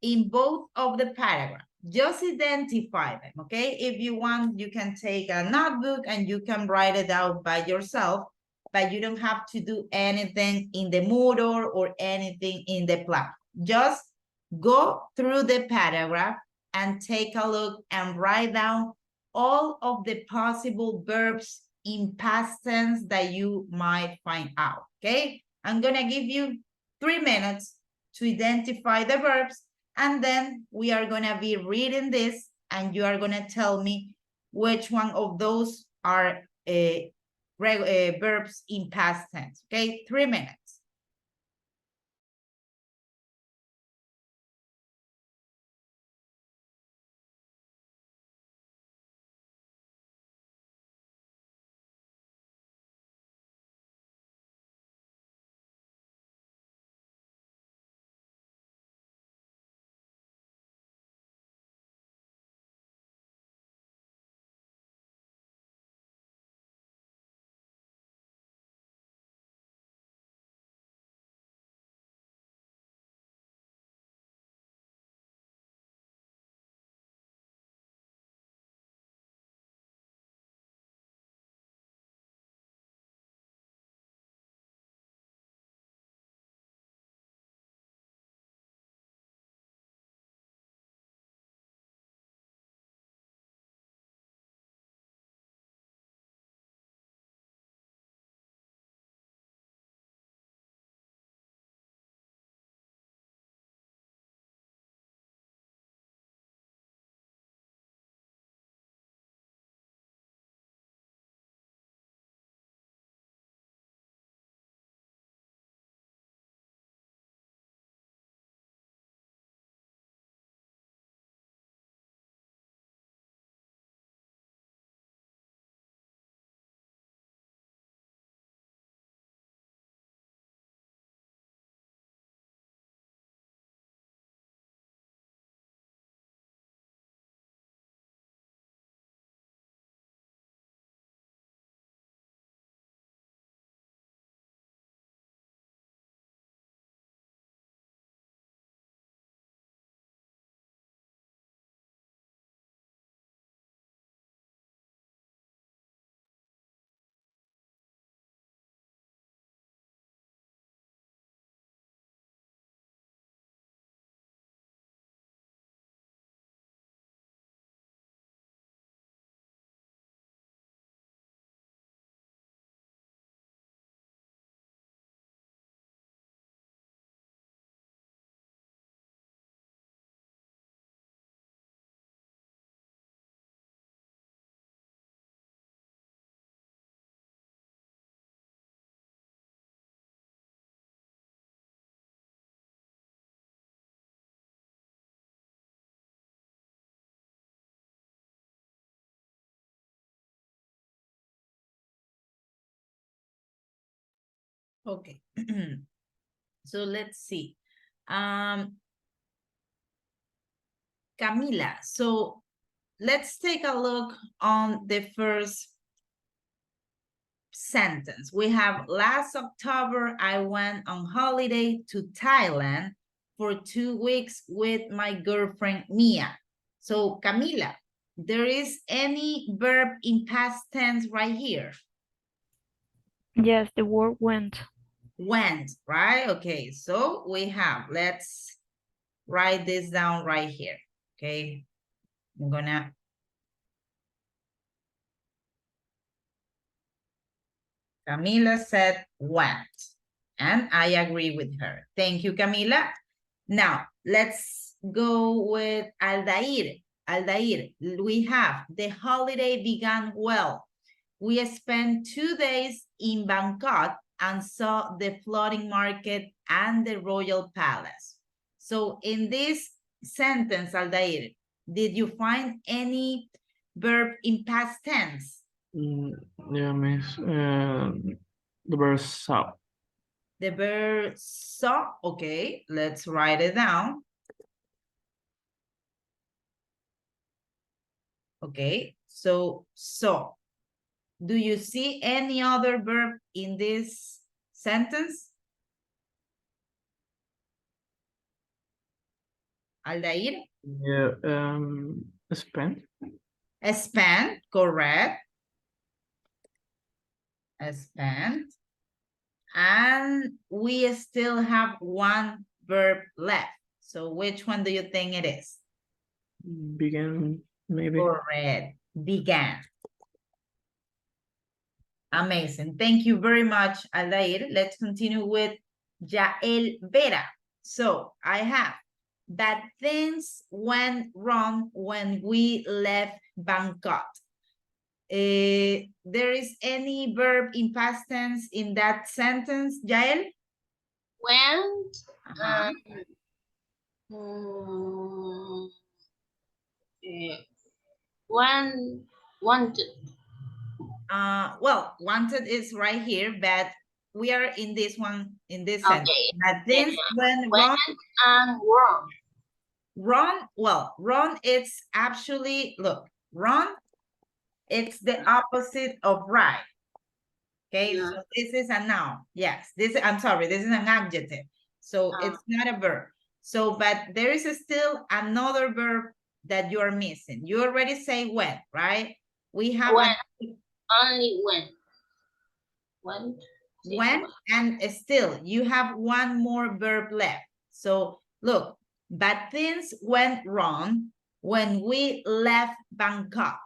In both of the paragraphs. Just identify them, okay? If you want, you can take a notebook and you can write it out by yourself, but you don't have to do anything in the Moodle or anything in the platform. Just go through the paragraph and take a look and write down all of the possible verbs in past tense that you might find out, okay? I'm gonna give you 3 minutes to identify the verbs, and then we are gonna be reading this and you are gonna tell me which one of those are verbs in past tense, okay? 3 minutes. Okay. So let's see. Camila, so let's take a look on the first sentence. We have last October, I went on holiday to Thailand for 2 weeks with my girlfriend, Mia. So Camila, there is any verb in past tense right here? Yes, the word went. Went, right? Okay, so we have, let's write this down right here, okay? I'm gonna Camila said went, and I agree with her. Thank you, Camila. Now, let's go with Aldair. Aldair, we have the holiday began well. We spent 2 days in Bangkok and saw the floating market and the royal palace. So in this sentence, Aldair, did you find any verb in past tense? Yeah, miss. The verb saw. The verb saw, okay, let's write it down. Okay, so saw. Do you see any other verb in this sentence? Aldair? Yeah, spent. Spent, correct. Spent. And we still have one verb left. So which one do you think it is? Began, maybe. Correct. Began. Amazing. Thank you very much, Aldair. Let's continue with Yael Vera. So I have that things went wrong when we left Bangkok. There is any verb in past tense in that sentence, Yael? Went. One wanted. Well, wanted is right here, but we are in this one, in this sentence. That things went wrong. And wrong. Wrong, well, wrong is actually, look, wrong, it's the opposite of right. Okay, Yeah. so this is a noun. Yes, I'm sorry, this is an adjective. So it's not a verb. So, but there is still another verb that you're missing. You already say went, right? We have Only went. Went, and still you have one more verb left. So look, but things went wrong when we left Bangkok.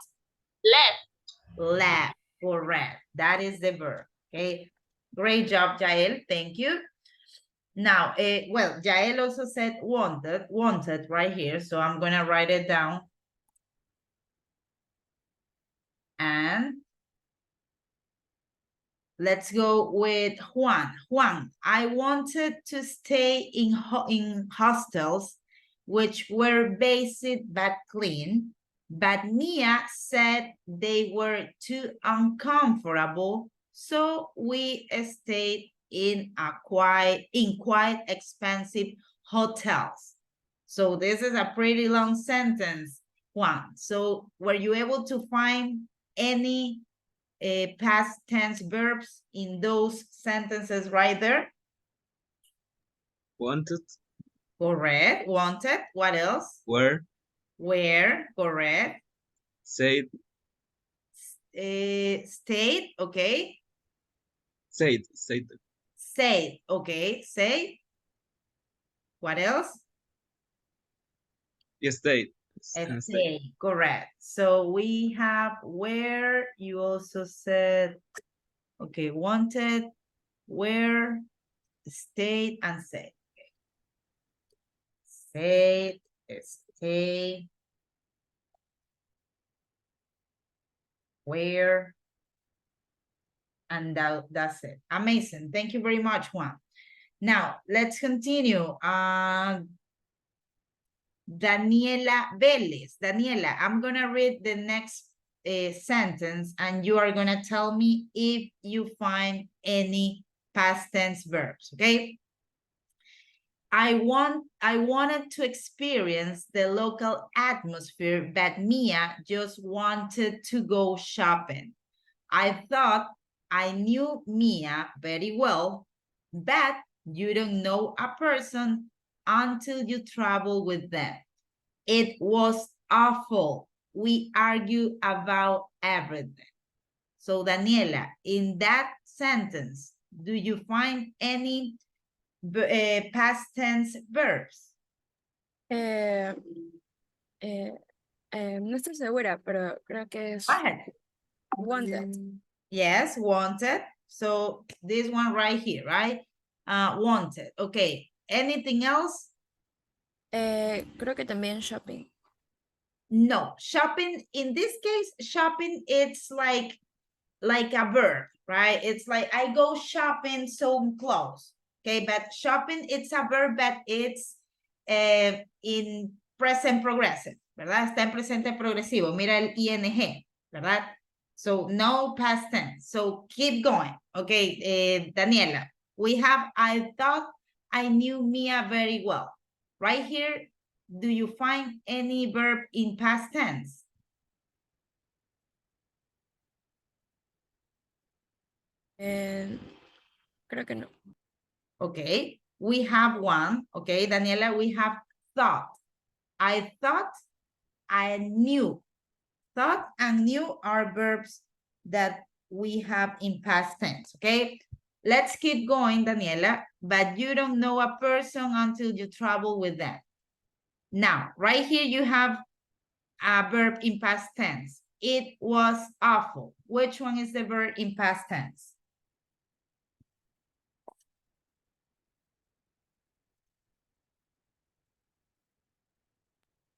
Left, correct. That is the verb, okay? Great job, Jael, thank you. Now, well, Jael also said wanted right here, so I'm gonna write it down. And let's go with Juan. Juan, I wanted to stay in hostels, which were basic but clean, but Mia said they were too uncomfortable, so we stayed in quite expensive hotels. So this is a pretty long sentence, Juan. So were you able to find any past tense verbs in those sentences right there? Wanted. Correct. Wanted. What else? Where. Where. Correct. Said. Stayed. Okay. Said. Said. Okay. Say. What else? Yes, stayed. Stay. Correct. So we have where. You also said, okay, wanted, where, stayed, and said. Okay. Said, stay, where, and that's it. Amazing. Thank you very much, Juan. Now, let's continue. Daniela Vélez. Daniela, I'm going to read the next sentence and you are going to tell me if you find any past tense verbs, okay? I wanted to experience the local atmosphere, but Mia just wanted to go shopping. I thought I knew Mia very well, but you don't know a person until you travel with them. It was awful. We argue about everything. So Daniela, in that sentence, do you find any past tense verbs? No estoy segura, pero creo que es wanted. Yes, wanted. So this one right here, right? Wanted. Okay. Anything else? Creo que también shopping. No, shopping, in this case, shopping, it's like a verb, right? It's like I go shopping some clothes. Okay, but shopping, it's a verb, but it's in present progressive, ¿verdad? Está en presente progresivo. Mira el ing, ¿verdad? So no past tense. So keep going. Okay, Daniela, we have, I thought I knew Mia very well. Right here, do you find any verb in past tense? Creo que no. Okay, we have one. Okay, Daniela, we have thought. I thought I knew. Thought and knew are verbs that we have in past tense. Okay, let's keep going, Daniela, but you don't know a person until you travel with them. Now, right here, you have a verb in past tense. It was awful. Which one is the verb in past tense?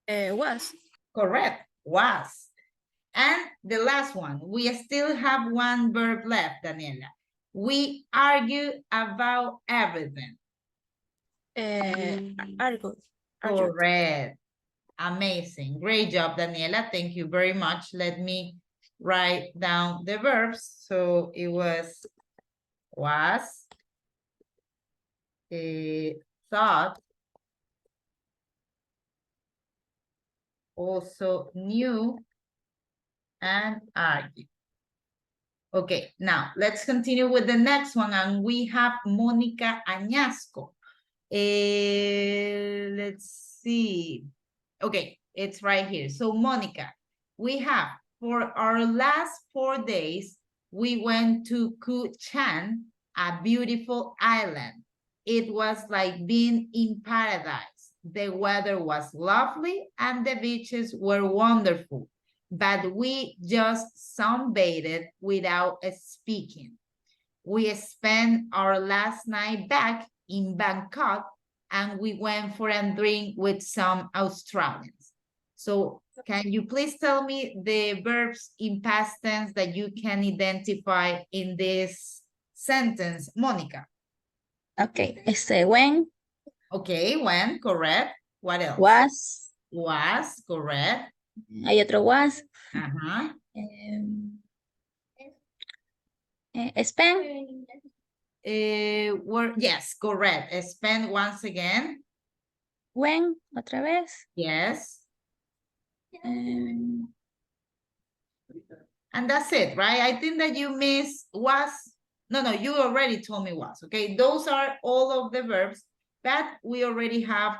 Was. Correct, was. And the last one, we still have one verb left, Daniela. We argue about everything. Argue. Correct. Amazing. Great job, Daniela. Thank you very much. Let me write down the verbs. So it was, thought, also knew, and argue. Okay, now let's continue with the next one, and we have Mónica Añasco. Let's see. Okay, it's right here. So Mónica, we have, for our last 4 days, we went to Koh Chan, a beautiful island. It was like being in paradise. The weather was lovely and the beaches were wonderful, but we just sunbathed without speaking. We spent our last night back in Bangkok and we went for a drink with some Australians. So can you please tell me the verbs in past tense that you can identify in this sentence, Mónica? Okay, when. Okay, when, correct. What else? Was. Was, correct. Hay otro was. Uh-huh. Spend. Yes, correct. Spend once again. When, otra vez. Yes. And that's it, right? I think that you missed was. No, you already told me was, okay? Those are all of the verbs that we already have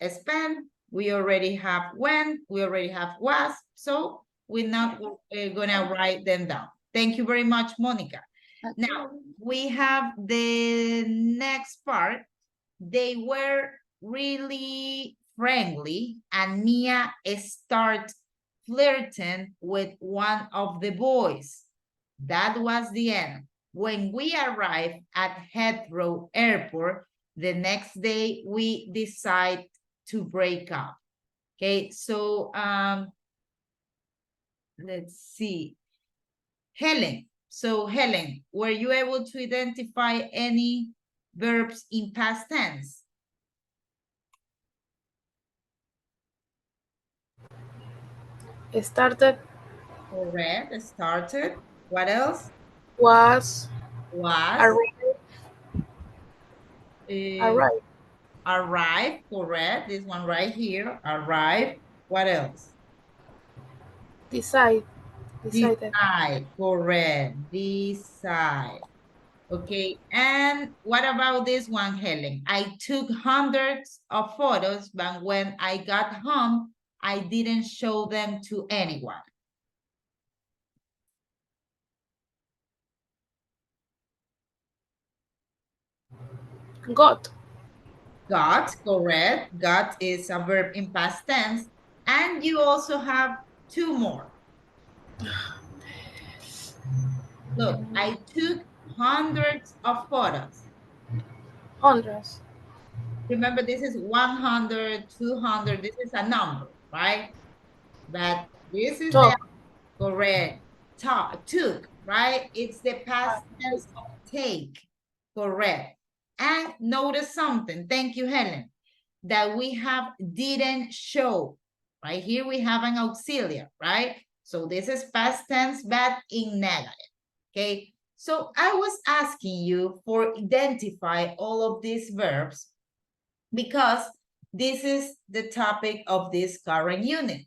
spend, we already have when, we already have was, so we're not gonna write them down. Thank you very much, Mónica. Okay. Now, we have the next part. They were really friendly and Mia started flirting with one of the boys. That was the end. When we arrived at Heathrow Airport, the next day we decide to break up. Okay, so let's see. Helen. So Helen, were you able to identify any verbs in past tense? Started. Correct, started. What else? Was. Was. Arrived. Arrive. Arrive, correct. This one right here, arrive. What else? Decide. Decide, correct. Decide. Okay, and what about this one, Helen? I took hundreds of photos, but when I got home, I didn't show them to anyone. Got. Got, correct. Got is a verb in past tense. And you also have two more. Look, I took hundreds of photos. Hundreds. Remember, this is 100, 200. This is a number, right? But this is the correct. Took, right? It's the past tense of take. Correct. And notice something. Thank you, Helen. That we have didn't show. Right here we have an auxiliary, right? So this is past tense, but in negative. Okay. So I was asking you for identify all of these verbs because this is the topic of this current unit,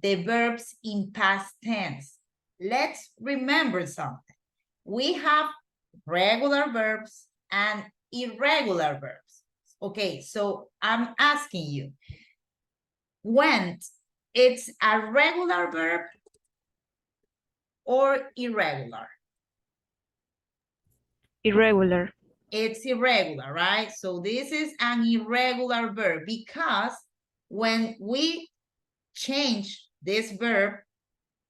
the verbs in past tense. Let's remember something. We have regular verbs and irregular verbs. Okay, so I'm asking you, went, it's a regular verb or irregular? Irregular. It's irregular, right? So this is an irregular verb because when we change this verb,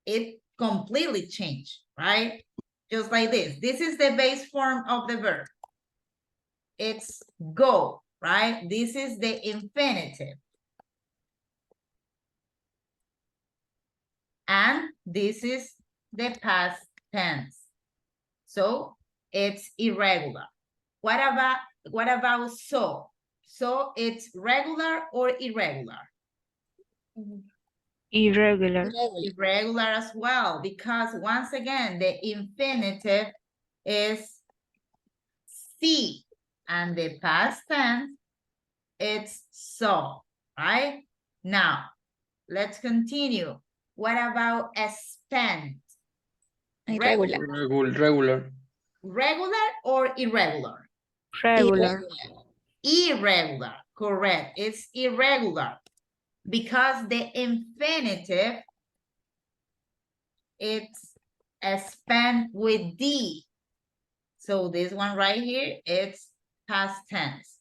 it completely changed, right? Just like this. This is the base form of the verb. It's go, right? This is the infinitive. And this is the past tense. So it's irregular. What about so? So it's regular or irregular? Irregular. Irregular as well, because once again, the infinitive is see, and the past tense, it's so, right? Now, let's continue. What about spend? Regular. Regular or irregular? Regular. Irregular, correct. It's irregular because the infinitive, it's spent with D. So this one right here, it's past tense.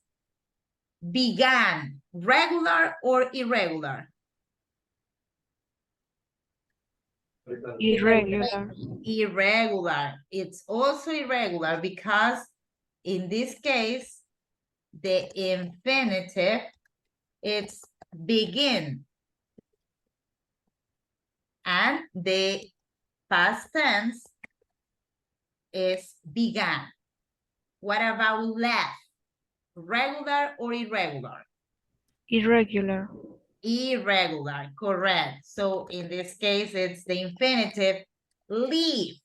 Began, regular or irregular? Irregular. Irregular. It's also irregular because in this case, the infinitive, it's begin. And the past tense is began. What about left? Regular or irregular? Irregular. Irregular, correct. So in this case, it's the infinitive leave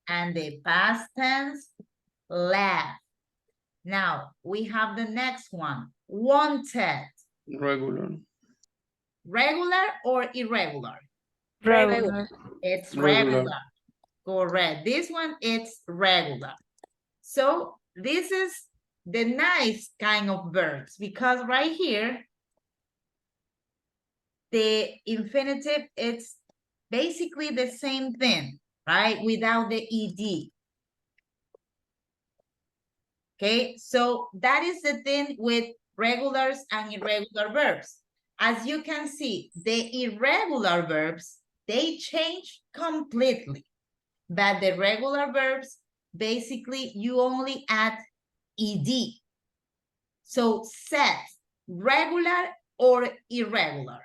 and the past tense left. Now we have the next one, wanted. Regular. Regular or irregular? Regular. It's Regular. regular. Correct. This one, it's regular. So this is the nice kind of verbs because right here, the infinitive, it's basically the same thing, right? Without the ed. Okay, so that is the thing with regulars and irregular verbs. As you can see, the irregular verbs, they change completely. But the regular verbs, basically, you only add ed. So set, regular or irregular?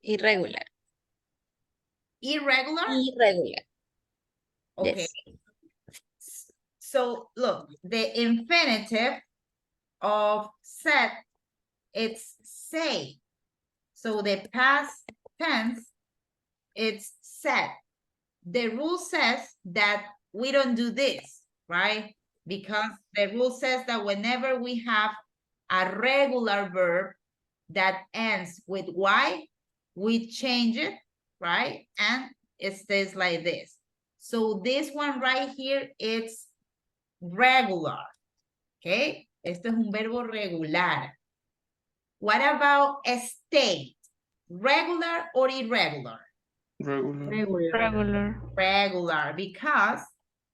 Irregular. Irregular? Irregular. Okay. Yes. So look, the infinitive of set, it's say. So the past tense, it's said. The rule says that we don't do this, right? Because the rule says that whenever we have a regular verb that ends with Y, we change it, right? And it stays like this. So this one right here, it's regular, okay? Este es un verbo regular. What about a state? Regular or irregular? Regular. Regular, because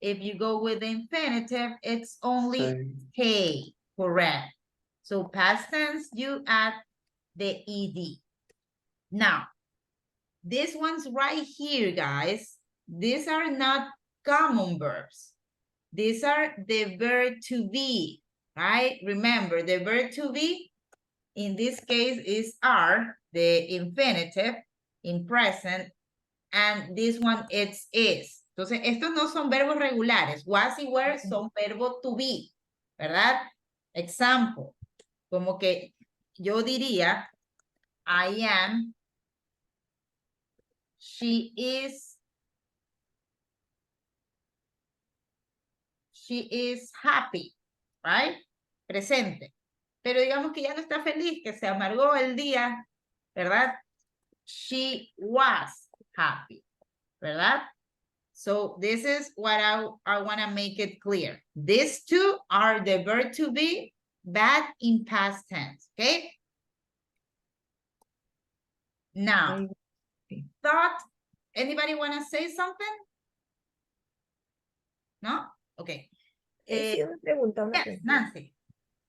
if you go with the infinitive, it's only stay, correct. So past tense, you add the ed. Now, these ones right here, guys, these are not common verbs. These are the verb to be, right? Remember, the verb to be, in this case, is are, the infinitive, in present, and this one, it's is. Entonces, estos no son verbos regulares. Was y were son verbo to be, ¿verdad? Example, como que yo diría, I am, she is happy, right? Presente. Pero digamos que ya no está feliz, que se amargó el día, ¿verdad? She was happy, ¿verdad? So this is what I want to make it clear. These two are the verb to be, but in past tense, okay? Now, thought, anybody want to say something? No? Okay. Sí, una pregunta, una Yes, pregunta. Nancy.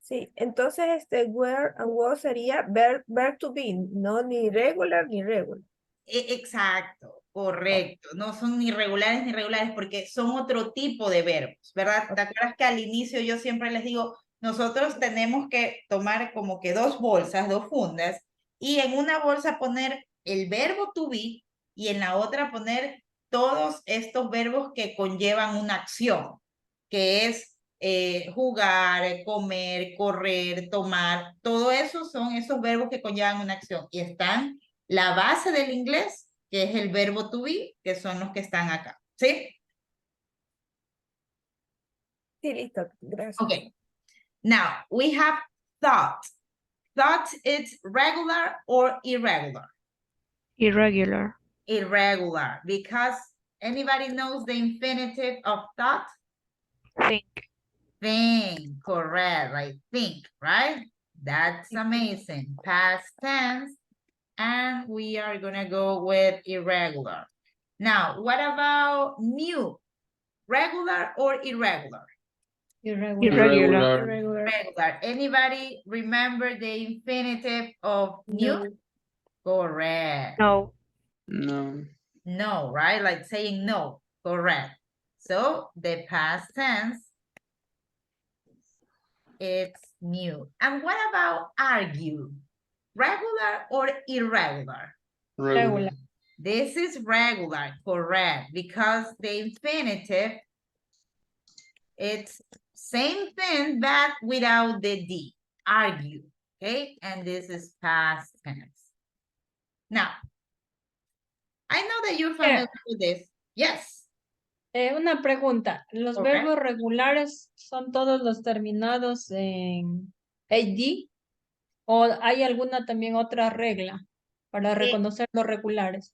Sí, entonces were and was sería verb to be, no ni regular ni regular. Exacto, correcto. No son ni regulares ni regulares porque son otro tipo de verbos, ¿verdad? ¿Te acuerdas que al inicio yo siempre les digo, nosotros tenemos que tomar como que dos bolsas, dos fundas, y en una bolsa poner el verbo to be y en la otra poner todos estos verbos que conllevan una acción, que es jugar, comer, correr, tomar, todo eso son esos verbos que conllevan una acción y están la base del inglés, que es el verbo to be, que son los que están acá, ¿sí? Sí, listo, gracias. Okay. Now, we have thought. Thought is regular or irregular? Irregular. Irregular, because anybody knows the infinitive of thought? Think. Think, correct, like think, right? That's amazing. Past tense, and we are gonna go with irregular. Now, what about new? Regular or irregular? Irregular. Regular. Anybody remember the infinitive of new? Correct. No. No. No, right? Like saying no. Correct. So the past tense, it's new. And what about argue? Regular or irregular? Regular. This is regular, correct, because the infinitive, it's same thing, but without the D, argue, okay? And this is past tense. Now, I know that you're familiar with this. Yes. Una pregunta, ¿los Okay. verbos regulares son todos los terminados en AD? ¿O hay alguna también otra regla para reconocer los regulares?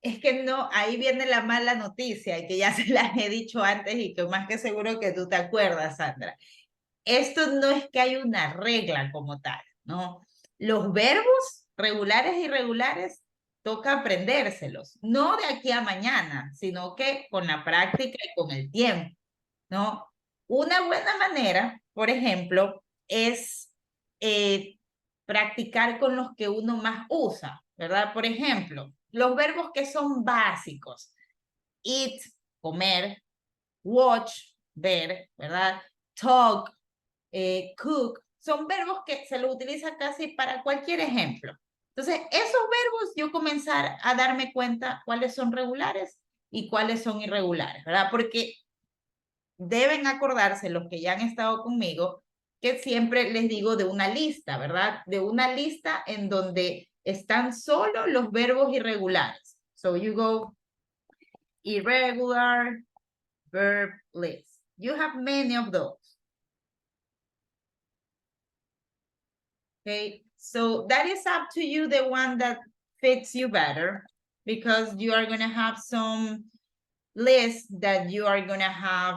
Es que no, ahí viene la mala noticia, que ya se las he dicho antes y que más que seguro que tú te acuerdas, Sandra. Esto no es que hay una regla como tal, ¿no? Los verbos regulares e irregulares toca aprendérselos, no de aquí a mañana, sino que con la práctica y con el tiempo, ¿no? Una buena manera, por ejemplo, es practicar con los que uno más usa, ¿verdad? Por ejemplo, los verbos que son básicos. Eat, comer. Watch, ver, ¿verdad? Talk, cook. Son verbos que se lo utiliza casi para cualquier ejemplo. Entonces, esos verbos yo comenzar a darme cuenta cuáles son regulares y cuáles son irregulares, ¿verdad? Porque deben acordarse los que ya han estado conmigo que siempre les digo de una lista, ¿verdad? De una lista en donde están solo los verbos irregulares. So you go irregular verb list. You have many of those. Okay, so that is up to you, the one that fits you better, because you are going to have some lists that you are going to have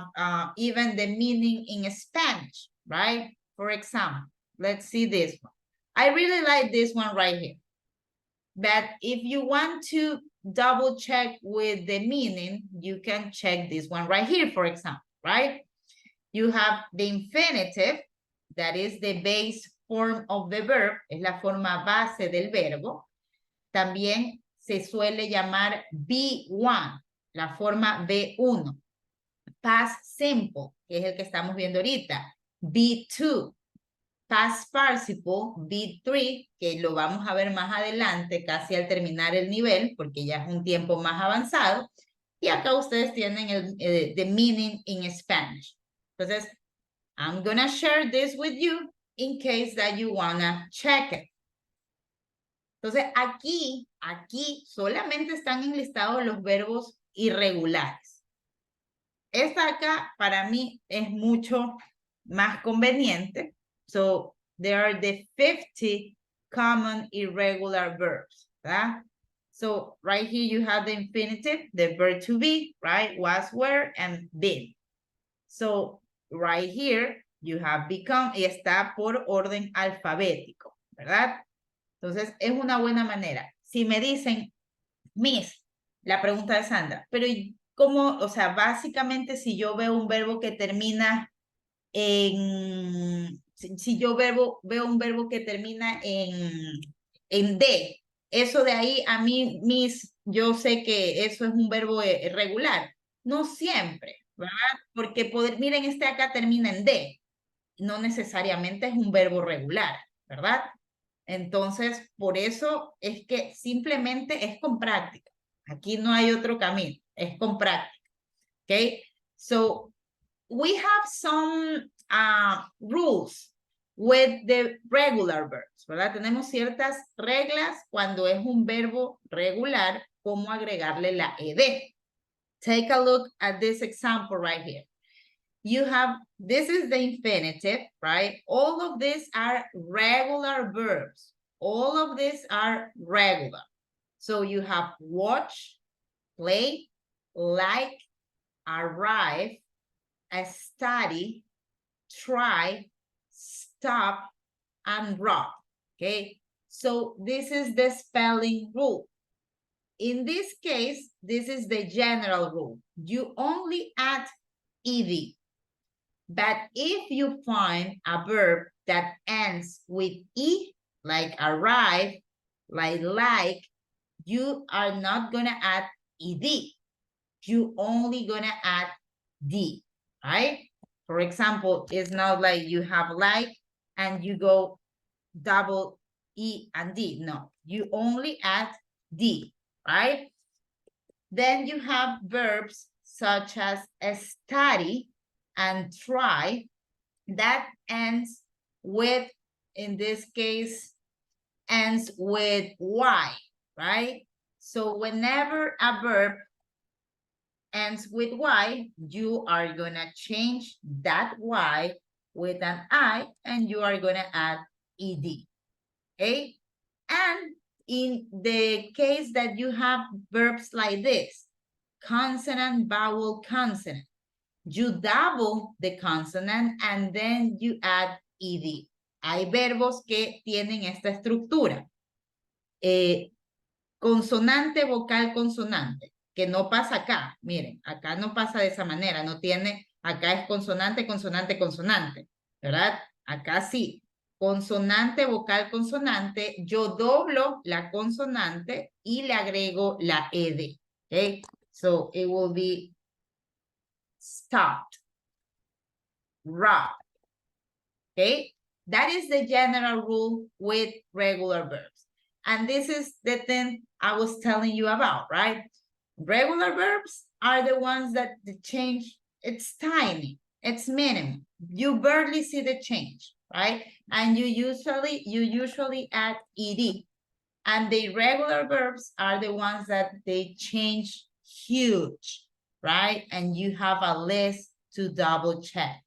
even the meaning in Spanish, right? For example, let's see this one. I really like this one right here. But if you want to double check with the meaning, you can check this one right here, for example, right? You have the infinitive, that is the base form of the verb, es la forma base del verbo. También se suele llamar B1, la forma B1. Past simple, que es el que estamos viendo ahorita. B2. Past participle, B3, que lo vamos a ver más adelante, casi al terminar el nivel, porque ya es un tiempo más avanzado. Y acá ustedes tienen el the meaning in Spanish. Entonces, I'm gonna share this with you in case that you wanna check it. Entonces, aquí solamente están enlistados los verbos irregulares. Esta acá, para mí, es mucho más conveniente. So, there are the 50 common irregular verbs, ¿verdad? So, right here you have the infinitive, the verb to be, right? Was, were, and been. So, right here, you have become, y está por orden alfabético, ¿verdad? Entonces, es una buena manera. Si me dicen, Miss, la pregunta de Sandra, pero ¿cómo? O sea, básicamente, si yo veo un verbo que termina en... Si yo veo un verbo que termina en D, eso de ahí, a mí, Miss, yo sé que eso es un verbo regular. No siempre, ¿verdad? Porque, miren, este acá termina en D. No necesariamente es un verbo regular, ¿verdad? Entonces, por eso es que simplemente es con práctica. Aquí no hay otro camino, es con práctica. Okay? So, we have some rules with the regular verbs, ¿verdad? Tenemos ciertas reglas cuando es un verbo regular, cómo agregarle la ed. Take a look at this example right here. You have, this is the infinitive, right? All of these are regular verbs. All of these are regular. So you have watch, play, like, arrive, study, try, stop, and rock. Okay, so this is the spelling rule. In this case, this is the general rule. You only add ed. But if you find a verb that ends with e, like arrive, like, you are not gonna add ed. You only gonna add d, right? For example, it's not like you have like and you go double e and d. No, you only add d, right? Then you have verbs such as study and try that ends with, in this case, ends with y, right? So whenever a verb ends with y, you are gonna change that y with an I and you are gonna add ed, okay? And in the case that you have verbs like this, consonant, vowel, consonant, you double the consonant and then you add ed. Hay verbos que tienen esta estructura. Consonante, vocal, consonante, que no pasa acá. Miren, acá no pasa de esa manera, no tiene, acá es consonante, consonante, consonante, ¿verdad? Acá sí. Consonante, vocal, consonante, yo doblo la consonante y le agrego la ed. Okay? So it will be stopped, rock. Okay? That is the general rule with regular verbs. And this is the thing I was telling you about, right? Regular verbs are the ones that the change, it's tiny, it's minimum. You barely see the change, right? And you usually add ed. And the irregular verbs are the ones that they change huge, right? And you have a list to double check.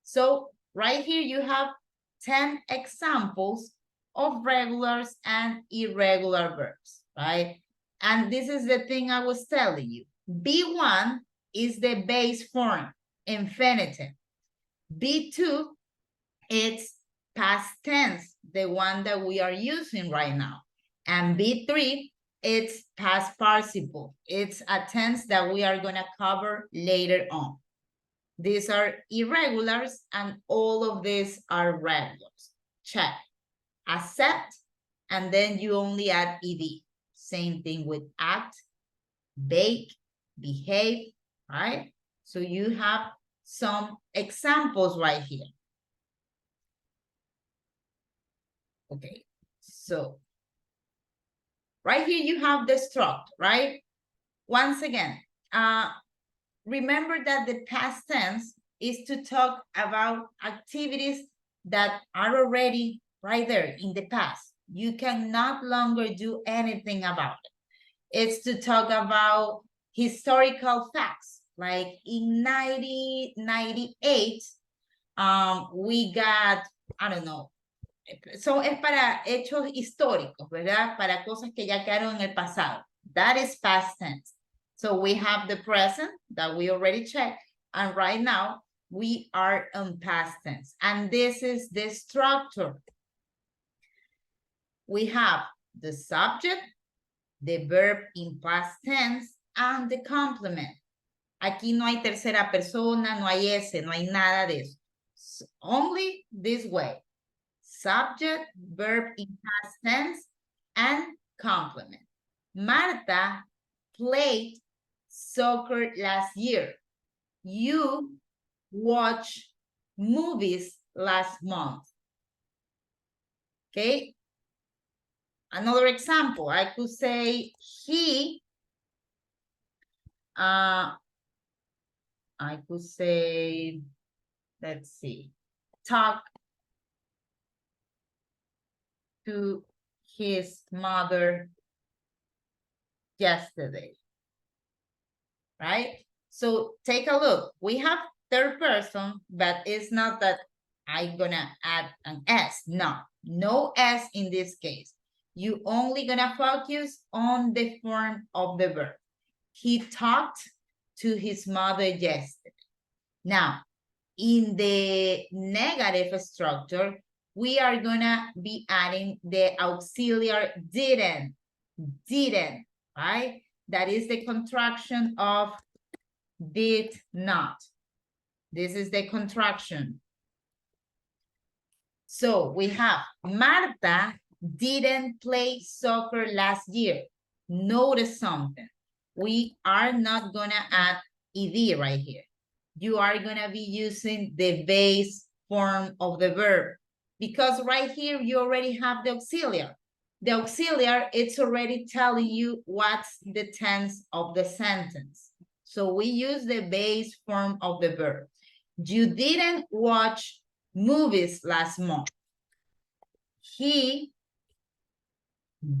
So right here you have 10 examples of regulars and irregular verbs, right? And this is the thing I was telling you. B1 is the base form, infinitive. B2, it's past tense, the one that we are using right now. And B3, it's past participle. It's a tense that we are gonna cover later on. These are irregulars and all of these are regulars. Check. Accept, and then you only add ed. Same thing with act, bake, behave, right? So you have some examples right here. Okay, so right here you have the struct, right? Once again, remember that the past tense is to talk about activities that are already right there in the past. You can no longer do anything about it. It's to talk about historical facts. Like in 1998, we got, I don't know. So es para hechos históricos, ¿verdad? Para cosas que ya quedaron en el pasado. That is past tense. So we have the present that we already checked. And right now we are on past tense. And this is the structure. We have the subject, the verb in past tense, and the complement. Aquí no hay tercera persona, no hay ese, no hay nada de eso. So only this way. Subject, verb in past tense, and complement. Marta played soccer last year. You watched movies last month. Okay. Another example, I could say he, I could say, let's see, talk to his mother yesterday, right? So take a look. We have third person, but it's not that I'm gonna add an S. No, no S in this case. You only gonna focus on the form of the verb. He talked to his mother yesterday. Now, in the negative structure, we are gonna be adding the auxiliary didn't, right? That is the contraction of did not. This is the contraction. So we have Marta didn't play soccer last year. Notice something. We are not gonna add ed right here. You are gonna be using the base form of the verb because right here you already have the auxiliary. The auxiliary, it's already telling you what's the tense of the sentence. So we use the base form of the verb. You didn't watch movies last month. He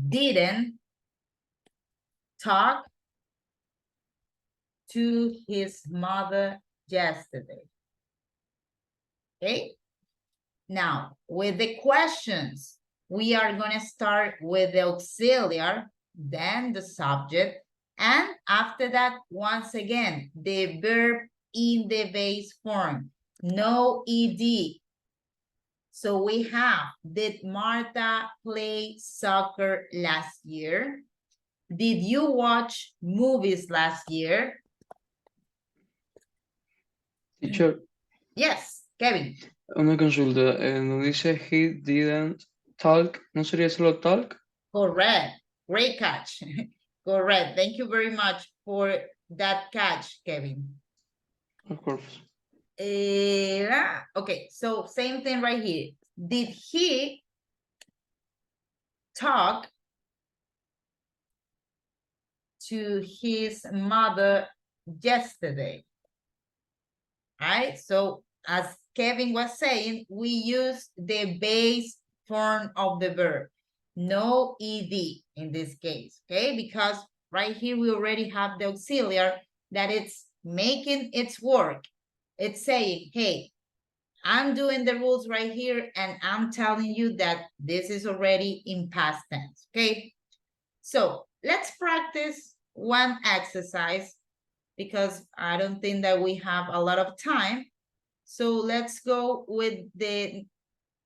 didn't talk to his mother yesterday. Okay. Now, with the questions, we are going to start with the auxiliary, then the subject, and after that, once again, the verb in the base form, no ed. So we have, did Marta play soccer last year? Did you watch movies last year? Teacher, Yes, Kevin. una consulta. No dice he didn't talk. ¿No sería solo talk? Correct. Great catch. Correct. Thank you very much for that catch, Kevin. Of course. Okay, so same thing right here. Did he talk to his mother yesterday? Right? So as Kevin was saying, we use the base form of the verb. No ed in this case, okay? Because right here we already have the auxiliary that it's making its work. It's saying, hey, I'm doing the rules right here and I'm telling you that this is already in past tense, okay? So let's practice one exercise because I don't think that we have a lot of time. So let's go with the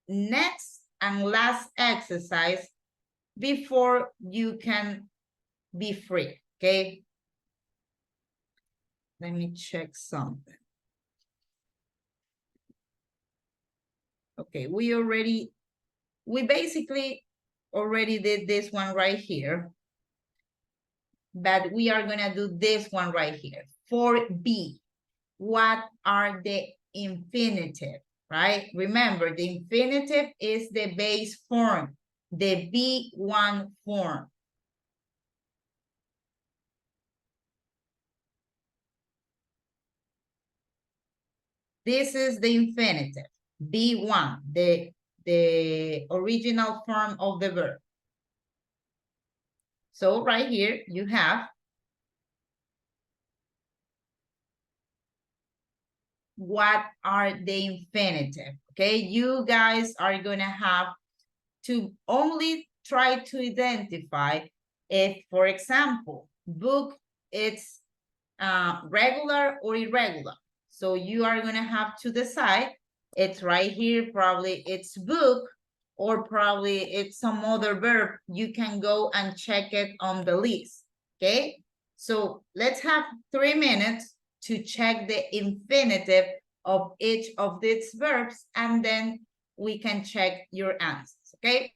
next and last exercise before you can be free, okay? Let me check something. Okay, we basically already did this one right here, but we are gonna do this one right here. For B, what are the infinitive, right? Remember, the infinitive is the base form, the B1 form. This is the infinitive, B1, the original form of the verb. So right here you have what are the infinitive, okay? You guys are gonna have to only try to identify if, for example, book it's regular or irregular. So you are gonna have to decide, it's right here, probably it's book, or probably it's some other verb. You can go and check it on the list, okay? So let's have 3 minutes to check the infinitive of each of these verbs, and then we can check your answers, okay?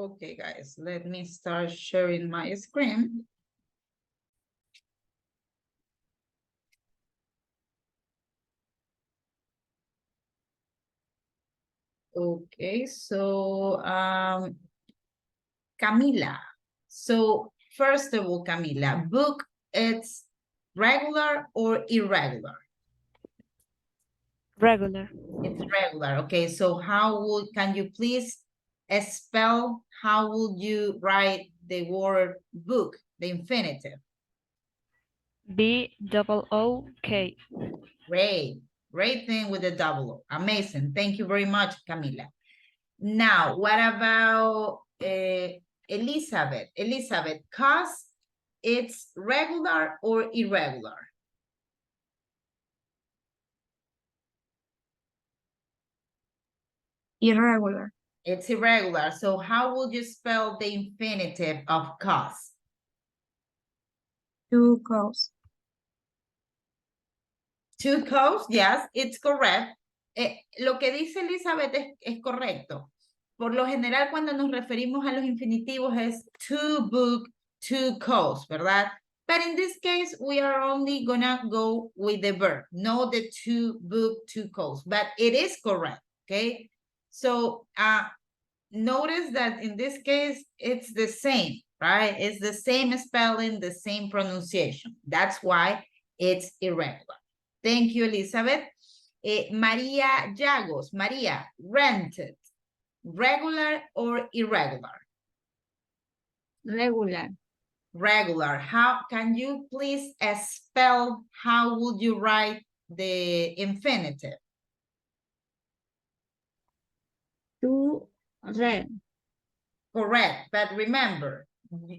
Okay, guys, let me start sharing my screen. Okay, so Camila. So first of all, Camila, book, it's regular or irregular? Regular. It's regular. Okay, so can you please spell, how would you write the word book, the infinitive? B-O-O-K. Great thing with the double O. Amazing. Thank you very much, Camila. Now, what about Elizabeth? Elizabeth, cost, it's regular or irregular? Irregular. It's irregular. So how would you spell the infinitive of cost? To cost. To cost, yes, it's correct. Lo que dice Elizabeth es correcto. Por lo general, cuando nos referimos a los infinitivos es to book, to cost, ¿verdad? But in this case, we are only gonna go with the verb, not the to book, to cost. But it is correct, okay? So notice that in this case, it's the same, right? It's the same spelling, the same pronunciation. That's why it's irregular. Thank you, Elizabeth. Maria Llagos. Maria, rented. Regular or irregular? Regular. Regular. How can you please spell, how would you write the infinitive? To rent. Correct, but remember,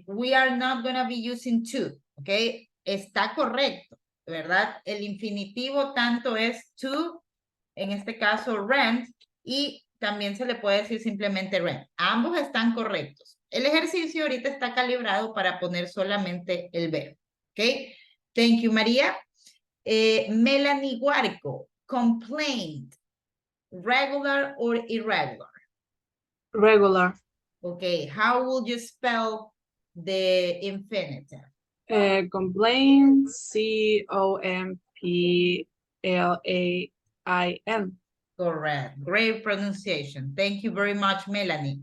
we are not going to be using to, okay? Está correcto, ¿verdad? El infinitivo tanto es to, en este caso rent, y también se le puede decir simplemente rent. Ambos están correctos. El ejercicio ahorita está calibrado para poner solamente el verbo, ¿ok? Thank you, María. Melanie Guarco, complaint, regular or irregular? Regular. Okay, how would you spell the infinitive? Complain, C-O-M-P-L-A-I-N. Correct. Great pronunciation. Thank you very much, Melanie.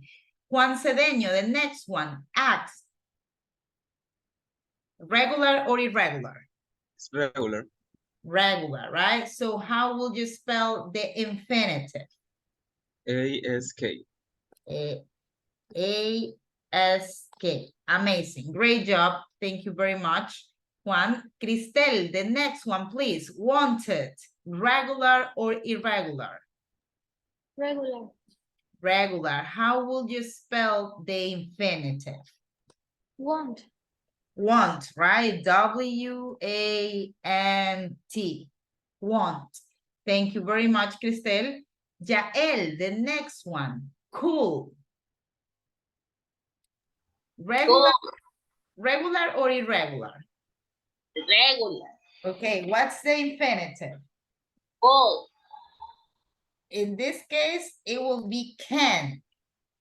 Juan Cedeño, the next one, acts. Regular or irregular? It's regular. Regular, right? So how would you spell the infinitive? A-S-K. A-S-K. Amazing. Great job. Thank you very much, Juan. Cristel, the next one, please. Wanted. Regular or irregular? Regular. Regular. How would you spell the infinitive? Want. Want, right? W-A-N-T. Want. Thank you very much, Cristel. Yael, the next one. Cool. Regular, regular or irregular? Regular. Okay, what's the infinitive? Cold. In this case, it will be can.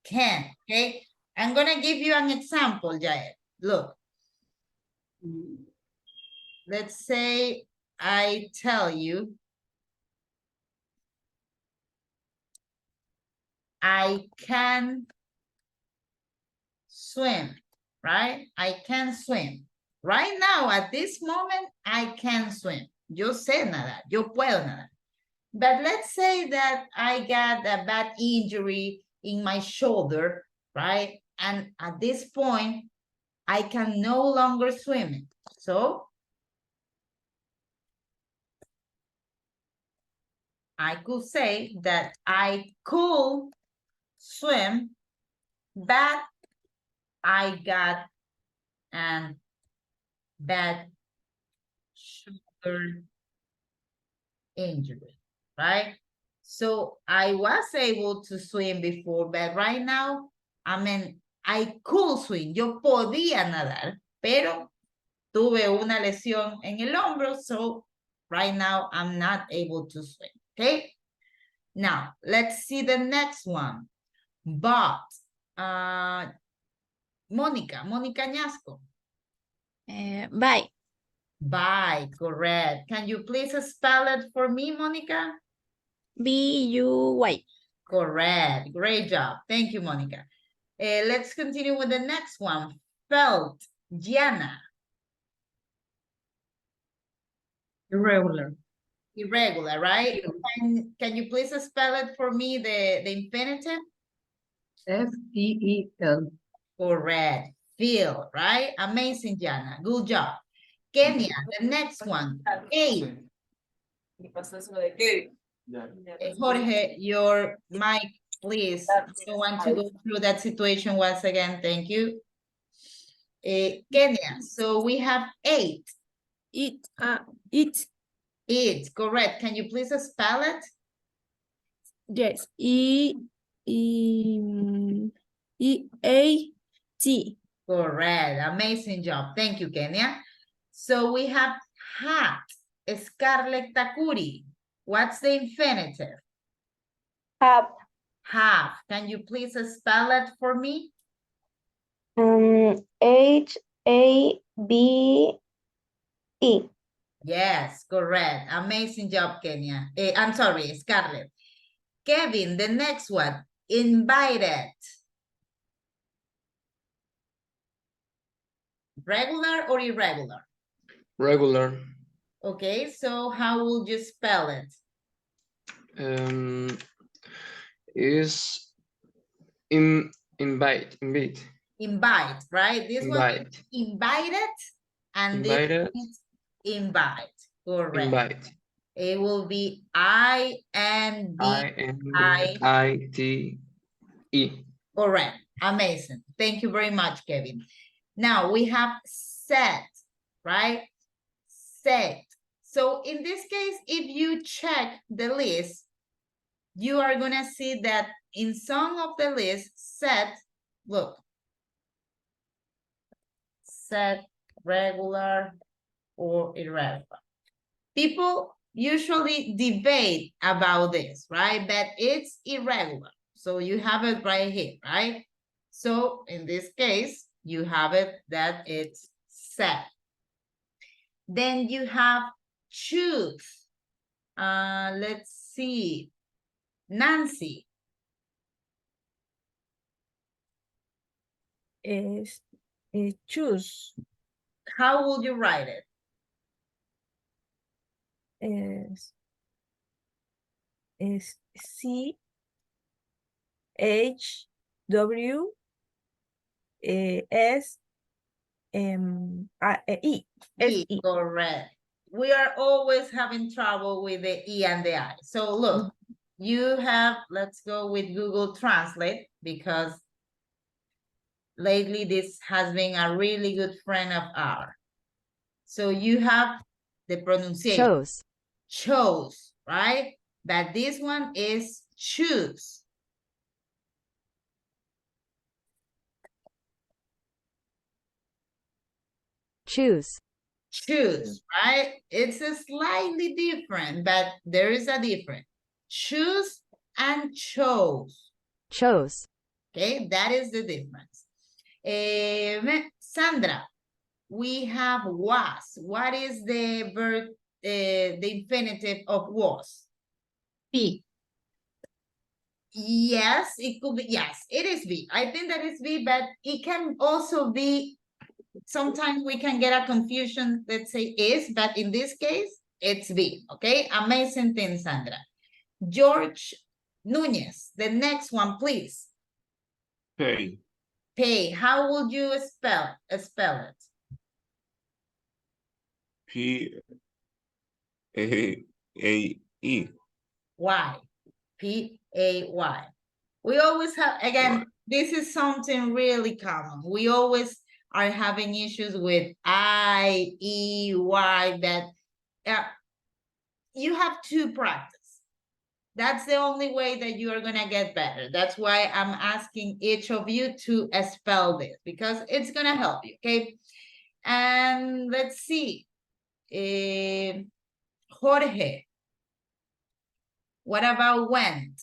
Can, okay? I'm gonna give you an example, Jael. Look. Let's say I tell you, I can swim, right? I can swim. Right now, at this moment, I can swim. Yo sé nadar, yo puedo nadar. But let's say that I got a bad injury in my shoulder, right? And at this point, I can no longer swim. So I could say that I could swim, but I got a bad shoulder injury, right? So I was able to swim before, but right now, I mean, I could swim. Yo podía nadar, pero tuve una lesión en el hombro, so right now I'm not able to swim, okay? Now, let's see the next one. But, Mónica Añasco. Bye. Bye, correct. Can you please spell it for me, Monica? B-U-Y. Correct. Great job. Thank you, Monica. Let's continue with the next one. Felt, Gianna. Irregular. Irregular, right? Can you please spell it for me, the infinitive? F-E-E-L. Correct. Feel, right? Amazing, Gianna. Good job. Kenya, the next one. Hey. Jorge, your mic, please. I don't want to go through that situation once again. Thank you. Kenya, so we have 8. It. It, correct. Can you please spell it? Yes. E-A-T. Correct. Amazing job. Thank you, Kenya. So we have hat. Scarlett Takuri. What's the infinitive? Have. Have. Can you please spell it for me? H-A-B-E. Yes, correct. Amazing job, Kenya. I'm sorry, Scarlett. Kevin, the next one. Invited. Regular or irregular? Regular. Okay, so how would you spell it? Is invite. Invite, right? This one is invited, and Invited. this is invite. Correct. Invite. It will be I-N-V-I-T-E. Correct. Amazing. Thank you very much, Kevin. Now we have set, right? Set. So in this case, if you check the list, you are going to see that in some of the list, set, look, set, regular, or irregular. People usually debate about this, right? But it's irregular. So you have it right here, right? So in this case, you have it that it's set. Then you have choose. Let's see. Nancy. Is choose. How would you write it? Is C-H-W-S-E. E, correct. We are always having trouble with the E and the I. So look, you have, let's go with Google Translate, because lately this has been a really good friend of ours. So you have the pronunciation. Chose. Chose, right? But this one is choose. Choose. Choose, right? It's a slightly different, but there is a difference. Choose and chose. Chose. Okay, that is the difference. Sandra, we have was. What is the verb, the infinitive of was? Be. Yes, it could be. Yes, it is be. I think that is be, but it can also be. Sometimes we can get a confusion, let's say is, but in this case, it's be. Okay, amazing thing, Sandra. George Nunez, the next one, please. Pay. Pay. How would you spell it? P-A-A-E. Why? P-A-Y. We always have, again, this is something really common. We always are having issues with I, E, Y, that you have to practice. That's the only way that you are going to get better. That's why I'm asking each of you to spell this, because it's going to help you, okay? And let's see. Jorge. What about went?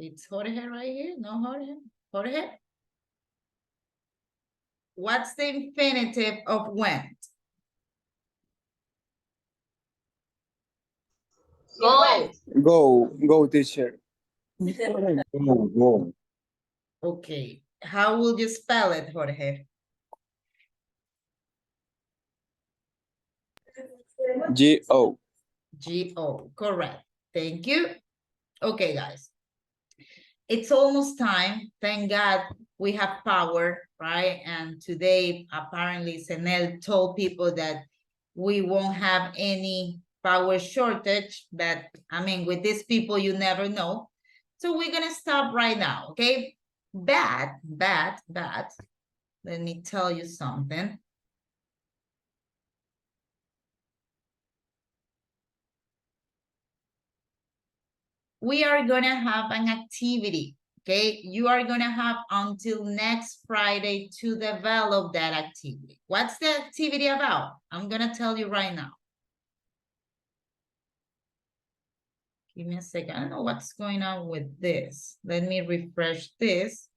It's Jorge right here. No, Jorge. Jorge. What's the infinitive of went? Go. Go, teacher. Go. Okay. How will you spell it, Jorge? Go. Go. Correct. Thank you. Okay, guys. It's almost time. Thank God we have power, right? And today, apparently, Senel told people that we won't have any power shortage, but I mean, with these people, you never know. So we're gonna stop right now, okay? But, let me tell you something. We are gonna have an activity, okay? You are gonna have until next Friday to develop that activity. What's the activity about? I'm gonna tell you right now. Give me a second. I don't know what's going on with this. Let me refresh this.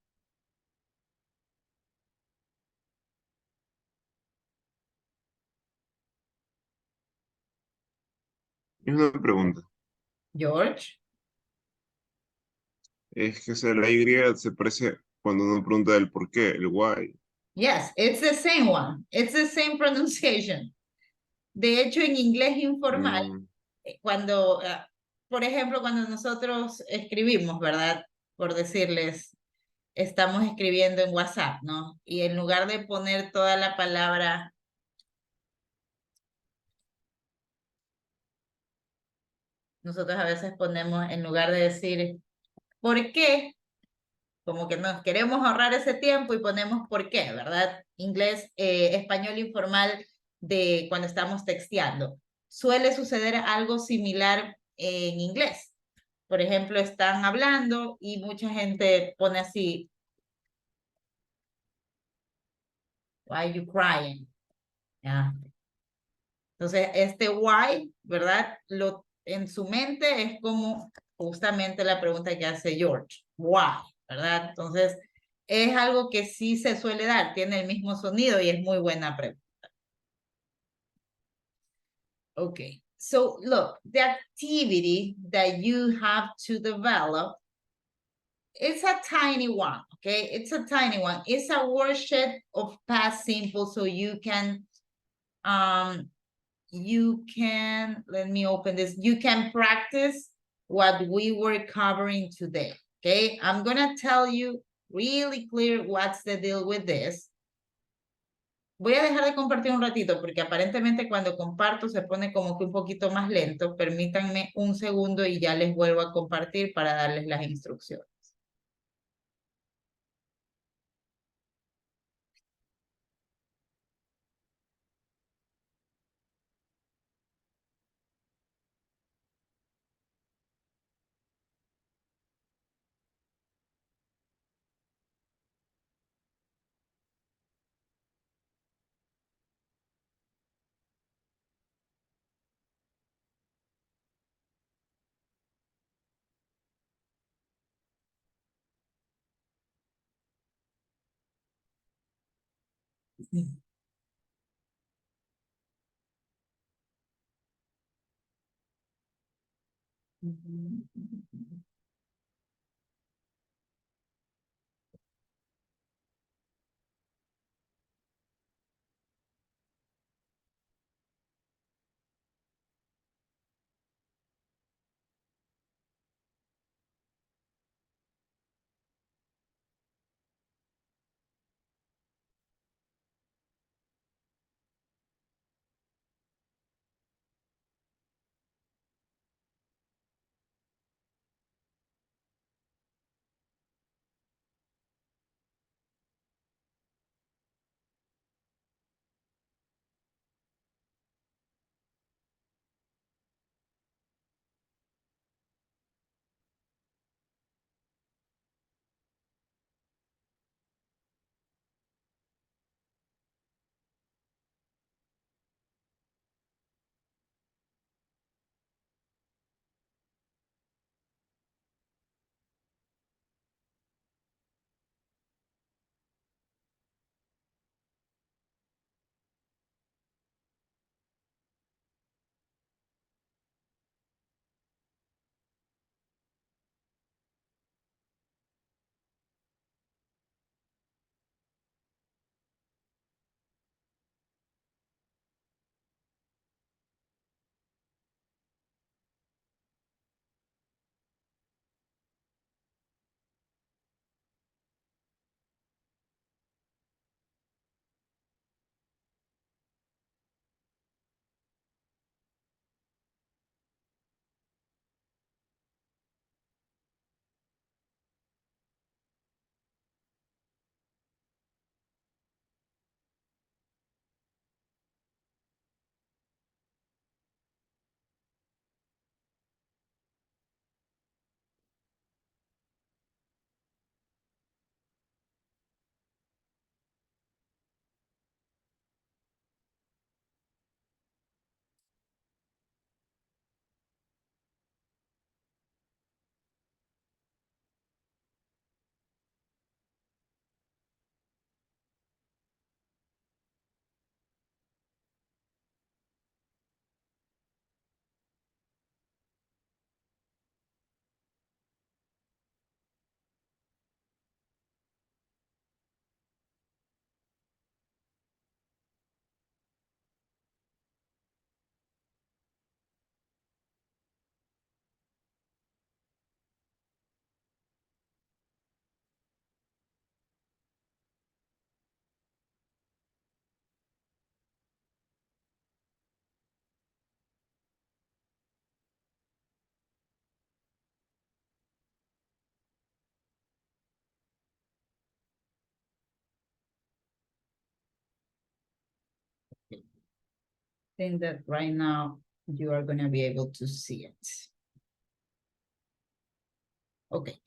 Y una pregunta. George? Es que la Y se parece cuando uno pregunta el por qué, el why. Yes, it's the same one. It's the same pronunciation. De hecho, en inglés informal, cuando, por ejemplo, cuando nosotros escribimos, ¿verdad? Por decirles, estamos escribiendo en WhatsApp, ¿no? Y en lugar de poner toda la palabra, nosotros a veces ponemos, en lugar de decir, ¿por qué? Como que nos queremos ahorrar ese tiempo y ponemos por qué, ¿verdad? Inglés, español informal de cuando estamos texteando. Suele suceder algo similar en inglés. Por ejemplo, están hablando y mucha gente pone así, why are you crying? ¿Ya? Entonces, este why, ¿verdad? En su mente es como justamente la pregunta que hace George. Why, ¿verdad? Entonces, es algo que sí se suele dar, tiene el mismo sonido y es muy buena pregunta. Okay, so look, the activity that you have to develop, it's a tiny one, okay? It's a tiny one. It's a worksheet of past simple, so you can, let me open this. You can practice what we were covering today, okay? I'm gonna tell you really clear what's the deal with this. Voy a dejar de compartir un ratito porque aparentemente cuando comparto se pone como que un poquito más lento. Permítanme un segundo y ya les vuelvo a compartir para darles las instrucciones. think that right now you are going to be able to see it. Okay.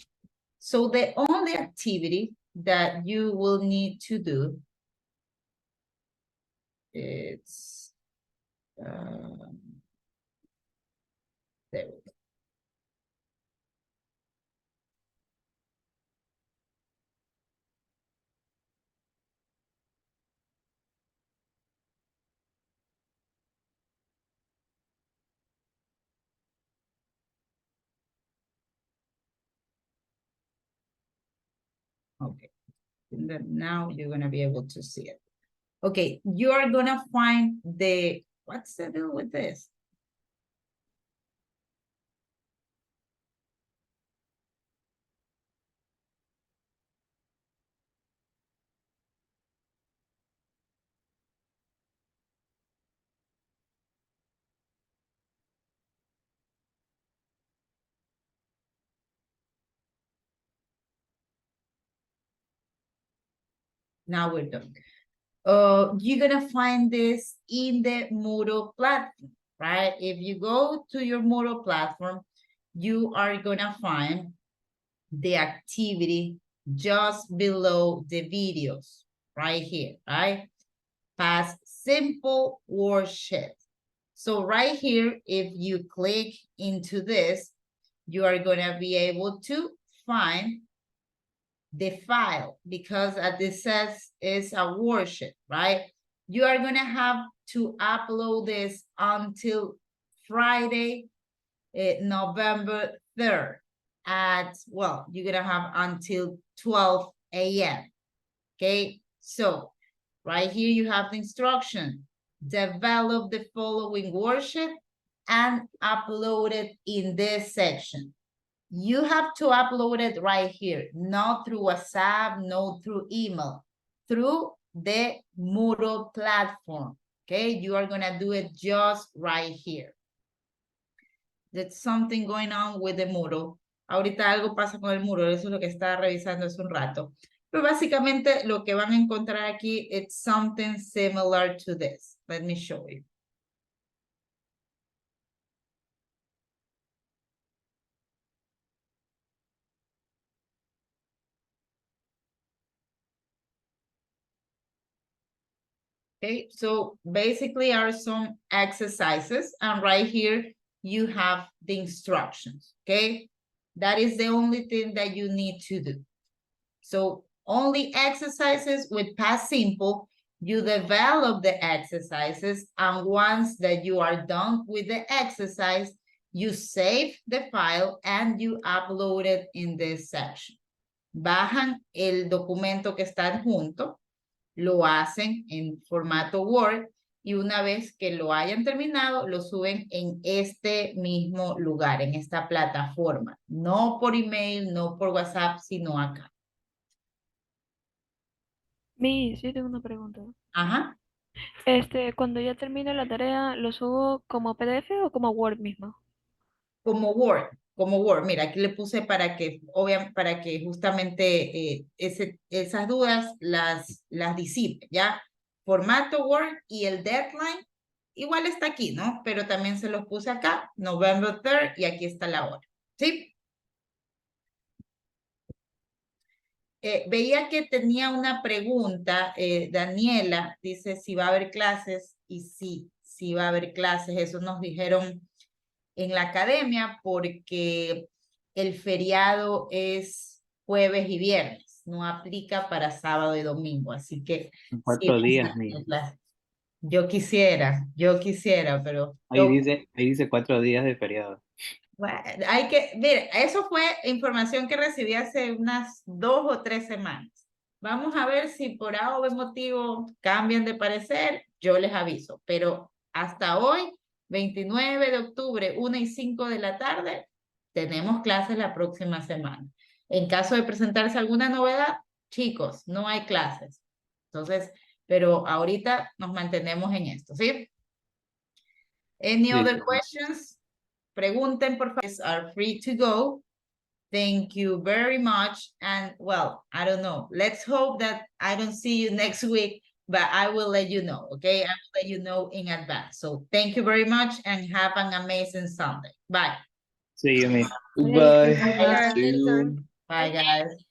So the only activity that you will need to do is there we go. Okay, and then now you're gonna be able to see it. Okay, you are gonna find the, what's the deal with this? Now we're done. You're gonna find this in the Moodle platform, right? If you go to your Moodle platform, you are gonna find the activity just below the videos, right here, right? Past simple worksheet. So right here, if you click into this, you are gonna be able to find the file, because as this says is a worksheet, right? You are gonna have to upload this until Friday, November 3rd at, well, you're gonna have until 12 a.m. Okay, so right here you have the instruction. Develop the following worksheet and upload it in this section. You have to upload it right here, not through WhatsApp, not through email, through the Moodle platform. Okay, you are gonna do it just right here. There's something going on with the Moodle. Ahorita algo pasa con el Moodle, eso es lo que estaba revisando hace un rato. Pero básicamente lo que van a encontrar aquí, it's something similar to this. Let me show you. Okay, so basically are some exercises, and right here you have the instructions, okay? That is the only thing that you need to do. So only exercises with past simple, you develop the exercises, and once that you are done with the exercise, you save the file and you upload it in this section. Bajan el documento que está adjunto, lo hacen en formato Word, y una vez que lo hayan terminado, lo suben en este mismo lugar, en esta plataforma. No por email, no por WhatsApp, sino acá. Sí tengo una pregunta. Ajá. Cuando ya termine la tarea, ¿lo subo como PDF o como Word mismo? Como Word. Mira, aquí le puse para que justamente esas dudas las disipe, ¿ya? Formato Word y el deadline igual está aquí, ¿no? Pero también se los puse acá, November 3rd, y aquí está la hora, ¿sí? Veía que tenía una pregunta, Daniela, dice si va a haber clases, y sí va a haber clases, eso nos dijeron en la academia, porque el feriado es jueves y viernes, no aplica para sábado y domingo, así que 4 sí, días, mira. yo quisiera, pero Ahí dice 4 días de feriado. bueno, hay que, mira, eso fue información que recibí hace unas 2 o 3 semanas. Vamos a ver si por algún motivo cambian de parecer, yo les aviso, pero hasta hoy, 29 de octubre, 1 y 5 de la tarde, tenemos clases la próxima semana. En caso de presentarse alguna novedad, chicos, no hay clases. Entonces, pero ahorita nos mantenemos en esto, ¿sí? Any other questions? Pregunten, por favor, are free to go. Thank you very much. And well, I don't know. Let's hope that I don't see you next week but I will let you know, okay? I will let you know in advance. So thank you very much and have an amazing Sunday. Bye. See you, me. Goodbye. Bye, See you. Bye, guys.